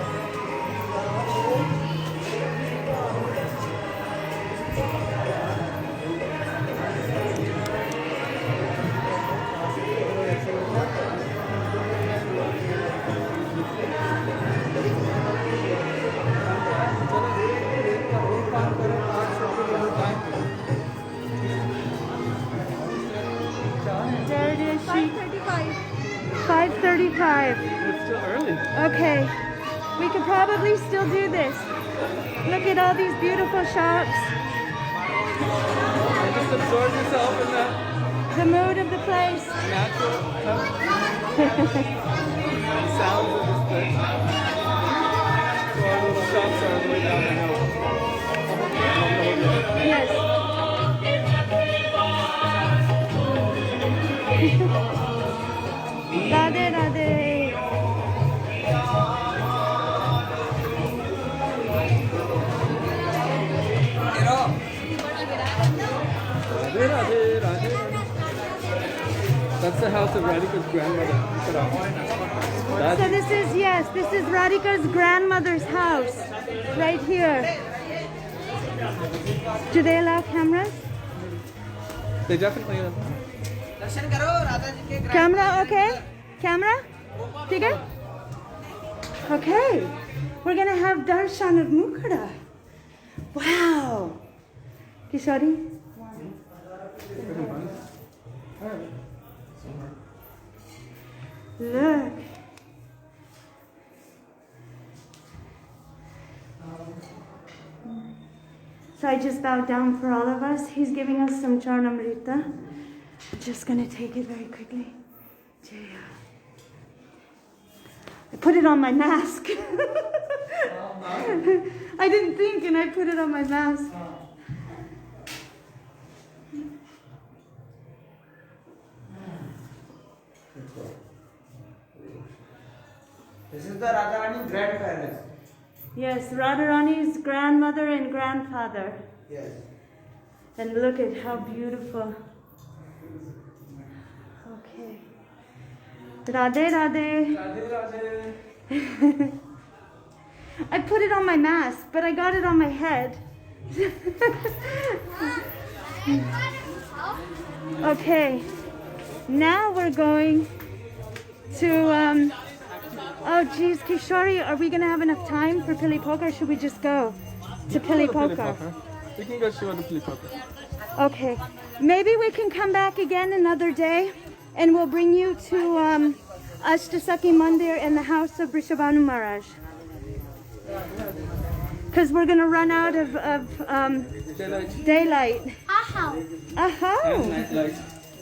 A: There it is. 5:35.
B: It's still early.
A: Okay, we could probably still do this. Look at all these beautiful shops.
B: Just absorb yourself in the
A: The mood of the place.
B: natural sounds of this place. So our little shops are all the way down the hill.
A: Yes. Radhe Radhe.
B: Radhe, Radhe, Radhe. That's the house of Radhika's grandmother.
A: So this is, yes, this is Radhika's grandmother's house. Right here. Do they allow cameras?
B: They definitely are.
A: Camera, okay? Camera? Figure? Okay. We're gonna have darshan of Mukara. Wow. Kishori? Look. So I just bowed down for all of us. He's giving us some charnamrita. I'm just going to take it very quickly. Jaya. I put it on my mask. I didn't think and I put it on my mask.
H: This is the Radharani grandparents.
A: Yes, Radharani's grandmother and grandfather.
H: Yes.
A: And look at how beautiful. Okay. Radhe Radhe.
B: Radhe, Radhe.
A: I put it on my mask, but I got it on my head. Okay, now we're going to, oh geez, Kishori, are we going to have enough time for Pili-Poka, or should we just go to Pili-Poka?
B: We can go to the Pili-Poka.
A: Okay, maybe we can come back again another day and we'll bring you to Ashtasaki Mandir and the house of Vrishabhanu Maharaj. Because we're going to run out of daylight.
E: Aha.
A: Aho!
B: Nightlight.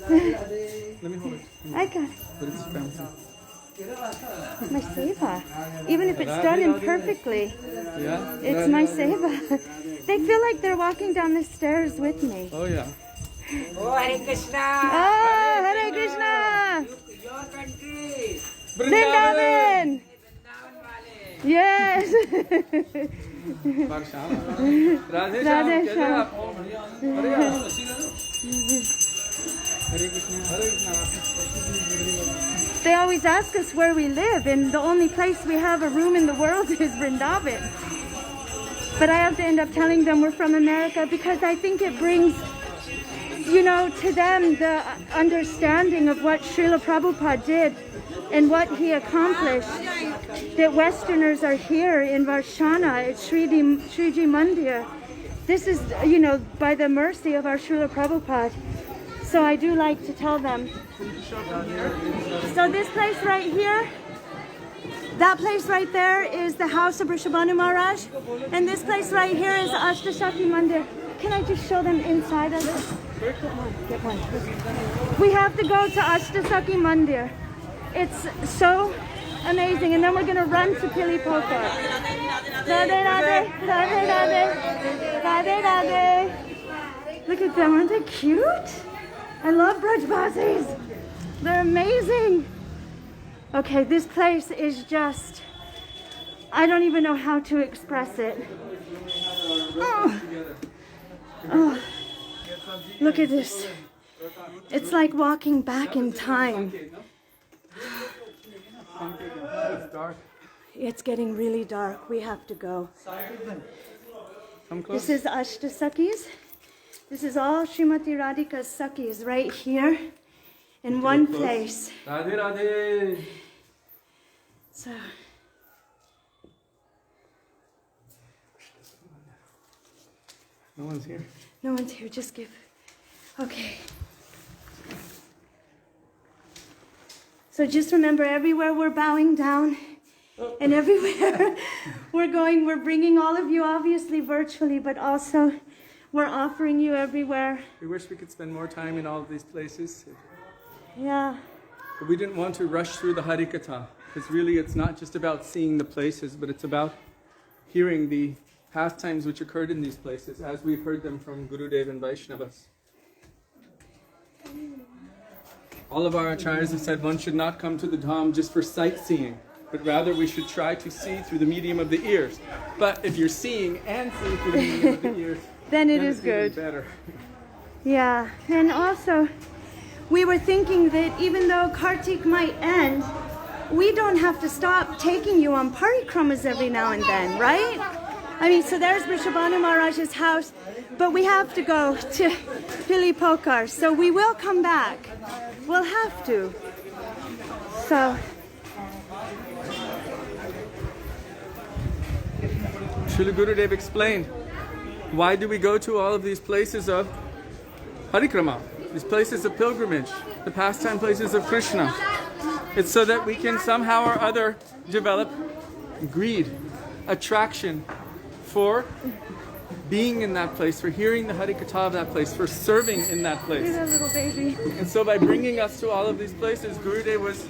B: Let me hold it.
A: I got it.
B: But it's fancy.
A: My seva. Even if it's done imperfectly,
B: Yeah?
A: it's my seva. They feel like they're walking down the stairs with me.
B: Oh yeah.
F: Oh, Hare Krishna.
A: Oh, Hare Krishna!
F: Your country.
A: Vrindavan! Yes!
B: Radhe
A: Radhe
B: Shyam,
A: Shyam.
B: Hare Krishna. Hare Krishna.
A: They always ask us where we live, and the only place we have a room in the world is Vrindavan. But I have to end up telling them we're from America because I think it brings, you know, to them the understanding of what Srila Prabhupada did and what he accomplished. That Westerners are here in Varshana at Shriji Mandir. This is, you know, by the mercy of our Srila Prabhupada. So I do like to tell them. So this place right here, that place right there is the house of Vrishabhanu Maharaj. And this place right here is Ashtasaki Mandir. Can I just show them inside of it? Get one. We have to go to Ashtasaki Mandir. It's so amazing. And then we're going to run to Pili-Poka. Radhe Radhe, Radhe Radhe, Radhe Radhe. Look at them, aren't they cute? I love Braj Basis. They're amazing. Okay, this place is just, I don't even know how to express it. Oh. Oh. Look at this. It's like walking back in time.
B: It's dark.
A: It's getting really dark. We have to go.
B: Come close.
A: This is Ashtasakis. This is all Srimati Radhika's Sakis right here in one place.
B: Radhe Radhe.
A: So,
B: No one's here.
A: no one's here. Just give. Okay. So just remember, everywhere we're bowing down, and everywhere we're bringing all of you, obviously virtually, but also we're offering you everywhere.
B: We wish we could spend more time in all of these places.
A: Yeah.
B: But we didn't want to rush through the Harikatha, because really it's not just about seeing the places, but it's about hearing the pastimes which occurred in these places, as we've heard them from Gurudev and Vaishnavas. All of our acharyas have said one should not come to the Dham just for sightseeing, but rather we should try to see through the medium of the ears. But if you're seeing and seeing through the medium of the ears,
A: then it
B: then
A: is
B: it's even
A: good.
B: better.
A: Yeah, and also we were thinking that even though Kartik might end, we don't have to stop taking you on parikramas every now and then, right? I mean, so there's Vrishabhanu Maharaj's house, but we have to go to Pili-Poka, so we will come back. We'll have to. So,
B: Srila Gurudev explained, why do we go to all of these places of parikrama, these places of pilgrimage, the pastime places of Krishna? It's so that we can somehow or other develop greed, attraction for being in that place, for hearing the Harikatha of that place, for serving in that place.
A: look at that little baby.
B: And so by bringing us to all of these places, Gurudev was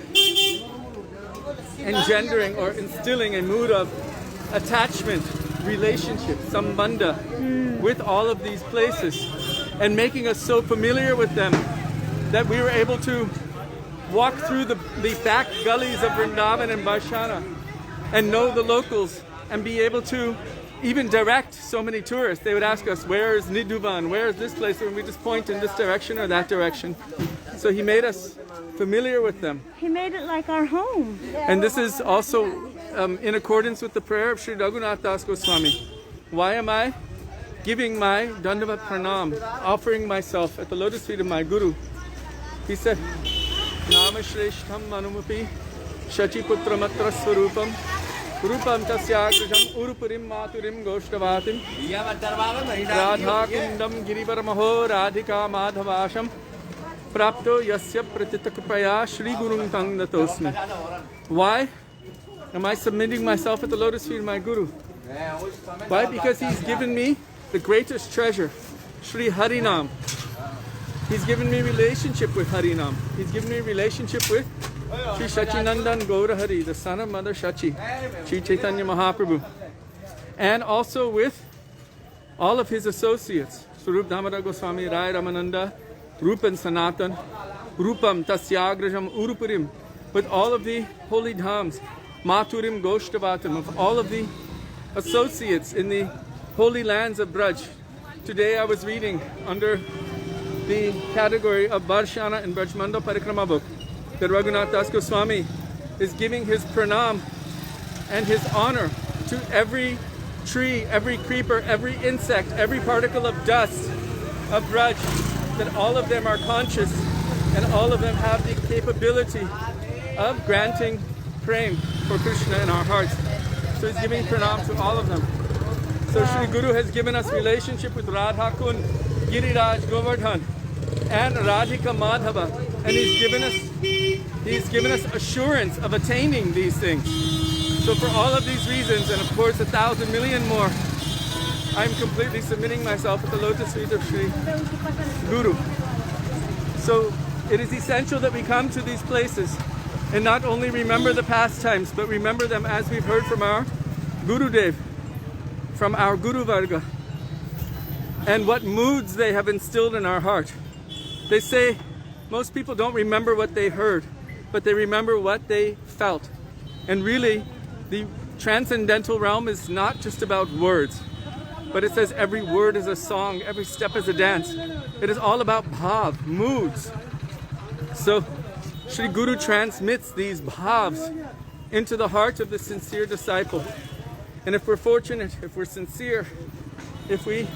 B: engendering or instilling a mood of attachment, relationship, sambandha with all of these places, and making us so familiar with them that we were able to walk through the back gullies of Vrindavan and Varshana and know the locals and be able to even direct so many tourists. They would ask us, where is Nidhuvan? Where is this place? And we just point in this direction or that direction. So he made us familiar with them.
A: He made it like our home.
B: And this is also in accordance with the prayer of Śrī Dāmodara Gosvāmī. Why am I giving my Dandavat Pranam, offering myself at the lotus feet of my Guru? He said, Nama Shreshtham Manumapi Shachiputra Matra Swarupam Rupam Tasyagrajam Urupurim Maturim Goshtavatim Radha Kundam Girivaramaho Radhika Madhavasham Prapto Yasya Pratitakapaya Shri Gurung Tang Natosmi. Why am I submitting myself at the lotus feet of my Guru? Why? Because he's given me the greatest treasure, Shri Harinam. He's given me relationship with Harinam. He's given me relationship with Shri Shachinandan Gaurahari, the son of Mother Shachi, Shri Chaitanya Mahaprabhu. And also with all of his associates, Śrī Dāmodara Gosvāmī, Rai Ramananda, Rupan Sanatan, Rupam Tasyagrajam Urupurim, with all of the holy dhams, Maturim Goshtavatam, of all of the associates in the holy lands of Braj. Today I was reading under the category of Varshana and Braj Mandal Parikrama book that Raghunath Das Goswami is giving his pranam and his honor to every tree, every creeper, every insect, every particle of dust of Braj, that all of them are conscious and all of them have the capability of granting prem for Krishna in our hearts. So he's giving pranam to all of them. So Shri Guru has given us relationship with Radha Kund, Giriraj Govardhan, and Radhika Madhava, and he's given us assurance of attaining these things. So for all of these reasons, and of course 1,000 million more, I'm completely submitting myself at the lotus feet of Shri Guru. So it is essential that we come to these places and not only remember the pastimes, but remember them as we've heard from our Gurudev, from our Guru Varga, and what moods they have instilled in our heart. They say most people don't remember what they heard, but they remember what they felt. And really, the transcendental realm is not just about words, but it says every word is a song, every step is a dance. It is all about bhav, moods. So Shri Guru transmits these bhavs into the heart of the sincere disciple. And if we're fortunate, if we're sincere, if we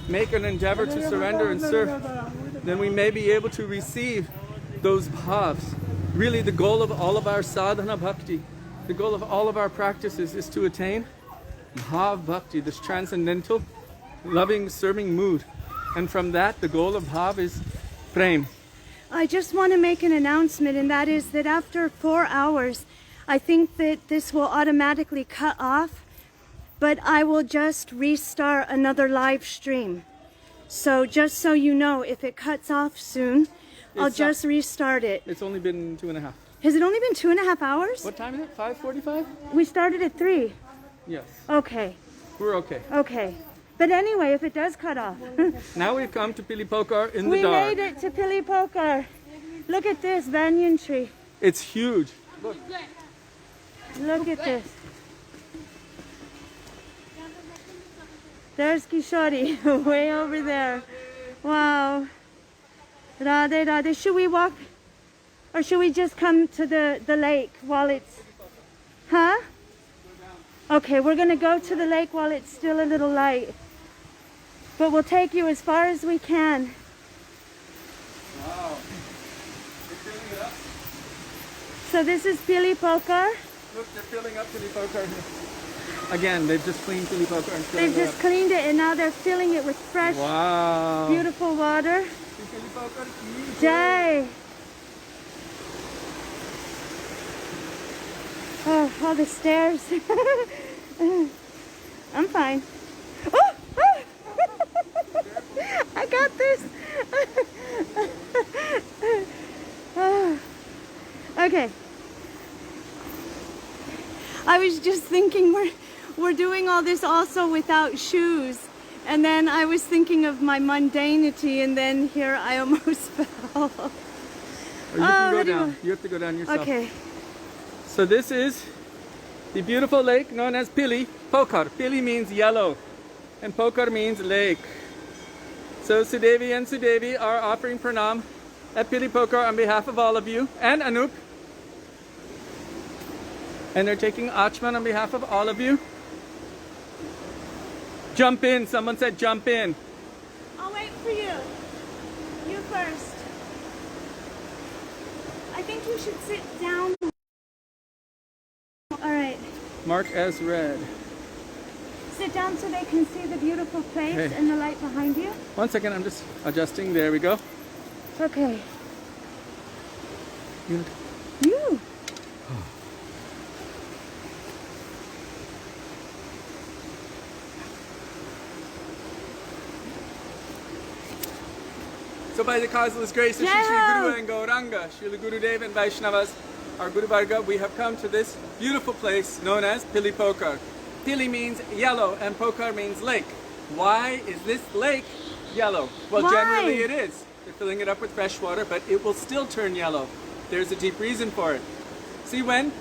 B: make an endeavor to surrender and serve, then we may be able to receive those bhavs. Really, the goal of all of our sadhana bhakti, the goal of all of our practices is to attain bhav bhakti, this transcendental, loving, serving mood. And from that, the goal of bhav is prem.
A: I just want to make an announcement, and that is that after 4 hours, I think that this will automatically cut off, but I will just restart another live stream. So just so you know, if it cuts off soon, I'll just restart it.
B: It's only been 2.5.
A: Has it only been 2.5 hours?
B: What time is it? 5:45?
A: We started at 3.
B: Yes.
A: Okay.
B: We're okay.
A: Okay. But anyway, if it does cut off.
B: Now we've come to Pilipokar in the
A: We
B: dark.
A: made it to Pilipokar. Look at this banyan tree.
B: It's huge. Look.
A: Look at this. There's Kishori, way over there. Wow. Radhe, Radhe. Should we walk? Or should we just come to the lake while it's... Huh? Okay, we're going to go to the lake while it's still a little light. But we'll take you as far as we can.
B: Wow. They're filling it up.
A: So this is Pilipokar.
B: Look, they're filling up Pilipokar here. Again, they've just cleaned Pilipokar and
A: They've just cleaned it and now they're filling it with fresh,
B: wow,
A: beautiful water. Jai. Oh, all the stairs. I'm fine. Oh, oh. I got this. Oh. Okay. I was just thinking we're doing all this also without shoes. And then I was thinking of my mundanity, and then here I almost fell.
B: Or you can go down. You have to go down yourself.
A: Okay.
B: So this is the beautiful lake known as Pili Pokar. Pili means yellow, and Pokar means lake. So Sudevi and Sudevi are offering pranam at Pili Pokar on behalf of all of you, and Anup. And they're taking Achman on behalf of all of you. Jump in. Someone said jump in.
A: I'll wait for you. You first. I think you should sit down. All right.
B: Mark as read.
A: Sit down so they can see the beautiful place
B: Okay.
A: and the light behind you.
B: 1 second, I'm just adjusting. There we go.
A: Okay.
B: You.
A: You.
B: So by the causeless grace of Shri Shri Guru and Gauranga, Srila Gurudev and Vaishnavas, our Guru Varga, we have come to this beautiful place known as Pili Pokar. Pili means yellow and Pokar means lake. Why is this lake yellow? Well,
A: Why?
B: generally it is. They're filling it up with fresh water, but it will still turn yellow. There's a deep reason for it. See, when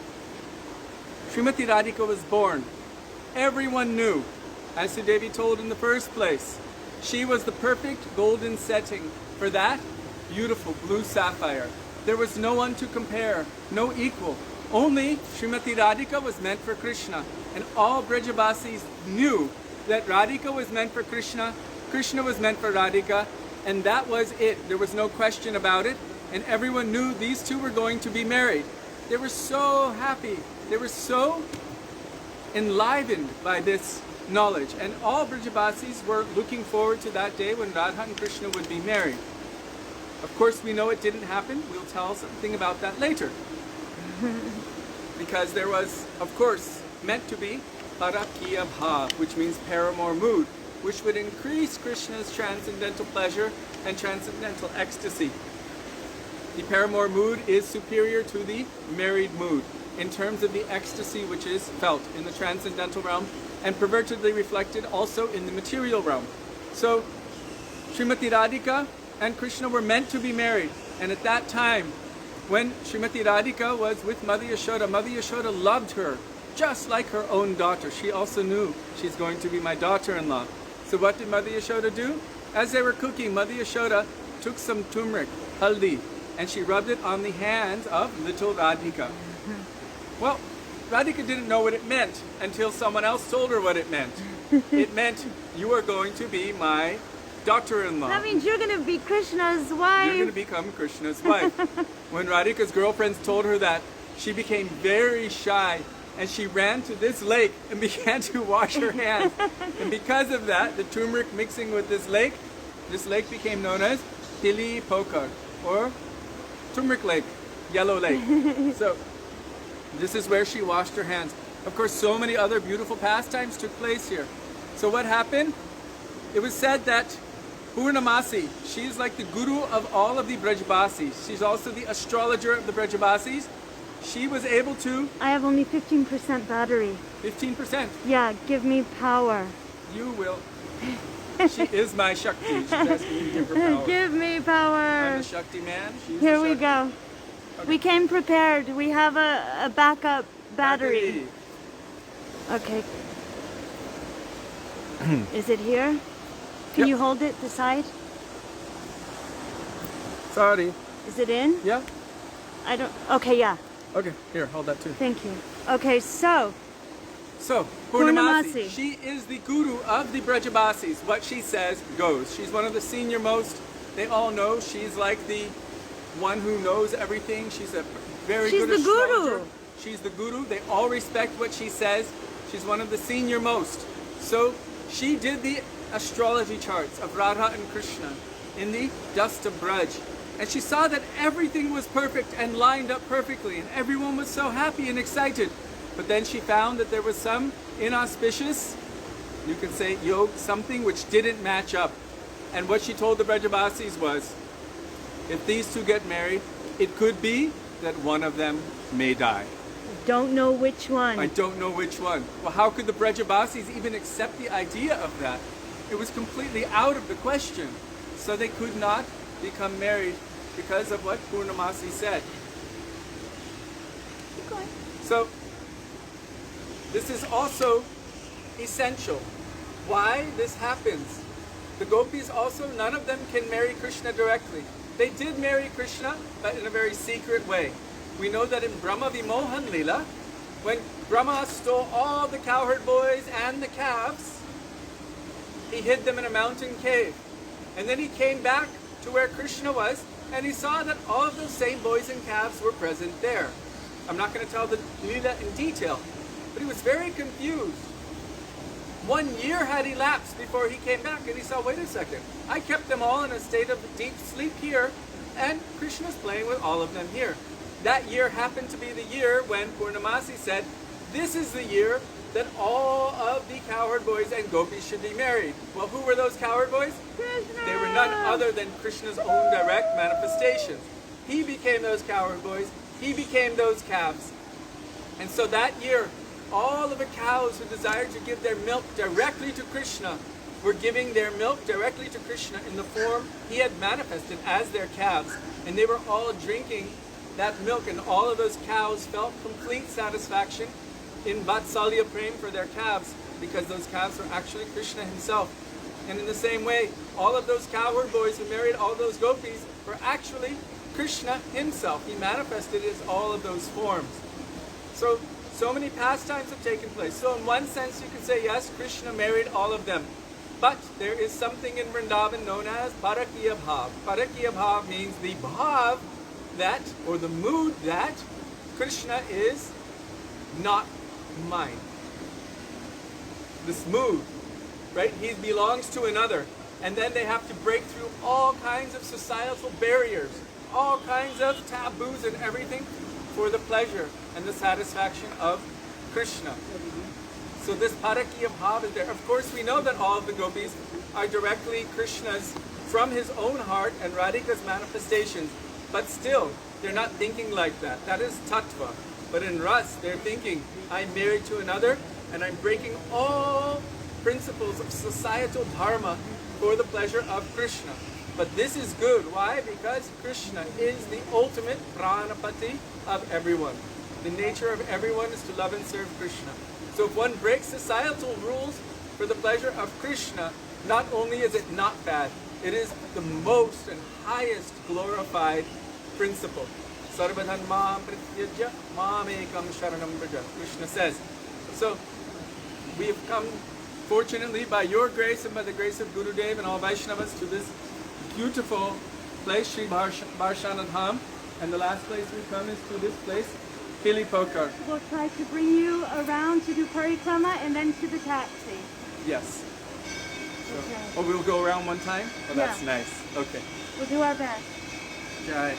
B: Srimati Radhika was born, everyone knew, as Sudevi told in the first place, she was the perfect golden setting for that beautiful blue sapphire. There was no one to compare, no equal. Only Srimati Radhika was meant for Krishna. And all Brajabasis knew that Radhika was meant for Krishna, Krishna was meant for Radhika, and that was it. There was no question about it. And everyone knew these two were going to be married. They were so happy. They were so enlivened by this knowledge. And all Brajabasis were looking forward to that day when Radha and Krishna would be married. Of course, we know it didn't happen. We'll tell something about that later. Because there was, of course, meant to be Parakiya Bhav, which means paramour mood, which would increase Krishna's transcendental pleasure and transcendental ecstasy. The paramour mood is superior to the married mood in terms of the ecstasy which is felt in the transcendental realm and pervertedly reflected also in the material realm. So, Srimati Radhika and Krishna were meant to be married. And at that time, when Srimati Radhika was with Mother Yashoda loved her just like her own daughter. She also knew she's going to be my daughter-in-law. So what did Mother Yashoda do? As they were cooking, Mother Yashoda took some turmeric, haldi, and she rubbed it on the hands of little Radhika. Well, Radhika didn't know what it meant until someone else told her what it meant. It meant, you are going to be my daughter-in-law.
A: That means you're going to be Krishna's wife.
B: You're going to become Krishna's wife. When Radhika's girlfriends told her that, she became very shy and she ran to this lake and began to wash her hands. And because of that, the turmeric mixing with this lake became known as Pili Pokar, or turmeric lake, yellow lake. So this is where she washed her hands. Of course, so many other beautiful pastimes took place here. So what happened? It was said that Purnamasi, she's like the guru of all of the Brajbasis. She's also the astrologer of the Brajbasis. She was able to...
A: I have only 15% battery.
B: 15%.
A: Yeah, give me power.
B: You will. She is my Shakti. She's asking me to give her power.
A: Give me power.
B: I'm the Shakti man. She's
A: Here
B: the
A: we
B: Shakti.
A: go.
B: Okay.
A: We came prepared. We have a backup battery. Okay. Is it here? Can
B: Yep.
A: you hold it the side?
B: Sorry.
A: Is it in?
B: Yeah?
A: I don't... Okay, yeah.
B: Okay, here, hold that too.
A: Thank you. Okay, so...
B: So,
A: Purnamasi.
B: Purnamasi, she is the guru of the Brajabasis. What she says goes. She's one of the senior most. They all know she's like the one who knows everything. She's a very
A: She's
B: good
A: the guru.
B: astrologer. She's the guru. They all respect what she says. She's one of the senior most. So, she did the astrology charts of Radha and Krishna in the dust of Braj. And she saw that everything was perfect and lined up perfectly, and everyone was so happy and excited. But then she found that there was some inauspicious, you can say yoga, something which didn't match up. And what she told the Brajabasis was, if these two get married, it could be that one of them may die.
A: Don't know which one.
B: I don't know which one. Well, how could the Brajabasis even accept the idea of that? It was completely out of the question. So they could not become married because of what Purnamasi said.
A: Keep going.
B: So, this is also essential. Why this happens? The gopis also, none of them can marry Krishna directly. They did marry Krishna, but in a very secret way. We know that in Brahma Vimohan Lila, When Brahma stole all the cowherd boys and the calves, he hid them in a mountain cave. And then he came back to where Krishna was, and he saw that all of those same boys and calves were present there. I'm not going to tell the Leela in detail, but he was very confused. 1 year had elapsed before he came back, and he saw, wait a second, I kept them all in a state of deep sleep here, and Krishna's playing with all of them here. That year happened to be the year when Purnamasi said, this is the year that all of the cowherd boys and gopis should be married. Well, who were those cowherd boys? Krishna! They were none other than Krishna's own direct manifestations. He became those cowherd boys. He became those calves. And so that year, all of the cows who desired to give their milk directly to Krishna were giving their milk directly to Krishna in the form he had manifested as their calves. And they were all drinking that milk, and all of those cows felt complete satisfaction in Vatsalya Prem for their calves, because those calves were actually Krishna himself. And in the same way, all of those cowherd boys who married all those gopis were actually Krishna himself. He manifested as all of those forms. So many pastimes have taken place. So in one sense you can say, yes, Krishna married all of them. But there is something in Vrindavan known as Parakiya Bhav. Parakiya Bhav means the bhav that, or the mood that, Krishna is not mine. This mood, right? He belongs to another. And then they have to break through all kinds of societal barriers, all kinds of taboos and everything for the pleasure and the satisfaction of Krishna. So this Parakiya Bhav is there. Of course, we know that all of the gopis are directly Krishna's from his own heart and Radhika's manifestations. But still, they're not thinking like that. That is tattva. But in Ras, they're thinking, I'm married to another, and I'm breaking all principles of societal dharma for the pleasure of Krishna. But this is good. Why? Because Krishna is the ultimate pranapati of everyone. The nature of everyone is to love and serve Krishna. So if one breaks societal rules for the pleasure of Krishna, not only is it not bad, it is the most and highest glorified principle. Sarvadharma pratyajya mamekam sharanam vraja, Krishna says. So we have come, fortunately, by your grace and by the grace of Gurudev and all Vaishnavas, to this beautiful place, Śrī Dāmodarāṣṭakam. And the last place we come is to this place, Pilipokar.
A: We'll try to bring you around to do parikrama and then to the taxi.
B: Yes. So,
A: Okay.
B: oh, we'll go around one time? Oh, that's
A: Yeah.
B: nice. Okay.
A: We'll do our best.
B: Jai.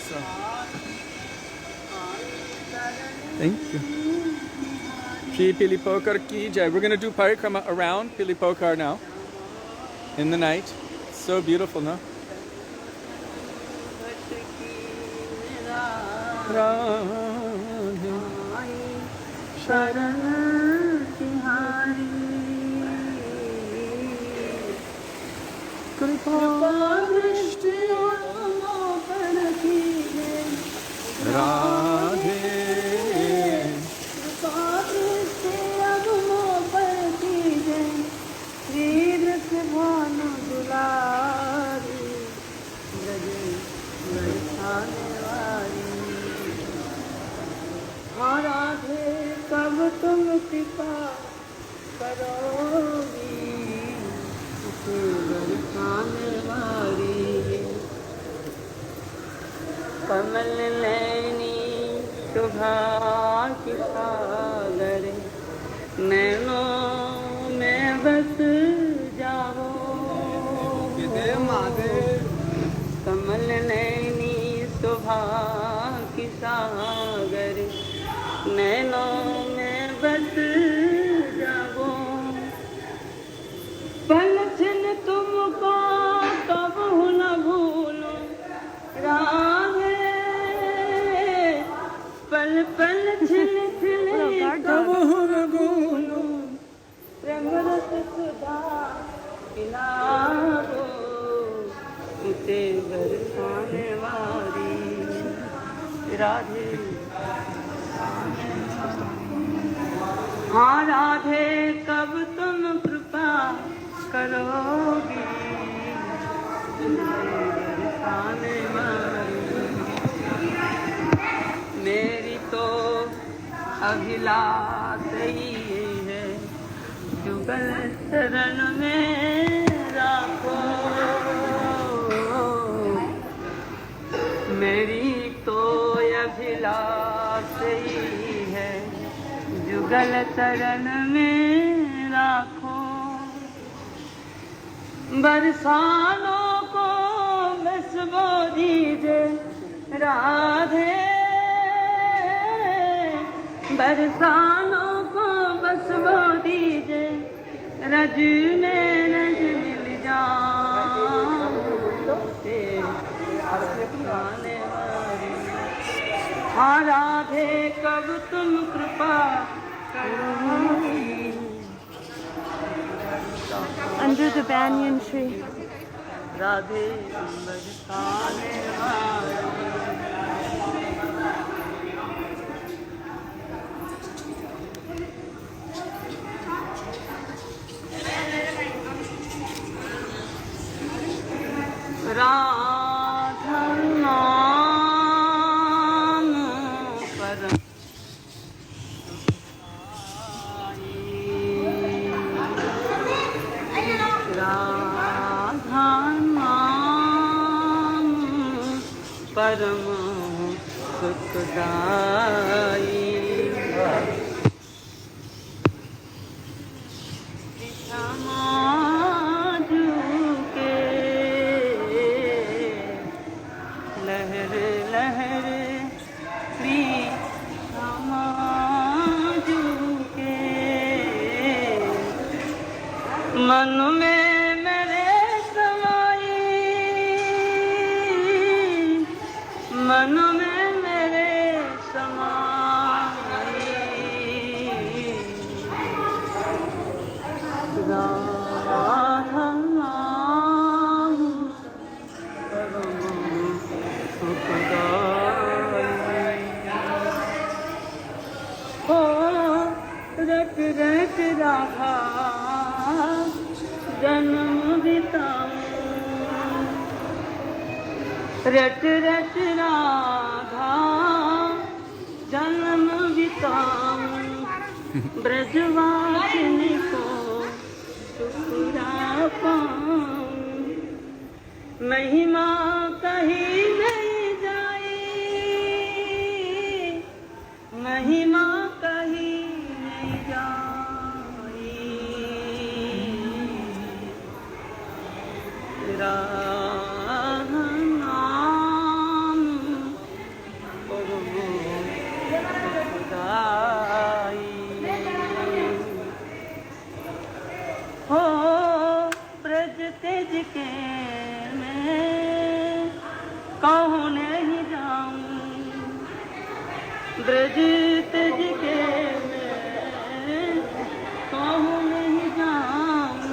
B: So, thank you. Shri Pilipokar ki jai. We're going to do parikrama around Pilipokar now in the night. It's so beautiful, no? Radhe Sharan Tihari Kripa Drishti Radhe
C: Radhe कब तुम कृपा करोगी उसे बरसाने वाली कमल नैनी शोभा की सागर नैनों में बस जाओ कमल नैनी शोभा की सागर नैनों में बस जाओ पल छिन तुमको कब न भूलो राधे पल पल छिन छिन कब न भूलो प्रेम रस सुधा पिलाओ उसे बरसाने वाली राधे हाँ राधे कब तुम कृपा करोगी बरसाने वाली मेरी तो अभिलाष ही है जुगल शरण में राखो मेरी तो अभिलाष ही है जुगल शरण में राखो बरसानों को बस वो दीजे राधे बरसानों को बस वो दीजे रज में रज मिल जाते आने वाली हाँ राधे कब तुम कृपा करोगी
A: Under the banyan tree.
C: Radhe बरसाने वाली राधा नाम परम राधा नाम परम सुखदाई मन में मेरे समाई मन में मेरे समाई राधा नाम परम सुखदाई हो रट रट राधा जन्म बिताऊं रट रट राधा जन्म बिताऊं ब्रजवासिनी को सुखरा पाऊं महिमा कहीं नहीं जाई महिमा कहीं नहीं जाई राधा नाम परम सुखदाई हो ब्रज तेज के मैं कहूँ नहीं जाऊँ ब्रज तेज के मैं कहूँ नहीं जाऊँ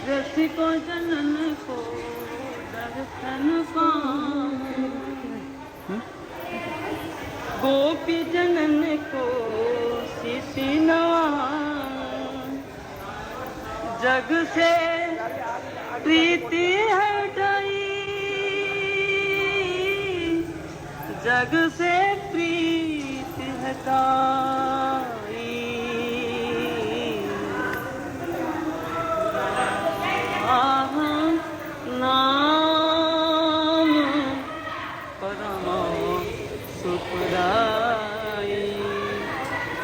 C: रसिको जनन को दर्शन पाऊं गोपी जनन को शिशि नवाऊं जग से प्रीति हटाई जग से प्रीति हटाई नाम परम सुखदाई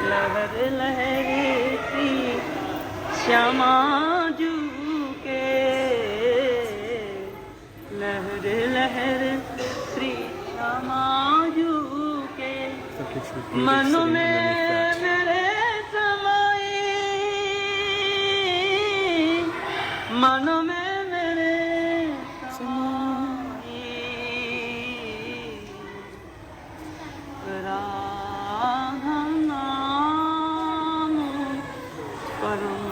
C: लहर लहर श्री श्यामा जू के लहर लहर श्री श्यामा जू के मन में मेरे समाई मन में राधा नाम परम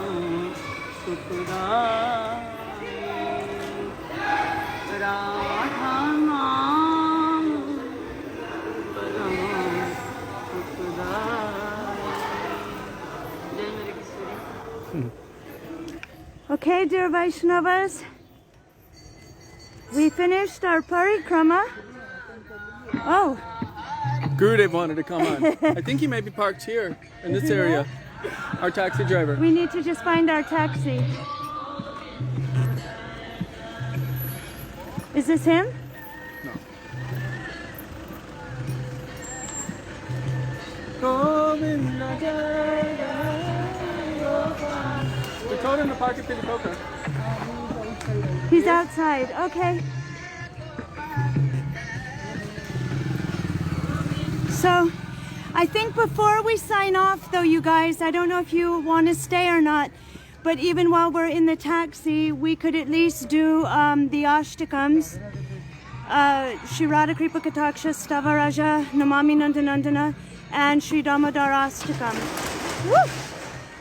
C: सुखदाई राधा नाम परम सुखदाई जय मेरे किशोरी
A: Okay, dear Vaishnavas, we finished our parikrama. Oh,
B: Gurudev wanted to come on. I think he may be parked here in this area. Our taxi driver.
A: We need to just find our taxi. Is this him?
B: No. We told him to park at Kārtika.
A: He's outside. Okay. So, I think before we sign off, though, you guys, I don't know if you want to stay or not, but even while we're in the taxi, we could at least do the Ashtakams. Śrī Radha Kripa Kataksha Stavaraja Namami Nandanandana and Śrī Dāmodarāṣṭakam. Woo!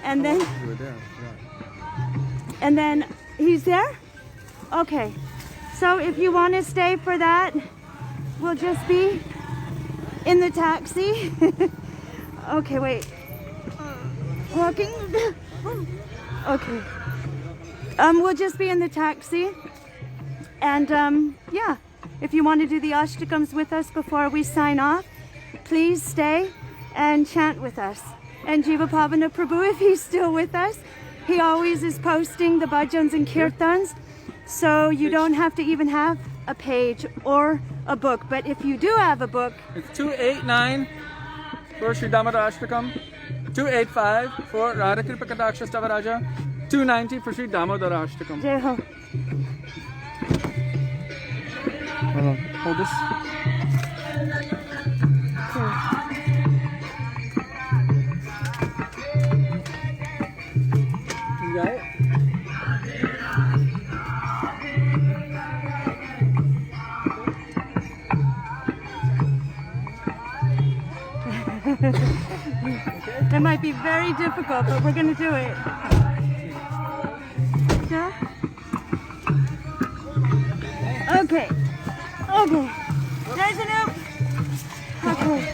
A: And then...
B: You were there, yeah.
A: And then, he's there? Okay. So if you want to stay for that, we'll just be in the taxi. Okay, wait. Walking? Okay. We'll just be in the taxi. And yeah, if you want to do the Ashtakams with us before we sign off, please stay and chant with us. And Jiva Pavana Prabhu, if he's still with us, he always is posting the bhajans and kirtans. So you don't have to even have a page or a book. But if you do have a book...
B: It's 289 for Śrī Dāmodarāṣṭakam, 285 for Radha Kripa Kataksha Stavaraja, 290 for Śrī Dāmodarāṣṭakam.
A: Jai Ho.
B: Hold on, hold this. You got it?
A: That might be very difficult, but we're going to do it. Yeah? Okay. Okay. There's an oop. Okay.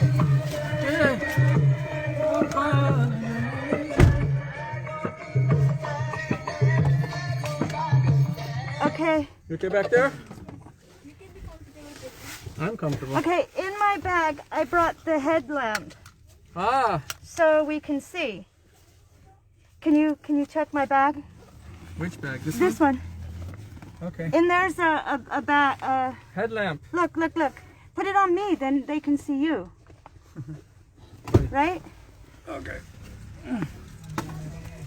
A: Okay.
B: You okay back there? I'm comfortable.
A: Okay, in my bag, I brought the headlamp.
B: Ah,
A: So we can see. Can you check my bag?
B: which bag? This
A: This one.
B: Okay.
A: And there's a bag.
B: Headlamp.
A: Look. Put it on me, then they can see you. Right?
B: Okay.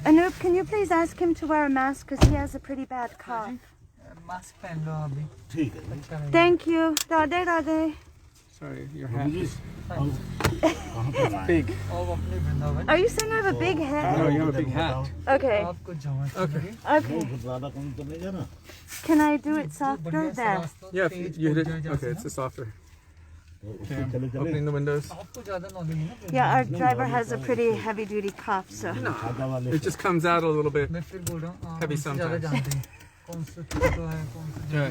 A: Anoop, can you please ask him to wear a mask because he has a pretty bad cough.
D: Mask पहन लो अभी
A: Thank you. Radhe Radhe.
B: Sorry, your hat is big.
D: अब अपने Vrindavan
A: Are you saying I have a big head?
B: No, you have a big hat.
A: Okay.
D: आपको जमा
B: Okay.
A: Okay. Can I do it softer? There.
B: Yeah, if you hit it. Okay, it's a softer. Okay, I'm opening the windows.
D: आपको ज्यादा knowledge है ना
A: Yeah, our driver has a pretty heavy duty cough, so.
B: It just comes out a little bit.
D: मैं फिर बोल रहा हूँ
B: Heavy
D: ज्यादा
B: sometimes.
D: जानते हैं कौन सा छोटा है कौन सा
B: Yeah.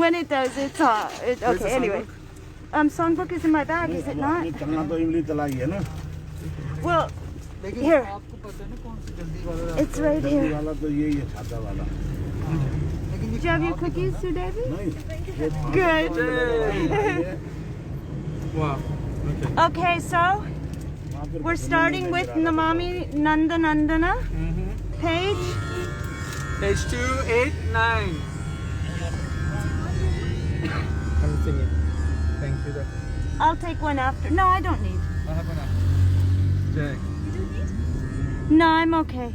A: When it does, it's
B: Where's the
A: okay, anyway. Songbook is in my bag, is it not? Well,
D: लेकिन
A: here.
D: आपको पता है ना कौन सा जल्दी वाला
A: It's right here.
D: लेकिन
A: Do you have your cookies, Sudevi? Good.
B: Wow. Okay.
A: Okay, so we're starting with Namami Nandanandana, page.
B: Page 289. I'm singing. Thank you.
A: I'll take one after. No, I don't need.
B: I'll have one after. Jay.
A: No, I'm okay.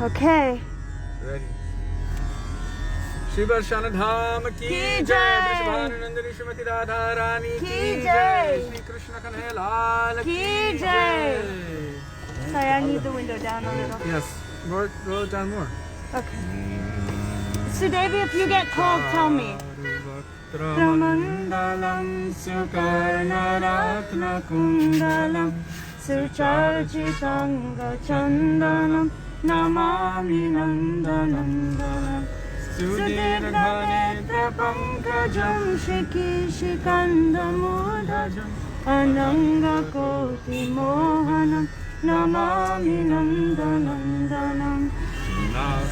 A: Okay.
B: Ready. Śrī Satyavrata Muni ki jai. Vrishabhanandani Śrīmati Radharani
A: Ki
B: ki
A: jai.
B: jai. Shri Krishna Kanhailal
A: Ki
B: ki
A: jai.
B: jai.
A: Sorry, I need the window down a little.
B: Yes. Roll it down more.
A: Okay. Sudevi, if you get cold, tell me. Mandalam Sukarnaratna Kundalam Sucharchitanga Chandanam Namami Nandanandanam Sudevanetra Pankajam Shikishikandamudajam Ananga Koti Mohanam Namami Nandanandanam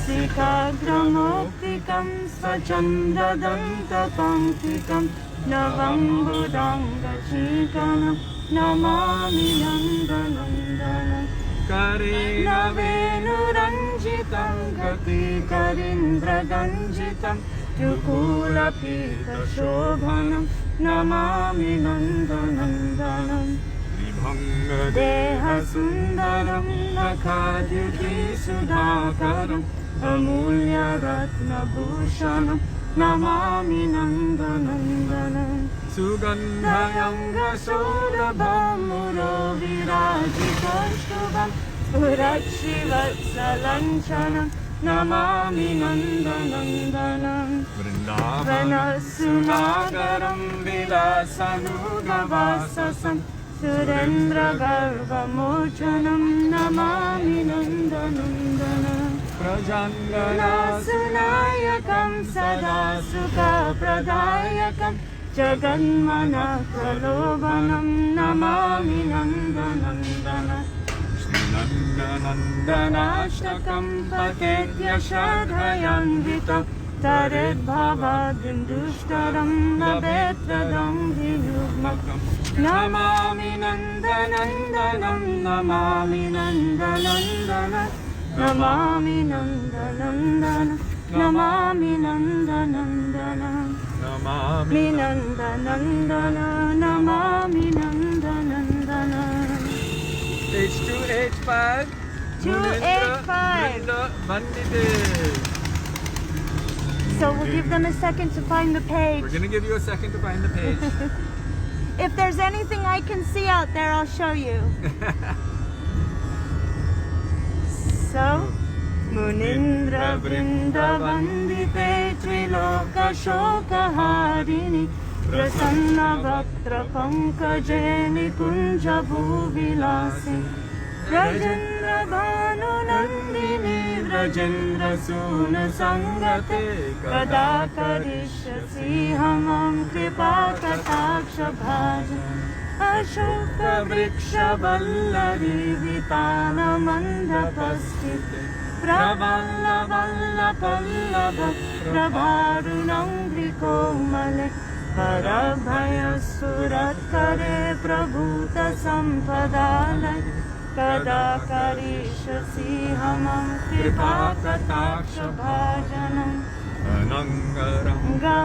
C: शिखाग्रमौक्तिकं स्वचन्द्रदन्तपङ्क्तिकं नवम्बुदाङ्गशीकनं Namami नन्दनन्दनं करेण वेणुरञ्जितं गतिकरीन्द्रगञ्जितं युकूलपीतशोभनं Namami नन्दनन्दनम् देहसुन्दरं नखाद्युतिसुधाकरम् अमूल्यरत्नभूषणं Namami नन्दनन्दनम् सुगन्धयङ्गसौरभमुरो विराजितौष्टुभं स्फुरच्छिवत्सलञ्छनं Namami नन्दनन्दनं वृन्दावनसुनागरं विलासनुगवाससं सुरेन्द्रगर्वमोचनं Namami नन्दनन्दनं प्रजाङ्गनासुनायकं सदा सुखप्रदायकं जगन्मनप्रलोभनं Namami नन्दनन्दनं श्रीनन्दनन्दनाष्टकं पठेद्यशोधयान्वितं तरेद्भवादिन्दुष्टरं लभेत्तदं वियुग्मकम् Namami नन्दनन्दनं Namami नन्दनन्दनं Namami नन्दनन्दनं Namami नन्दनन्दनं Namami नन्दनन्दनं Namami नन्दनन्दनं
B: Page 285.
C: 285. So we'll give them a second to find the page.
B: We're going to give you a second to find the page.
C: If there's anything I can see out there, I'll show you. So, Munindra Vrindavandite Trilokashokaharini Prasanna Vaktra Pankaje Nikunja Bhuvilasi Rajendra Bhanu Nandini Rajendra Suna Sangate Kada Karishyasi Hamam Kripa Kataksha Bhaja Ashoka Vriksha Vallari Vitana Mandapastite Pravalla Valla Pallava Prabharunam Grikomale Parabhaya Suratkare Prabhuta Sampadalai Kada Karishyasi Hamam Kripa Kataksha Bhajanam Anangaranga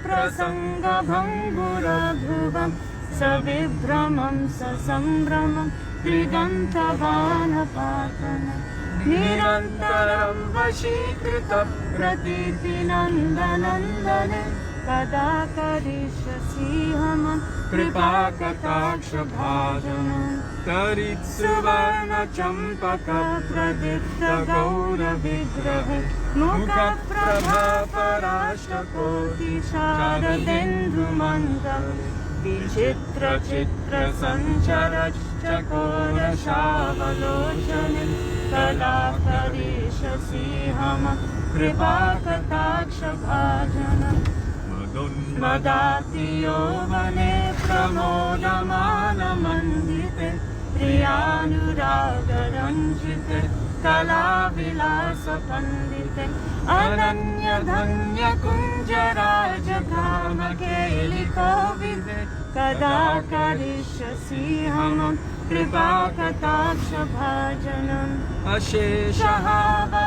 C: Prasanga Bhangura Bhuvam Savibhramam Sasambramam Trigantavanapatanam Nirantaram Vashikrita Pratiti Nandanandane Kada Karishyasi Hamam Kripa Kataksha Bhajanam Tarit Suvarna Champaka Pradipta Gaura Vigrahe Mukha Prabha Parashtakoti Sharadendru Mandale Vichitra Chitra Sancharach Chakora Shavalochane Kada Karishyasi Hamam Kripa Kataksha Bhajanam Madati Yovane Pramodamana Mandite Priyanuraga Ranjite Kala Vilasa Pandite Ananya Dhanya Kunjaraja Kama Keli Kovide Kada Karishyasi Hamam Kripa Kataksha Bhajanam Asheshaha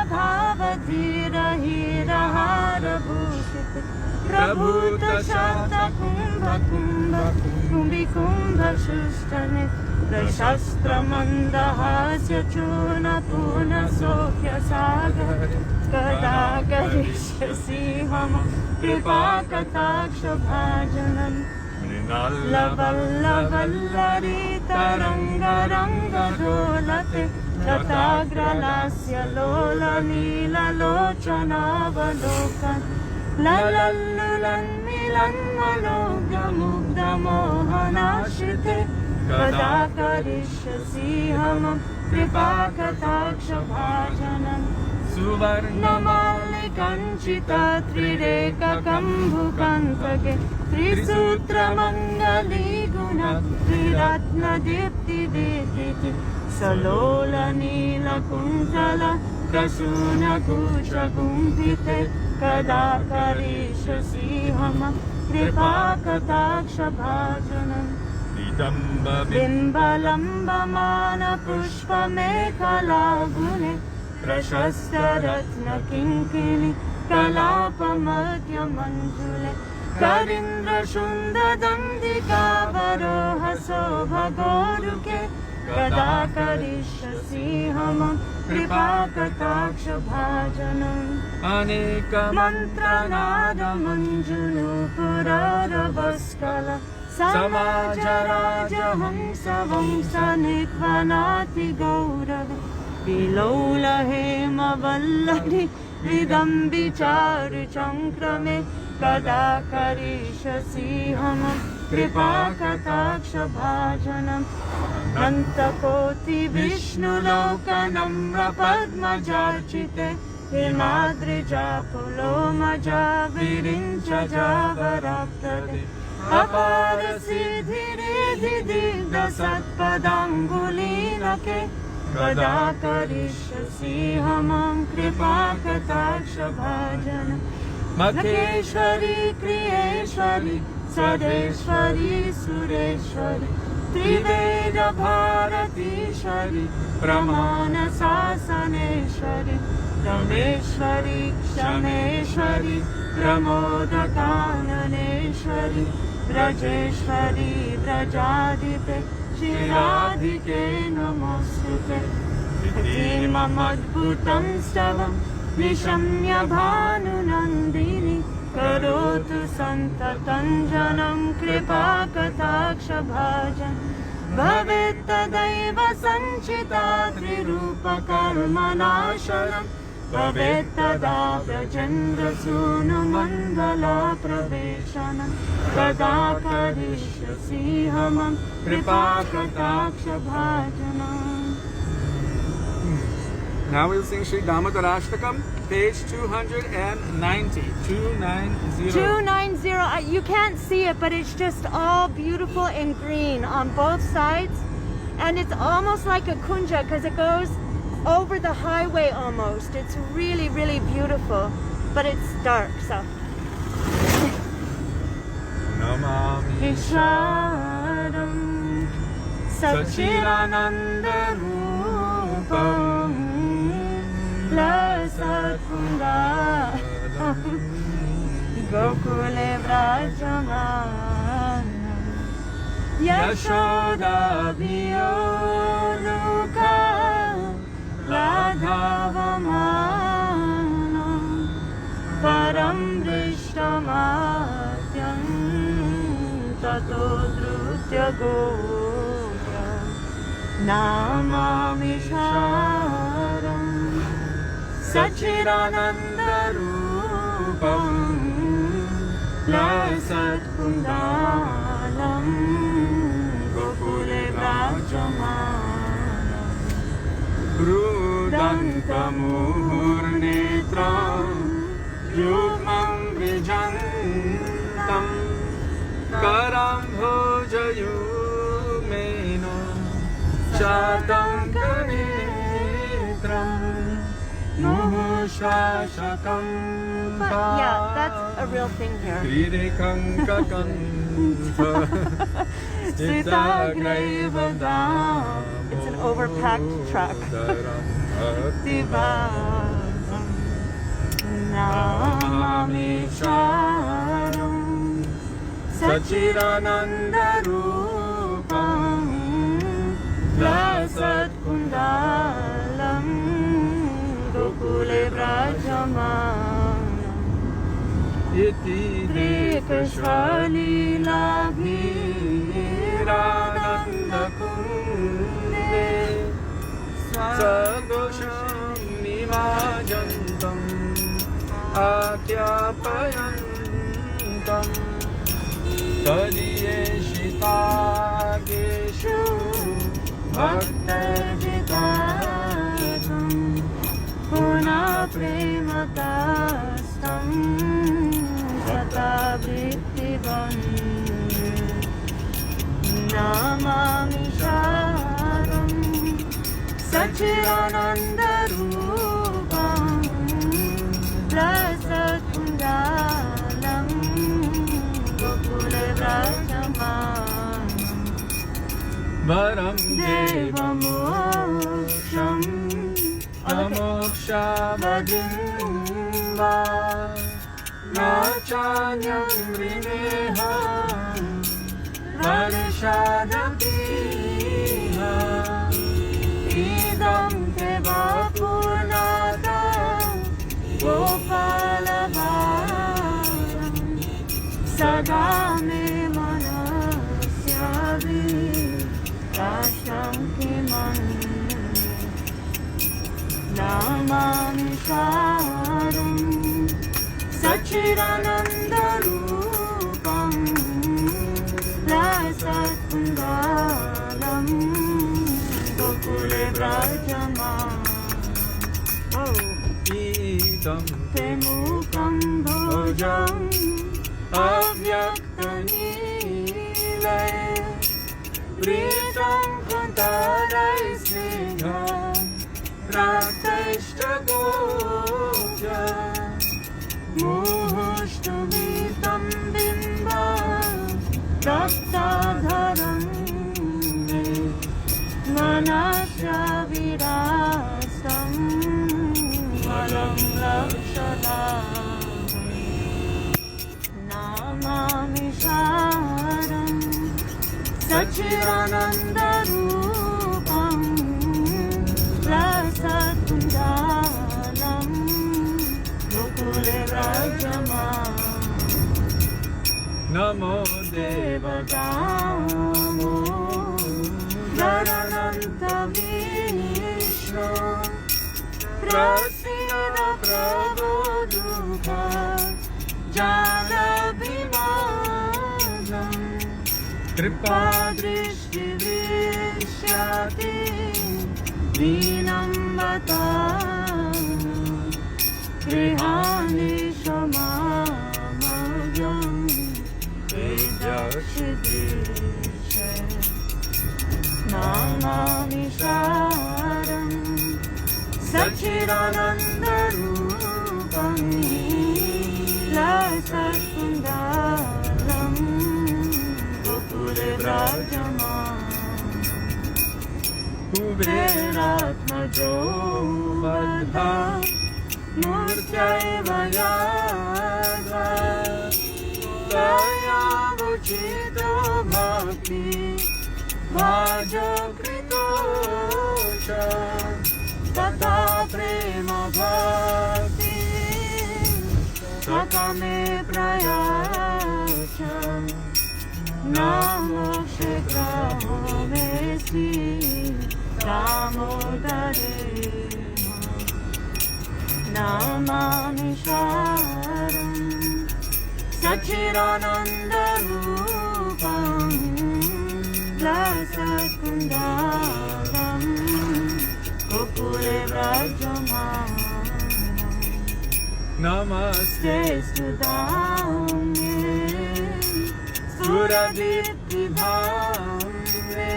C: Bhava Dhira Hira Hara Bhushite Prabhuta Shata Kumbha Kumbha Kumbi Kumbha Shustane Prashastra Mandahasya Chuna Puna Sokya Sagar Kada Karishyasi Hamam Kripa Kataksha Bhajanam Lavallari Taranga Ranga Dolate Tatagralasya Lola Nila Lochana Valokan Lalallulan Milan Malogya Mugda Mohanashite Kada Karishyasi Hamam Kripa Kataksha Bhajanam Suvarna Malikanchita Trireka Kambhukantake Trisutra Mangali Guna Triratna Dipti Dipti Salola Nila Kuntala प्रसूनकुचगुम्भिते कदा करिष्यसि मम कृपाकटाक्षभाजनम् बिम्बलम्बमानपुष्पमेखलागुने प्रशस्तरत्नकिङ्किणी कलापमध्यमञ्जुले करीन्द्रशुण्डदण्डिकावरोहसो भगोरुके कदा करिष्यसि मम कृपाकटाक्षभाजनम् अनेकमन्त्रनादमञ्जुनुपुररवस्कल समाजराजहंसवंशनिध्वनाति गौरवे विलोलहेमवल्लरि विदम्बिचारुचङ्क्रमे कदा करिष्यसि मम कृपाकटाक्षभाजनम् अनन्तकोटिविष्णुलोकनम्रपद्मजार्चिते हिमाद्रिजापुलोमजा विरिञ्चजावराप्तदे अपारसिद्धिरिधिदिग्धसत्पदाङ्गुलीलके कदा करिष्यसि मम कृपाकटाक्षभाजनम् मखेश्वरि क्रियेश्वरि सदेश्वरि सुरेश्वरि त्रिवेदभारतीश्वरि प्रमाणशासनेश्वरि रमेश्वरि क्षमेश्वरि प्रमोदकाननेश्वरि ब्रजेश्वरि ब्रजाधिपे क्षीराधिके नमोऽस्तुते ममद्भुतं स्तवं निशम्य भानुनन्दिनी करोतु सन्ततं जनं कृपाकटाक्षभाजन भवेत् तदैव सञ्चिता त्रिरूपकर्मनाशनं भवेत् तदा ब्रजेन्द्रसूनुमण्डलप्रवेशनं कदा करिष्यसि मम कृपाकटाक्षभाजनम्.
B: Now we'll sing Śrī Dāmodarāṣṭakam, page 290. 290.
A: 290. You can't see it, but it's just all beautiful in green on both sides. And it's almost like a kunja because it goes over the highway almost. It's really, really beautiful, but it's dark, so.
B: Namami
C: Isharam Sachidanandarupam Lasakunda Gokule Vrajmanam Yashoda Viyoluka Radhavamanam Param Vrishtamadhyam Tato Drutya Goya Namami Sharam Sachidanandarupam Lasat Kundalam Gokule Vrajamanam Rudantamurnetram Yugmam Vijantam Karam Bhojayumeno Shatam Kanetram Muhushashakam.
A: Yeah, that's a real thing here. It's an overpacked truck.
C: Namami Sharam Sachidanandarupam Lasat Kundalam Gokule Vrajamanam Iti Drikashvalila Bhirananda Kunde Sadosham Nimajantam Atyapayantam Tadiyeshitageshu Bhaktivedāntam Puna Prematastam Satabhittivandhu Namami Sharam Sachidanandarupam
B: varam devamoksham amokshavadin va nachanyam vrineha varshadapiha idam te vapunata gopalavaram sada me manasyavi rasham kiman namami saram sachidanandarupam rasakundalam gokule vrajamam idam te mukam bhojam avyaktanilaya pritam kuntarai snigha raktaishtagoja muhushtumitam bimba raktadharam me manasya virastam malam lakshana namami saram sachidanandarupam rasakundalam gokule vrajamam namo deva damodaranta vishnu prasida prabodukha jana bhimanam kripa drishti vishyati dinam vatam grihani shamamagyam vidyashidishe namami saram sachidanandarupam lasakundalam gokule vrajamam kuberatmajo vadha murtyaiva yadva dayavuchito bhakti vajo krito cha tata prema bhakti sakame prayacha namo shekramo Śrī Dāmodara namami saram sachidanandarupam lasakundalam gokule vrajamam namaste sudhamye suradiptibhamve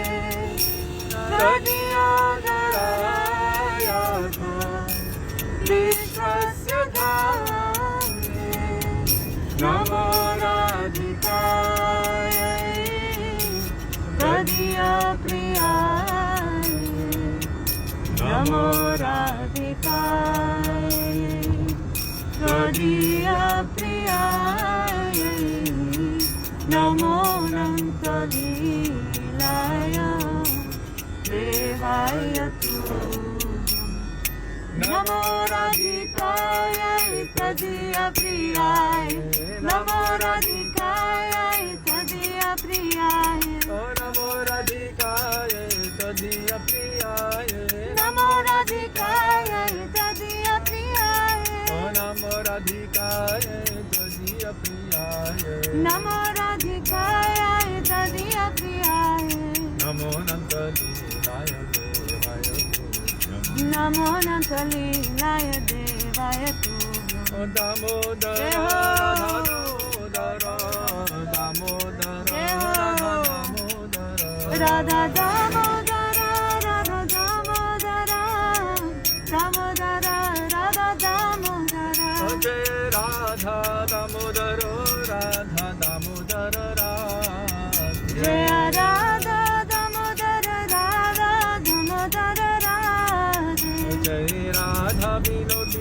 B: Tadiyādarāyātha Vishvasya dhāme Namo Radhikāyai Tadiyapriyāyai Namo Radhikāyai Tadiyapriyāyai Namo Nantalīlāya Devaya Namo Radhikaya Tadiya Priyaya Namo Radhikaya Tadiya Priyaya Namo Radhikaya Tadiya Priyaya Namo Radhikaya Tadiya Priyaya Namo Radhikaya Tadiya Priyaya Namo Radhikaya Tadiya Priyaya Namo Nantalīlāya Devaya Namo Nantalīlāya Devaya Damodara Damodara Radha Damodara Radha Damodara Damodara Radha Damodara Radha Damodara Radha Damodara Jaya Radha Damodara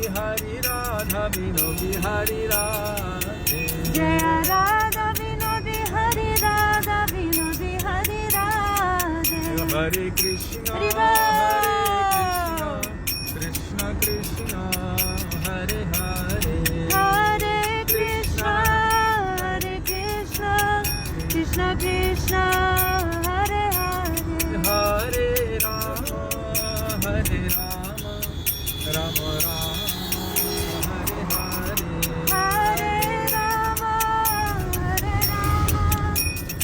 B: Bihari Radha Vinodi Hari Radhe
C: Jaya Radha Vinodi Hari Radha Vinodi Hari Radhe
B: Hare Krishna
C: Hare
B: Krishna Krishna Hare Hare
C: Hare Krishna Krishna Krishna Hare Hare
B: Hare Rama Rama Rama Hare Hare
C: Hare Rama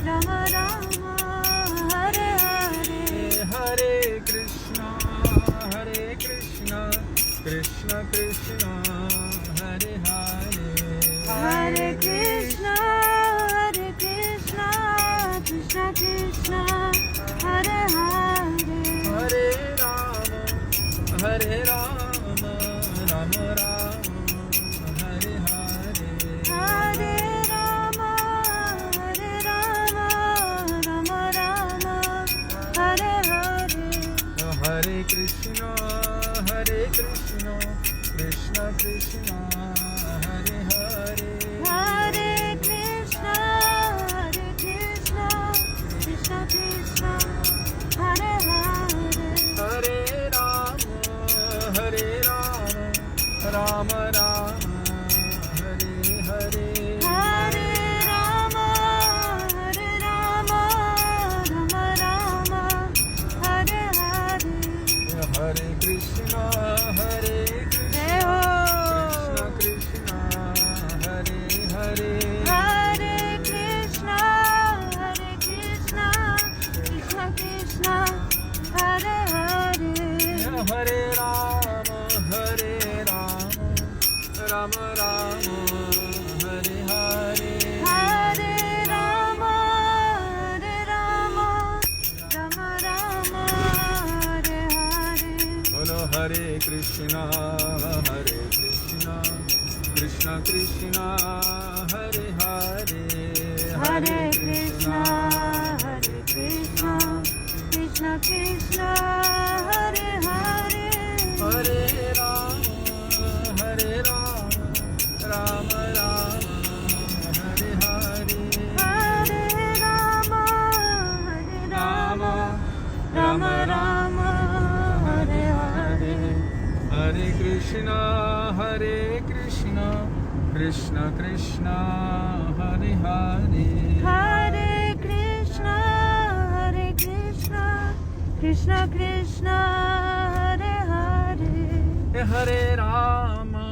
C: Rama Rama Hare Hare
B: Hare Krishna Krishna Krishna Hare Hare
C: Hare Krishna Krishna Krishna Hare Hare
B: Hare Rama Rama Rama Hare Hare
C: Hare Rama Rama Rama Hare Hare
B: Hare Krishna Krishna Krishna Hare Hare
C: Hare Krishna Krishna Krishna Hare Hare
B: Hare Rama Rama Rama Hare Hare
C: Hare Rama Rama Rama Hare Hare
B: Hare Krishna
C: Jai Ho
B: Krishna Hare Hare
C: Hare Krishna Krishna Krishna Hare Hare
B: Hare Rama Rama Rama Hare Hare
C: Hare Rama Rama Rama Hare Hare
B: Bolo Hare Krishna Krishna Krishna Hare Hare
C: Hare Krishna Krishna Krishna Hare Hare
B: Hare Rama Rama Rama Hare Hare
C: Hare Rama Rama Rama Hare Hare
B: Hare Krishna Krishna Krishna Hare Hare
C: Hare Krishna Krishna Krishna Hare Hare
B: Hare Rama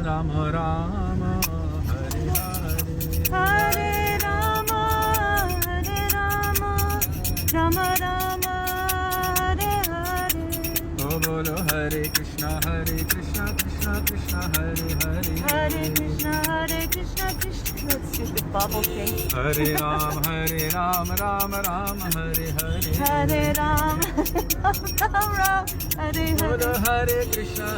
B: Rama Rama Hare Hare
C: Hare Rama Rama Rama Hare Hare
B: Oh bolo Hare Krishna Krishna Krishna Hare Hare
C: Hare Krishna Krishna let's do the bubble thing
B: Hare Rama Rama Rama Hare Hare
C: Hare Ram Ram Hare
B: Bolo
C: Hare
B: Hare Krishna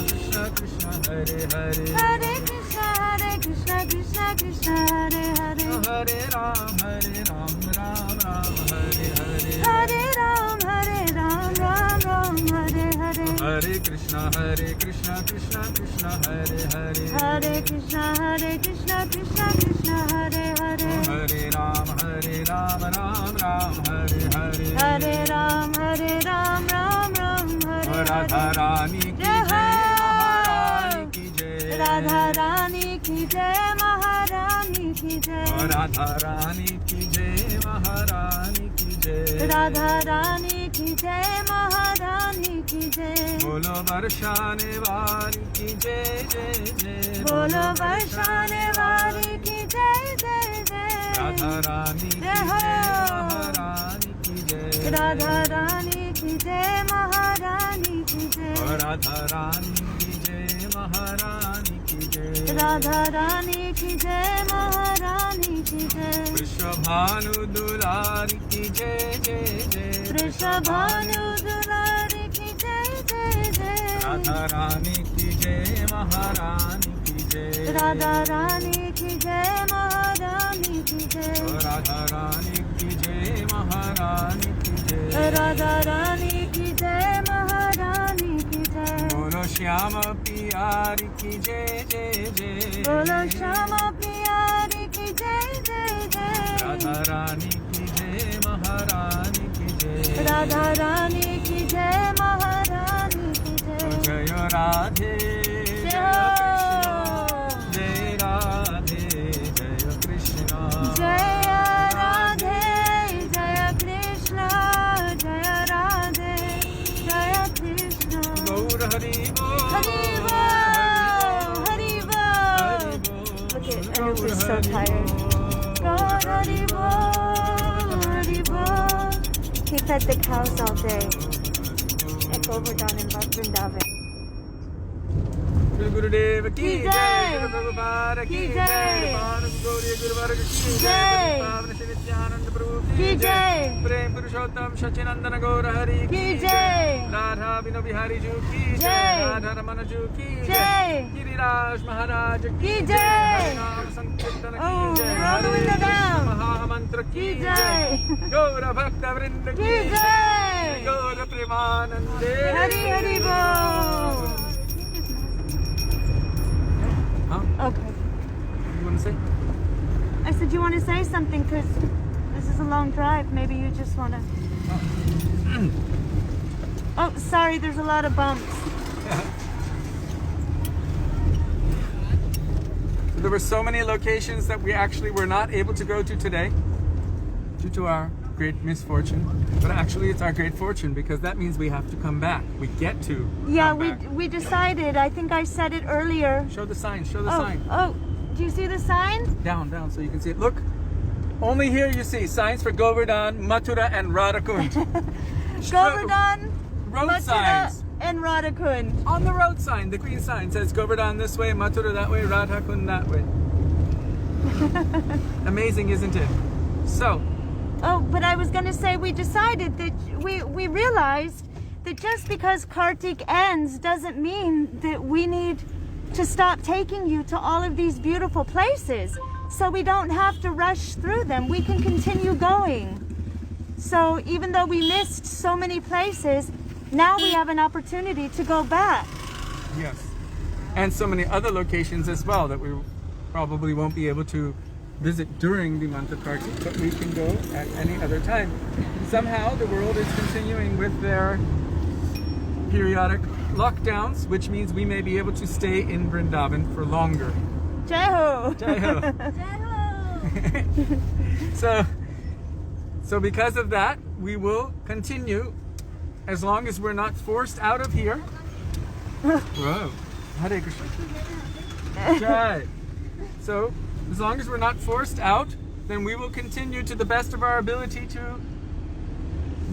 B: Krishna Krishna Hare Hare
C: Hare Krishna Krishna Krishna Hare Hare
B: Hare Ram Ram Ram Hare Hare
C: Hare Ram Ram Ram Hare Hare
B: Hare Krishna Krishna Krishna Hare Hare
C: Hare Krishna Krishna Krishna Hare Hare
B: Hare Ram Ram Ram Hare Hare
C: Hare Ram Ram Hare
B: Radha
C: Hare
B: Rani ki jai Maharani ki jai
C: Radha Rani ki jai Maharani ki jai
B: Radha Rani ki jai Maharani ki jai
C: Radha Rani ki jai Maharani ki jai
B: Bolo Varshane Wali ki jai jai jai
C: Bolo Varshane Wali ki jai jai jai
B: Radha Rani ki jai Maharani ki jai
C: Radha Rani ki jai Maharani ki jai
B: Radha Rani ki jai Maharani ki jai
C: Radha Rani ki jai Maharani ki jai
B: Vrishabhanu Dulari ki jai jai jai
C: Vrishabhanu Dulari ki jai jai jai
B: Radha Rani ki jai Maharani ki jai
C: Radha Rani ki jai Maharani ki jai
B: Radha Rani ki jai Maharani ki jai
C: Radha Rani ki jai Maharani ki
B: Shyama Piyari ki jai jai jai.
A: Bolo Shyama Piyari ki jai jai jai.
B: Radha Rani ki jai, Mahārāja ki jai.
A: Radha Rani ki jai, Mahārāja ki jai.
B: Jaya Radhe, Jaya Krishna.
A: Jaya Radhe, Jaya Krishna. Jaya Radhe, Jaya Krishna.
B: Gaur Hari Bol.
A: Hari Bol, Hari Bol. Look at Anup is so tired. Gaur Hari Bol, Hari Bol. He fed the cows all day at Govardhan in Vrindavan.
B: Gurudev ki
A: Ki
B: jai,
A: jai.
B: Guru Prabhupada
A: Ki
B: ki
A: jai.
B: jai, Bhavan Gauriya Guru Varga ki
A: Jai.
B: jai, Bhavan Śrī Nityananda Prabhu
A: Ki
B: ki
A: jai.
B: jai, Prem Purushottam Sachinandana Gaura Hari
A: Ki
B: ki
A: jai.
B: jai, Radha Vino Bihari Ju ki
A: Jai.
B: jai, Radha Ramana Ju ki
A: Jai.
B: jai, Giriraj Mahārāja
A: Ki
B: ki
A: jai.
B: jai, Harinam Sankirtana
A: Oh,
B: ki jai,
A: Radha
B: Hare
A: Vrindam.
B: Mahamantra ki
A: Ki
B: jai,
A: jai.
B: Gaura Bhakta Vrinda
A: Ki
B: ki jai,
A: jai.
B: Gaura Premanande.
A: Hari Hari Bol.
B: Huh?
A: Okay.
B: You want to say?
A: I said, you want to say something because this is a long drive. Maybe you just want to. Oh, sorry, there's a lot of bumps.
B: There were so many locations that we actually were not able to go to today due to our great misfortune. But actually it's our great fortune because that means we have to come back. We get to
A: Yeah,
B: come back.
A: we decided. I think I said it earlier.
B: Show the sign, show the
A: Oh,
B: sign.
A: oh, do you see the sign?
B: Down so you can see it. Look, only here you see signs for Govardhan, Mathura and Radhakund.
A: Govardhan,
B: Road
A: Mathura,
B: signs.
A: and Radhakund.
B: On the road sign, the green sign says Govardhan this way, Mathura that way, Radhakund that way. Amazing, isn't it? So,
A: Oh, but I was going to say we decided that we realized that just because Kartik ends doesn't mean that we need to stop taking you to all of these beautiful places. So we don't have to rush through them. We can continue going. So even though we missed so many places, now we have an opportunity to go back.
B: yes. And so many other locations as well that we probably won't be able to visit during the month of Kartik, but we can go at any other time. Somehow the world is continuing with their periodic lockdowns, which means we may be able to stay in Vrindavan for longer.
A: Jai Ho!
B: Jai Ho. So because of that, we will continue as long as we're not forced out of here. Whoa. Hare Krishna. Jai. So as long as we're not forced out, then we will continue to the best of our ability to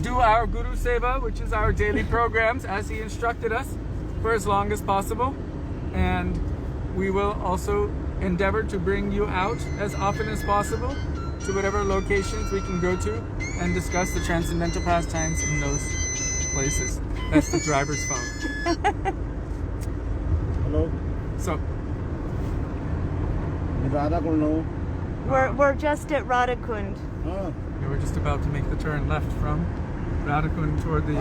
B: do our Guru Seva, which is our daily programs as he instructed us, for as long as possible. And we will also endeavor to bring you out as often as possible to whatever locations we can go to and discuss the transcendental pastimes in those places. That's the driver's phone.
I: Hello,
B: So,
I: Radhakund.
A: We're just at Radhakund.
I: Ah,
B: yeah, we're just about to make the turn left from Radhakund toward the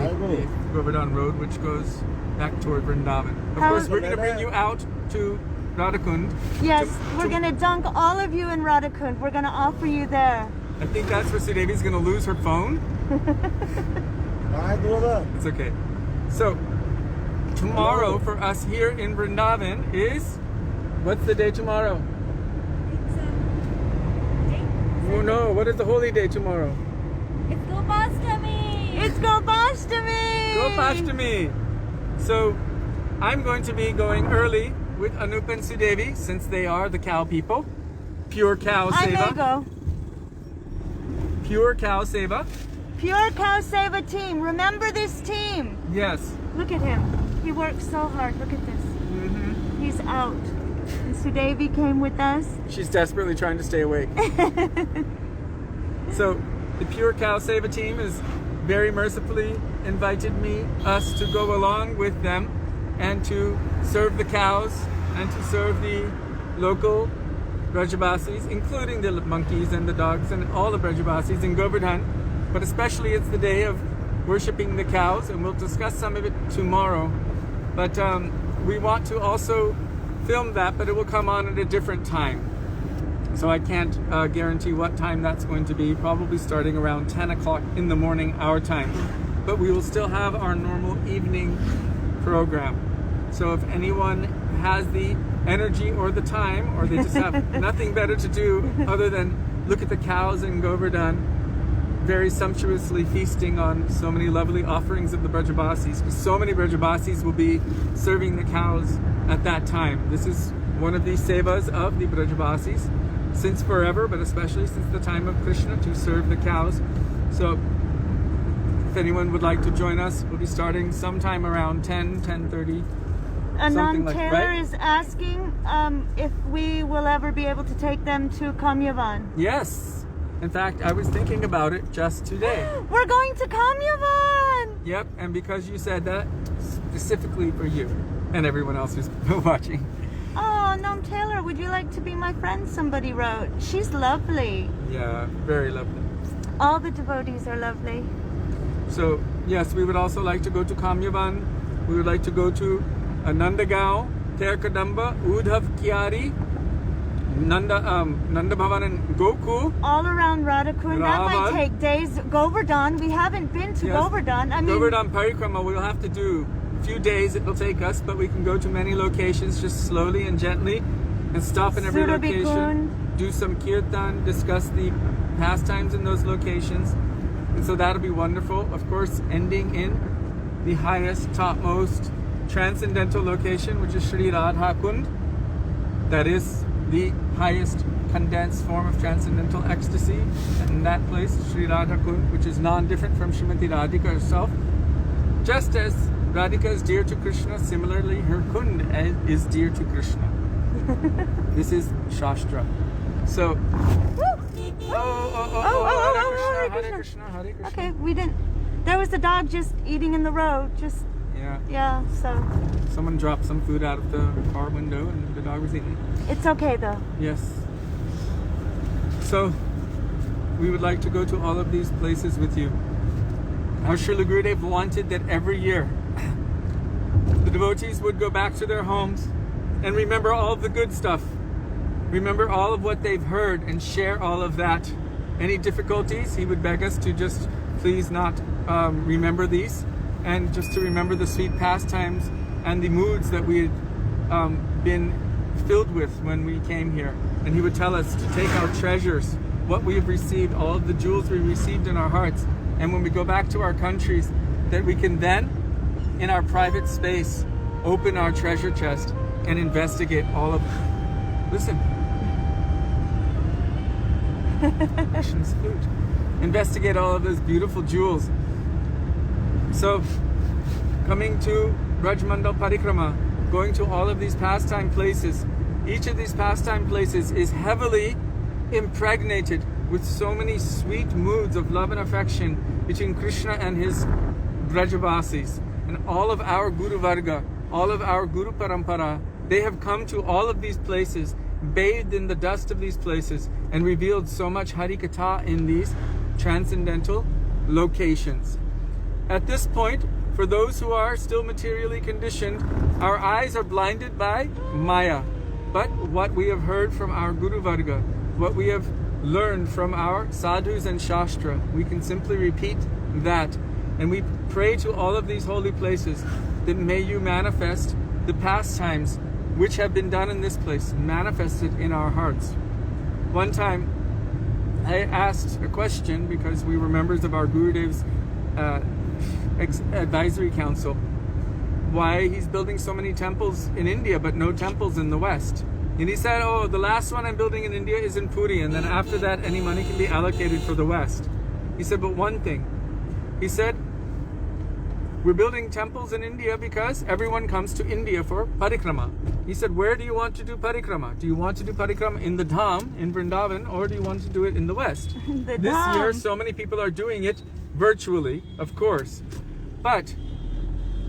B: Govardhan Road, which goes back toward Vrindavan. Of
A: How-
B: course, we're going to bring you out to Radhakund.
A: Yes,
B: To-
A: we're
B: to-
A: going to dunk all of you in Radhakund. We're going to offer you there.
B: I think that's where Sudevi's going to lose her phone. It's okay. So, tomorrow for us here in Vrindavan is... What's the day tomorrow? Oh no, what is the holy day tomorrow?
C: It's Gopashtami!
A: It's Gopashtami!
B: Gopashtami! So, I'm going to be going early with Anup and Sudevi, since they are the cow people. Pure cow
A: I may
B: seva.
A: go.
B: Pure cow seva.
A: Pure Cow Seva team. Remember this team.
B: Yes.
A: Look at him. He works so hard. Look at this.
B: Mm-hmm.
A: He's out. And Sudevi came with us.
B: She's desperately trying to stay awake. So, the Pure Cow Seva team has very mercifully invited us to go along with them and to serve the cows and to serve the local Brajabasis, including the monkeys and the dogs and all the Brajabasis in Govardhan. But especially it's the day of worshipping the cows, and we'll discuss some of it tomorrow But we want to also film that, but it will come on at a different time. So I can't guarantee what time that's going to be, probably starting around 10 o'clock in the morning, our time. But we will still have our normal evening program. So if anyone has the energy or the time, or they just have nothing better to do other than look at the cows in Govardhan, very sumptuously feasting on so many lovely offerings of the Brajabasis, because so many Brajabasis will be serving the cows at that time. This is one of the sevas of the Brajabasis, since forever, but especially since the time of Krishna, to serve the cows. So if anyone would like to join us, we'll be starting sometime around 10:30.
A: Anand Taylor is asking if we will ever be able to take them to Kamyavan.
B: Yes. In fact, I was thinking about it just today.
A: We're going to Kamyavan!
B: Yep, and because you said that, specifically for you and everyone else who's watching.
A: Oh, Nom Taylor, would you like to be my friend? Somebody wrote. She's lovely.
B: Yeah, very lovely.
A: All the devotees are lovely.
B: So, yes, we would also like to go to Kamyavan. We would like to go to Nandagaon, Terkadamba, Udhav Kyari, Nanda Bhavan and Goku.
A: All around Radhakund. That might take days. Govardhan, we haven't been to Govardhan. I mean,
B: Govardhan Parikrama, we'll have to do a few days it will take us, but we can go to many locations just slowly and gently and stop in every location, do some kirtan, discuss the pastimes in those locations. And so that'll be wonderful. Of course, ending in the highest, topmost, transcendental location, which is Śrī Radhakund. That is the highest condensed form of transcendental ecstasy. And in that place, Śrī Radhakund, which is non-different from Śrīmati Radhika herself. Just as Radhika is dear to Krishna, similarly her Kund is dear to Krishna. This is Shastra. So, Hare Krishna, Hare Krishna.
A: Okay, we didn't. There was a dog just eating in the road. Just yeah. So
B: someone dropped some food out of the car window, and the dog was eating.
A: It's okay though.
B: Yes. So we would like to go to all of these places with you. Our Srila Gurudev wanted that every year the devotees would go back to their homes and remember all of the good stuff. Remember all of what they've heard and share all of that. Any difficulties, he would beg us to just please not remember these, and just to remember the sweet pastimes and the moods that we had been filled with when we came here. And he would tell us to take our treasures, what we have received, all of the jewels we received in our hearts, and when we go back to our countries, that we can then, in our private space, open our treasure chest and investigate all of them. Listen. Krishna's flute. Investigate all of those beautiful jewels. So, coming to Braj Mandal Parikrama, going to all of these pastime places, each of these pastime places is heavily impregnated with so many sweet moods of love and affection between Krishna and his Brajavasis. And all of our Guru Varga, all of our Guru Parampara, they have come to all of these places, bathed in the dust of these places, and revealed so much Harikatha in these transcendental locations. At this point, for those who are still materially conditioned, our eyes are blinded by Maya. But what we have heard from our Guru Varga, what we have learned from our sadhus and shastra, we can simply repeat that. And we pray to all of these holy places that may you manifest the pastimes which have been done in this place, manifested in our hearts. One time, I asked a question because we were members of our Gurudev's advisory council, why he's building so many temples in India but no temples in the West. And he said, oh, the last one I'm building in India is in Puri, and then after that any money can be allocated for the West. He said, but one thing. He said, we're building temples in India because everyone comes to India for parikrama. He said, where do you want to do parikrama? Do you want to do parikrama in the Dham, in Vrindavan, or do you want to do it in the West? This year, so many people are doing it virtually, of course. But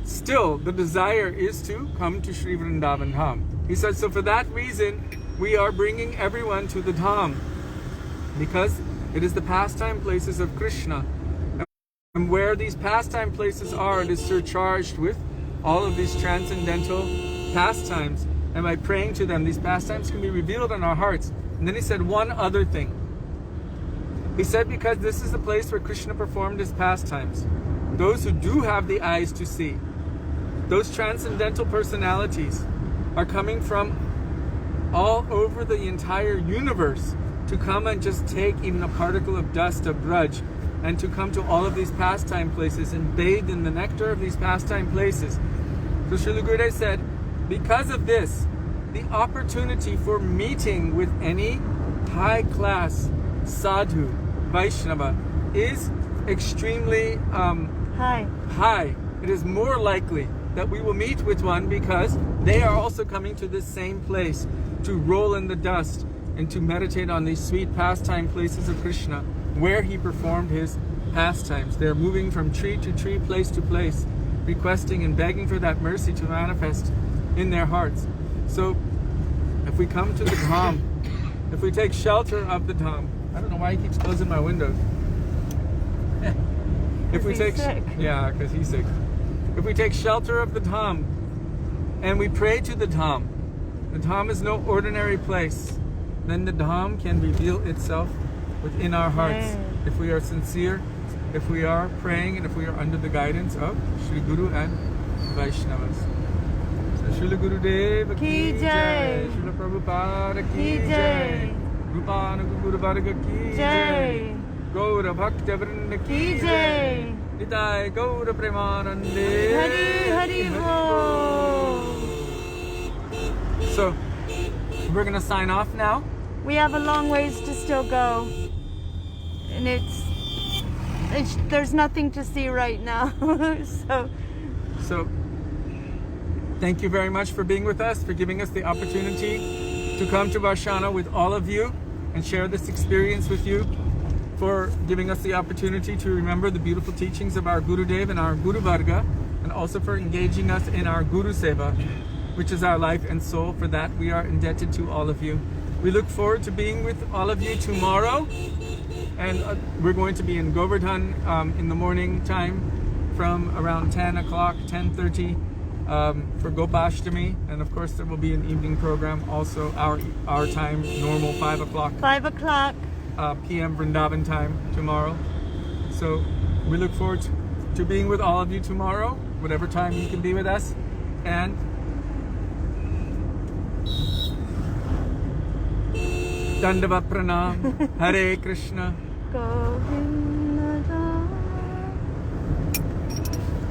B: still, the desire is to come to Sri Vrindavan Dham. He said, so for that reason, we are bringing everyone to the Dham, because it is the pastime places of Krishna. And where these pastime places are, it is surcharged with all of these transcendental pastimes, and by praying to them, these pastimes can be revealed in our hearts. And then he said one other thing. He said, because this is the place where Krishna performed his pastimes, those who do have the eyes to see, those transcendental personalities are coming from all over the entire universe to come and just take even a particle of dust of Braj and to come to all of these pastime places and bathe in the nectar of these pastime places. So Srila Gurudev said, because of this, the opportunity for meeting with any high-class sadhu, Vaishnava, is extremely high. It is more likely that we will meet with one because they are also coming to this same place to roll in the dust and to meditate on these sweet pastime places of Krishna where he performed his pastimes. They're moving from tree to tree, place to place, requesting and begging for that mercy to manifest in their hearts. So if we come to the Dham, if we take shelter of the Dham, I don't know why he keeps closing my windows. If we take, yeah, because he's sick. If we take shelter of the Dham and we pray to the Dham is no ordinary place, then the Dham can reveal itself within our hearts. If we are sincere, if we are praying, and if we are under the guidance of Shri Guru and Vaishnavas. So Srila Gurudev ki jai, Srila Prabhupada ki jai, Rupanuga Guru Varga ki jai, Gaura Bhakta Vrinda ki jai, Nitai Gaura Premanande,
A: Hari Hari Bol.
B: So we're gonna sign off now.
A: We have a long ways to still go, and there's nothing to see right now. So thank you very much for being with us, for giving us the opportunity to come to Varshana with all of you and share this experience with you, for giving us the opportunity to remember the beautiful teachings of our Gurudev and our Guru Varga, and also for engaging us in our Guru Seva, which is our life and soul. For that, we are indebted to all of you. We look forward to being with all of you tomorrow, and we're going to be in Govardhan in the morning time from around 10 o'clock, 10:30 for Gopashtami, and of course there will be an evening program also our time, normal 5 o'clock. 5 o'clock
B: p.m. Vrindavan time tomorrow. So we look forward to being with all of you tomorrow, whatever time you can be with us, and Dandavat Pranam, Hare Krishna.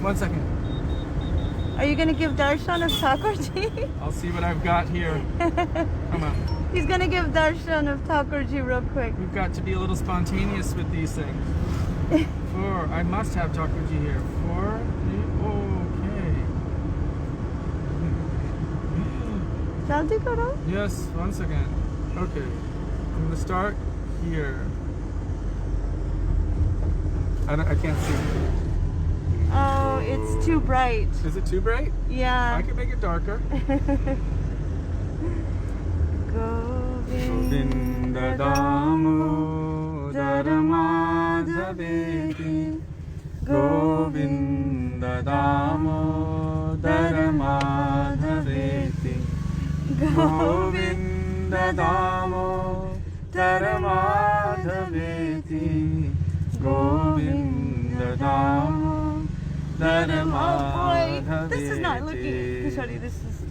B: One second.
A: Are you going to give darshan of Thakurji?
B: I'll see what I've got here. Come on.
A: He's going to give darshan of Thakurji real quick.
B: We've got to be a little spontaneous with these things. 4, I must have Thakurji here. 4, 3, okay.
A: Jaldi karo?
B: Yes, 1 second. Okay. I'm going to start here. I can't see.
A: Oh, it's too bright.
B: Is it too bright?
A: Yeah.
B: I can make it darker. Govinda Damodara Madhaveti, Govinda Damodara Madhaveti, Govinda Damodara Madhaveti, Govinda Damodara Madhaveti.
A: Oh boy, this is not looking. Kishori, this is.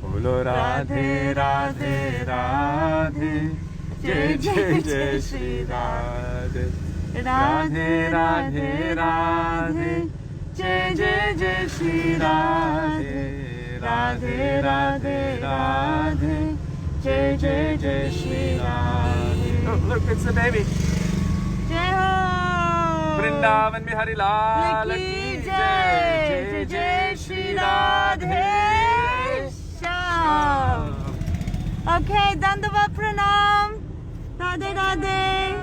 B: Bolo Radhe Radhe Radhe, Jai Jai Jai Shri Radhe, Radhe Radhe Radhe, Jai Jai Jai Shri Radhe, Radhe Radhe Radhe, Jai Jai Jai Shri Radhe. Oh, look, it's the baby.
A: Jai Ho!
B: Vrindavan Bihari Lal ki Jai, Jai Jai Shri Radhe.
A: Okay, Dandavat Pranam. Radhe Radhe.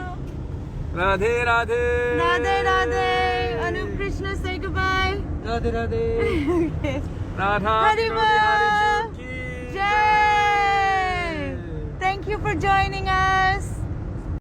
B: Radhe Radhe.
A: Radhe Radhe. Anup Krishna, say goodbye.
D: Radhe Radhe.
A: Okay.
B: Radha
A: Haribol. Jai. Thank you for joining us.